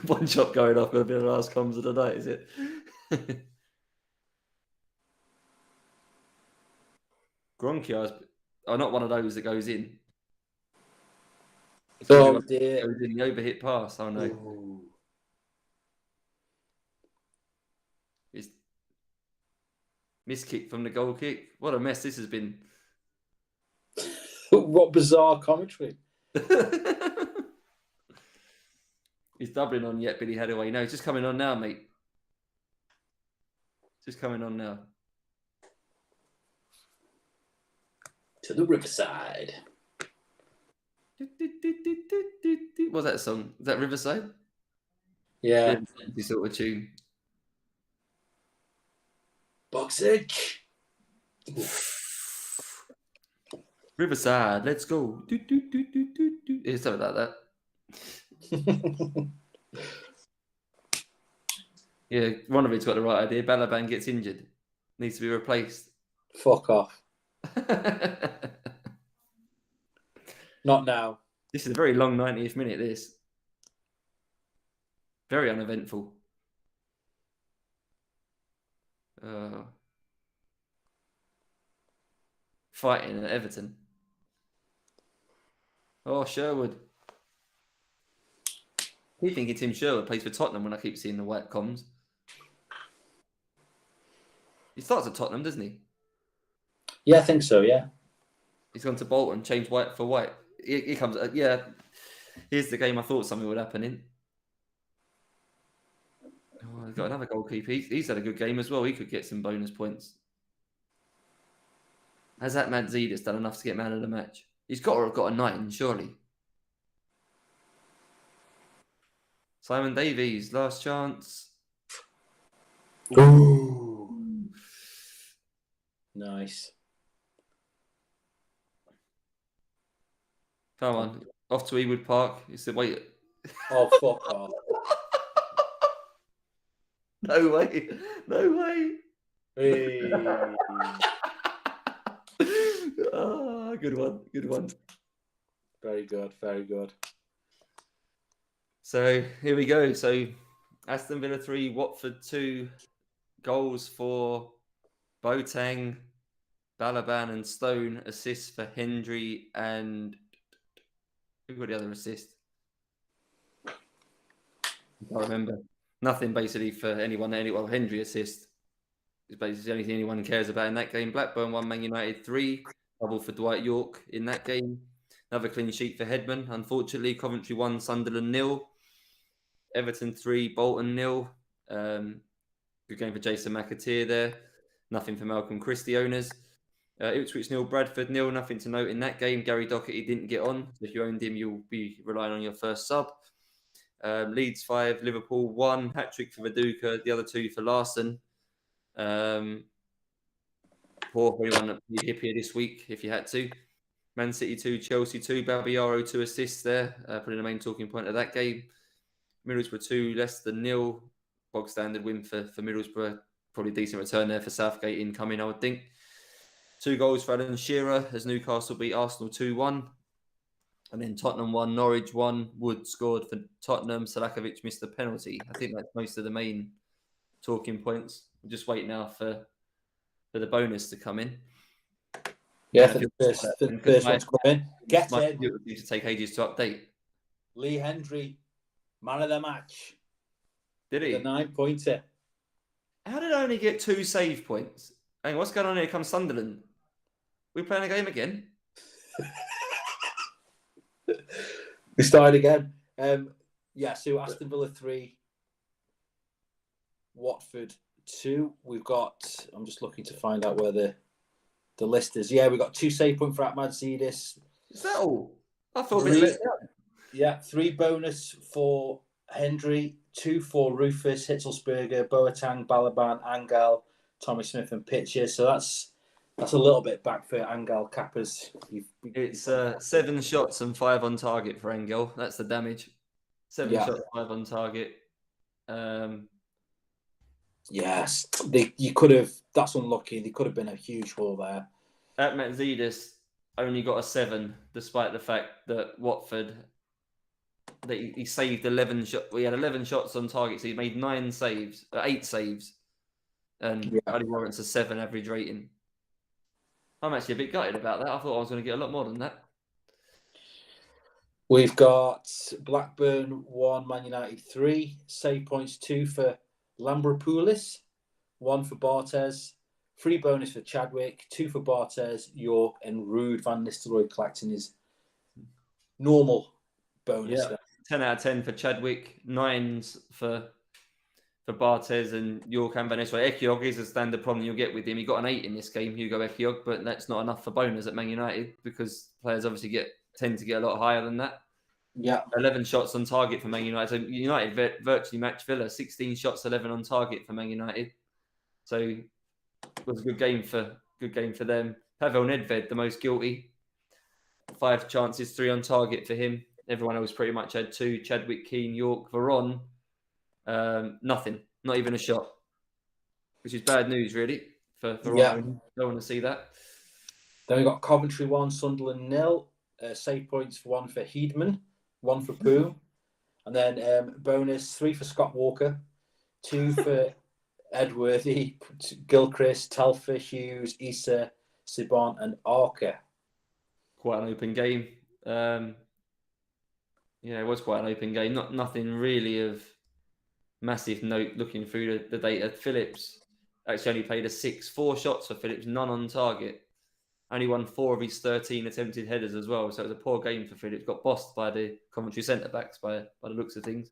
one shot going off? Going to be the last comms of the night, is it? Gronkiar's not one of those that goes in. Oh dear. Goes in the overhit pass. Oh no. Ooh. Missed kick from the goal kick. What a mess this has been. What bizarre commentary. He's doubling on yet, Billy Hadaway. No, it's just coming on now, mate. Just coming on now. To the Riverside. What's that song? Is that Riverside? Yeah. This sort of tune. Boxage. Riverside, let's go. It's something like that. Yeah, one of it's got the right idea. Balaban gets injured. Needs to be replaced. Fuck off. Not now. This is a very long 90th minute, this. Very uneventful. Fighting at Everton. Oh, Sherwood. I keep thinking Tim Sherwood plays for Tottenham when I keep seeing the white comms. He starts at Tottenham, doesn't he? Yeah, I think so, yeah. He's gone to Bolton, changed white for white. He comes, yeah. Here's the game I thought something would happen in. Oh, he's got another goalkeeper. He's had a good game as well. He could get some bonus points. Has that Madzidis done enough to get man of the match? He's got to have got a 9, surely. Simon Davies, last chance. Ooh. Nice. Come on. Off to Ewood Park. He said, wait. Oh, fuck off. No way. No way. Hey. Oh, good one. Good one. Very good. Very good. So here we go. So Aston Villa 3, Watford 2. Goals for Boateng, Balaban and Stone. Assists for Hendry and... Who got the other assist? I can't remember. Nothing basically for anyone. Well, Hendry assist is basically the only thing anyone cares about in that game. Blackburn 1, Man United 3. Double for Dwight York in that game. Another clean sheet for Headman. Unfortunately, Coventry 1, Sunderland 0. Everton 3, Bolton 0. Good game for Jason McAteer there. Nothing for Malcolm Christie owners. Ipswich 0, Bradford 0. Nothing to note in that game. Gary Doherty didn't get on. So if you owned him, you'll be relying on your first sub. Leeds 5, Liverpool 1. Hat-trick for Viduka. The other 2 for Larson. Poor for anyone that played Hippier this week, if you had to. Man City 2, Chelsea 2. Babiaro 2 assists there. Probably the main talking point of that game. Middlesbrough 2, Leicester 0. Bog standard win for Middlesbrough. Probably decent return there for Southgate incoming, I would think. 2 goals for Alan Shearer as Newcastle beat Arsenal 2-1. And then Tottenham 1, Norwich 1. Wood scored for Tottenham. Salakovic missed the penalty. I think that's most of the main talking points. We'll just wait now for the bonus to come in. Yeah, for the first one to come in. Get in. It used to take ages to update. Lee Hendry, man of the match. Did he? The 9-pointer. How did I only get 2 save points? Hey, what's going on here? Comes Sunderland. We playing a game again? We started again. Yeah, so Aston Villa 3, Watford 2. We've got, I'm just looking to find out where the list is. Yeah, we've got 2 save points for Madzidis. Is that all? I thought 3, yeah, 3 bonus for Hendry, 2 for Rufus, Hitzelsberger, Boateng, Balaban, Angel, Tommy Smith and Pitcher. So that's a little bit back for Angel Kappas. It's 7 shots and 5 on target for Angel. That's the damage. 7 shots, 5 on target. Yes, you could have. That's unlucky. There could have been a huge haul there. At Madzidis only got a 7, despite the fact that Watford, that he saved 11 shots. We had 11 shots on target, so he made 8 saves, and only warrants a 7 average rating. I'm actually a bit gutted about that. I thought I was going to get a lot more than that. We've got Blackburn 1, Man United 3. Save points 2 for Lambropoulos, 1 for Bartes, 3 bonus for Chadwick, 2 for Barthez, York, and Ruud van Nistelooy collecting his normal bonus. Yeah, 10 out of 10 for Chadwick, 9s for Barthez and York and Van Nistelrooy. Ekiog is a standard problem you'll get with him. He got an 8 in this game, Hugo Ekiog, but that's not enough for bonus at Man United because players obviously tend to get a lot higher than that. Yeah. 11 shots on target for Man United. So United virtually matched Villa. 16 shots, 11 on target for Man United. So it was a good game for them. Pavel Nedved, the most guilty. 5 chances, 3 on target for him. Everyone else pretty much had 2. Chadwick, Keane, York, Veron. Nothing. Not even a shot. Which is bad news, really, for Veron. Don't want to see that. Then we got Coventry 1, Sunderland 0. Save points for 1 for Heedman, 1 for Poom. And then bonus 3 for Scott Walker, 2 for Edworthy, Gilchrist, Telfer, Hughes, Issa, Sibon, and Arca. Quite an open game. It was quite an open game. Nothing really of massive note looking through the data. Phillips actually only played 4 shots for Phillips, none on target. Only won 4 of his 13 attempted headers as well. So it was a poor game for Phillips. Got bossed by the Coventry centre-backs by the looks of things.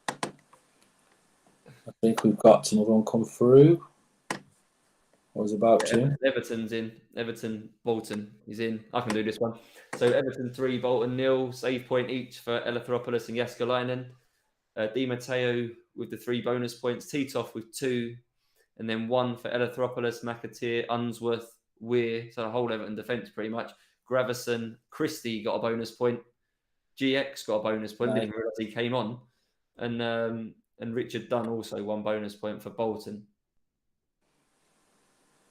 I think we've got another one come through. I was about to. Everton's in. Everton, Bolton is in. I can do this one. So Everton 3, Bolton 0. Save point each for Eleftheropoulos and Jaskalainen. Di Matteo with the 3 bonus points. Titov with 2. And then 1 for Eleftheropoulos, McAteer, Unsworth, Weir. So the whole Everton defence pretty much. Gravison, Christie got a bonus point. GX got a bonus point. Didn't realise he came on. And Richard Dunn also 1 bonus point for Bolton.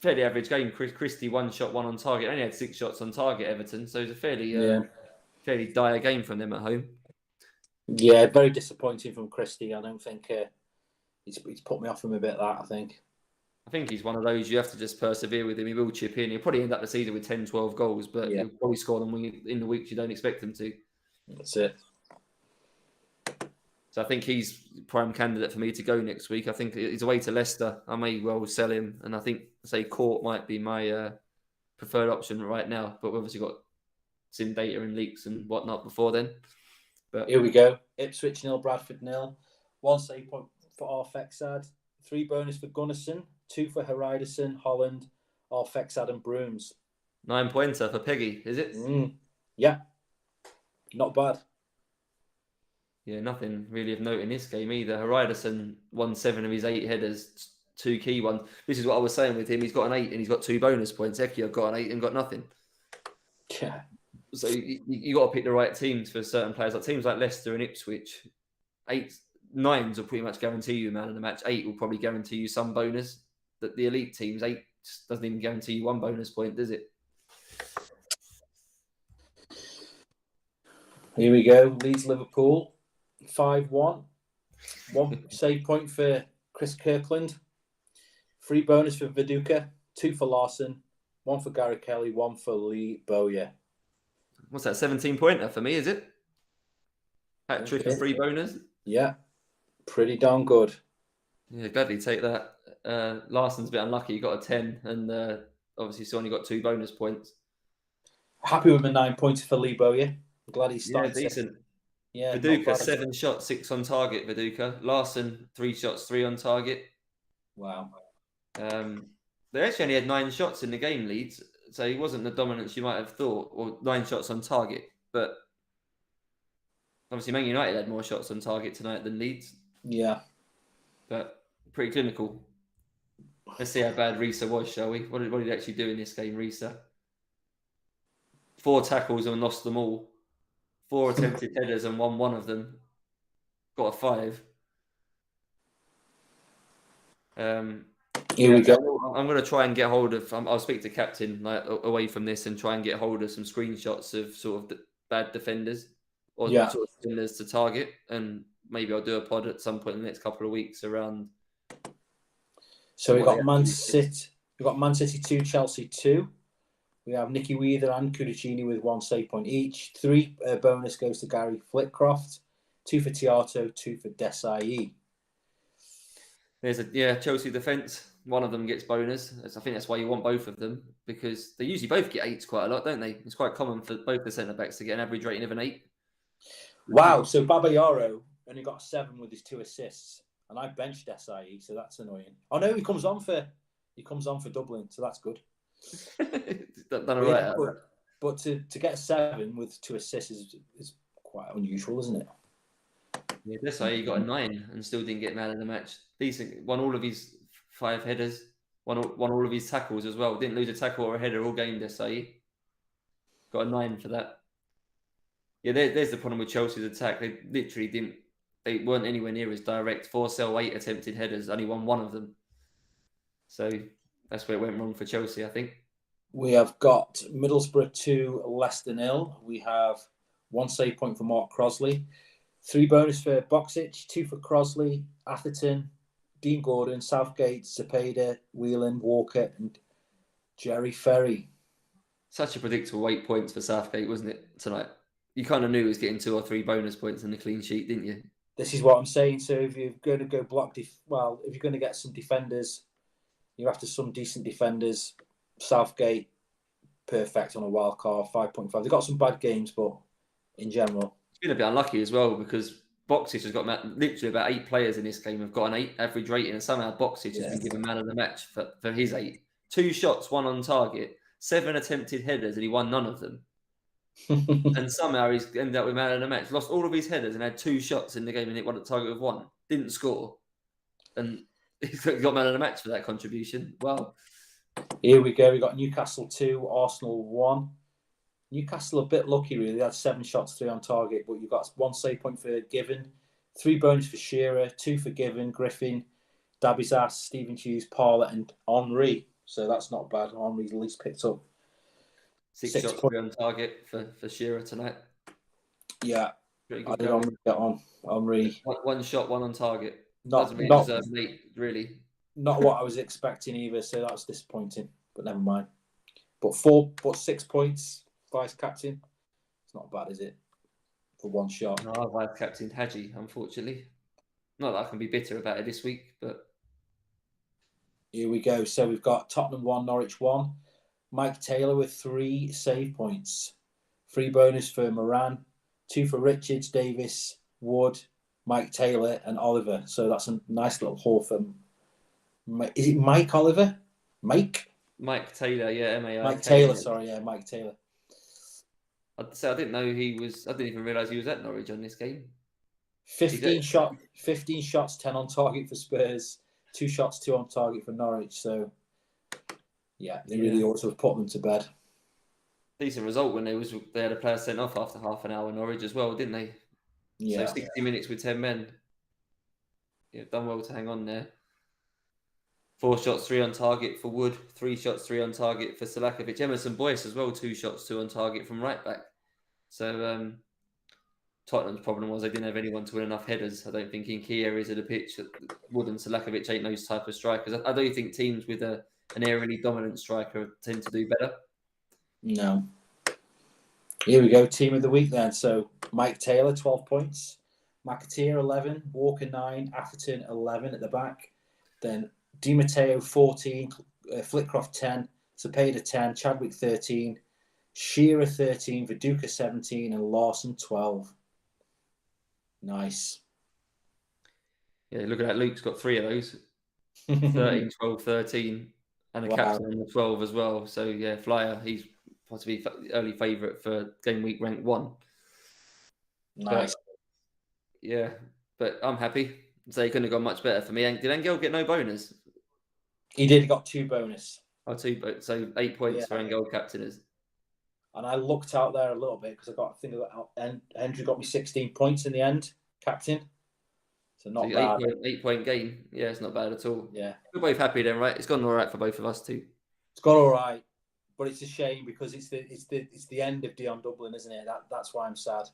Fairly average game. Christie 1 shot, 1 on target. Only had 6 shots on target, Everton. So it's a fairly dire game from them at home. Yeah, very disappointing from Christie. I don't think he's put me off him a bit, that, I think. I think he's one of those you have to just persevere with him. He will chip in. He'll probably end up the season with 10, 12 goals, but he'll probably score them in the weeks you don't expect him to. That's it. So I think he's prime candidate for me to go next week. I think he's away to Leicester. I may well sell him. And I think, Court might be my preferred option right now. But we've obviously got some data and leaks and whatnot before then. But here we go. Ipswich 0, Bradford 0. 1 save point for Arfexad. 3 bonus for Gunnarsson. 2 for Hariderson, Holland, Arfexad and Brooms. 9-pointer for Peggy, is it? Yeah. Not bad. Yeah, nothing really of note in this game either. Hariderson won 7 of his 8 headers, 2 key ones. This is what I was saying with him. He's got an 8 and he's got 2 bonus points. Ekio got an 8 and got nothing. Yeah. So you got to pick the right teams for certain players. Like teams like Leicester and Ipswich, 9s will pretty much guarantee you a man of the match. 8 will probably guarantee you some bonus. That the elite teams, 8 doesn't even guarantee you 1 bonus point, does it? Here we go. Leeds Liverpool 5-1. 1 save point for Chris Kirkland. 3 bonus for Viduka. 2 for Larson. 1 for Gary Kelly. 1 for Lee Bowyer. What's that? 17-pointer for me, is it? Hat trick and 3 bonus. Yeah, pretty darn good. Yeah, gladly take that. Larson's a bit unlucky. He got a 10 and obviously he's only got 2 bonus points. Happy with my 9 points for Lee Bowyer. I'm glad he started. Yeah, decent. Yeah, Viduka, 7 shots, 6 on target, Viduka. Larson, 3 shots, 3 on target. Wow. They actually only had 9 shots in the game, Leeds. So he wasn't the dominance you might have thought, or 9 shots on target. But obviously Man United had more shots on target tonight than Leeds. Yeah. But pretty clinical. Let's see how bad Risa was, shall we? What did he actually do in this game, Risa? 4 tackles and lost them all. 4 attempted headers and won 1 of them. Got a 5. Here we go. I'm going to try and get hold of. I'll speak to captain away from this and try and get hold of some screenshots of sort of the bad defenders or sort of defenders to target, and maybe I'll do a pod at some point in the next couple of weeks around. So we got Man City. We got Man City 2, Chelsea 2. We have Nicky Wheeler and Cudicini with 1 save point each. 3 bonus goes to Gary Flitcroft. 2 for Tiato, 2 for Desai. There's Chelsea defence. One of them gets bonus. I think that's why you want both of them, because they usually both get 8s quite a lot, don't they? It's quite common for both the centre backs to get an average rating of an 8. Wow. So Babayaro only got a 7 with his 2 assists, and I benched SIE, so that's annoying. Oh no, he comes on for Dublin, so that's good. Done all right. But to get a 7 with 2 assists is quite unusual, isn't it? Yeah, Desai got a 9 and still didn't get man of the match. Decent. Won all of his 5 headers. Won all of his tackles as well. Didn't lose a tackle or a header all game, Desai. Got a 9 for that. Yeah, there's the problem with Chelsea's attack. They literally didn't. They weren't anywhere near as direct. 4-8 attempted headers. Only won 1 of them. So that's where it went wrong for Chelsea, I think. We have got Middlesbrough 2, Leicester 0. We have 1 save point for Mark Crosley. 3 bonus for Boxic, 2 for Crosley, Atherton, Dean Gordon, Southgate, Cepeda, Whelan, Walker, and Jerry Ferry. Such a predictable 8 points for Southgate, wasn't it, tonight? You kind of knew he was getting 2 or 3 bonus points in the clean sheet, didn't you? This is what I'm saying. So if you're going to go if you're going to get some defenders, you're after some decent defenders. Southgate, perfect on a wild card, 5.5. They've got some bad games, but in general. It's been a bit unlucky as well, because Boxic has got literally about 8 players in this game have got an 8 average rating, and somehow Boxic has been given man of the match for his 8. 2 shots, 1 on target, 7 attempted headers, and he won none of them. And somehow he's ended up with man of the match. Lost all of his headers and had 2 shots in the game and hit one at target with 1. Didn't score. And he's got man of the match for that contribution. Well, here we go. We got Newcastle 2, Arsenal 1. Newcastle a bit lucky, really. They had 7 shots, 3 on target, but you've got 1 save point for Given, 3 bonus for Shearer, 2 for Given, Griffin, Dabizas, Stephen Hughes, Parler, and Henry. So that's not bad. Henry's at least picked up 6 shots, 3 on target for Shearer tonight. Yeah. Pretty I good did Henry get on. Henry. 1 shot, 1 on target. Not deserve 8, really. Not what I was expecting either, so that's disappointing. But never mind. But 6 points, vice captain. It's not bad, is it? For 1 shot. No, I vice captain Hadji, unfortunately. Not that I can be bitter about it this week, but here we go. So we've got Tottenham 1, Norwich 1. Mike Taylor with 3 save points. 3 bonus for Moran, 2 for Richards, Davis, Wood, Mike Taylor, and Oliver. So that's a nice little haul from. Is it Mike Oliver? Mike Taylor, yeah, MAI. Mike Taylor, sorry, yeah, Mike Taylor. I'd say I didn't know he was. I didn't even realise he was at Norwich on this game. 15 shots, 10 on target for Spurs. 2 shots, 2 on target for Norwich. So, yeah, they really ought to have put them to bed. Decent result when they had a player sent off after half an hour. Norwich as well, didn't they? Yeah. So 60 minutes with 10 men. Yeah, done well to hang on there. 4 shots, 3 on target for Wood. 3 shots, 3 on target for Selakovic. Emerson Boyce as well. 2 shots, 2 on target from right back. So Tottenham's problem was they didn't have anyone to win enough headers. I don't think in key areas of the pitch, Wood and Selakovic ain't those type of strikers. I don't think teams with an aerially dominant striker tend to do better. No. Here we go. Team of the week then. So Mike Taylor, 12 points. McAteer, 11. Walker, 9. Atherton, 11 at the back. Then Di Matteo, 14. Flitcroft, 10. Cepeda, 10. Chadwick, 13. Shearer, 13. Viduka, 17. And Larson, 12. Nice. Yeah, look at that. Luke's got 3 of those. 13, 12, 13. And a captain on the 12 as well. So, yeah, Flyer, he's possibly early favourite for game week rank 1. Nice. But I'm happy. So he couldn't have gone much better for me. Did Engel get no bonus? He did. He got 2 bonus. Oh, 2, so 8 points for Engel captainers. And I looked out there a little bit because Henry got me 16 points in the end, captain. So not bad. 8-point gain. Yeah, it's not bad at all. Yeah. We're both happy then, right? It's gone all right for both of us too. It's gone all right, but it's a shame because it's the end of Dion Dublin, isn't it? That's why I'm sad.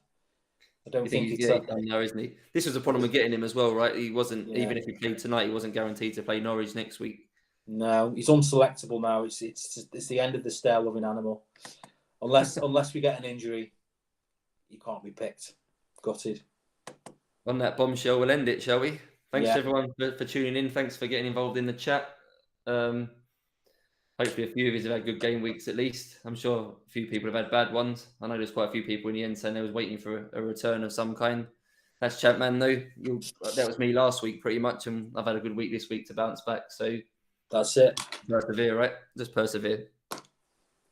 I don't think he's done now, isn't he? This was the problem with getting him as well, right? He wasn't even if he played tonight, he wasn't guaranteed to play Norwich next week. No, he's unselectable now. It's the end of the stair-loving animal. Unless we get an injury, he can't be picked. Gutted. On that bombshell, we'll end it, shall we? Thanks Yeah. to everyone for tuning in. Thanks for getting involved in the chat. Hopefully a few of you have had good game weeks at least. I'm sure a few people have had bad ones. I know there's quite a few people in the end saying they was waiting for a return of some kind. That's ChampMan though. That was me last week pretty much, and I've had a good week this week to bounce back. So That's it. persevere, right? Just persevere.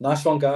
Nice one, guys.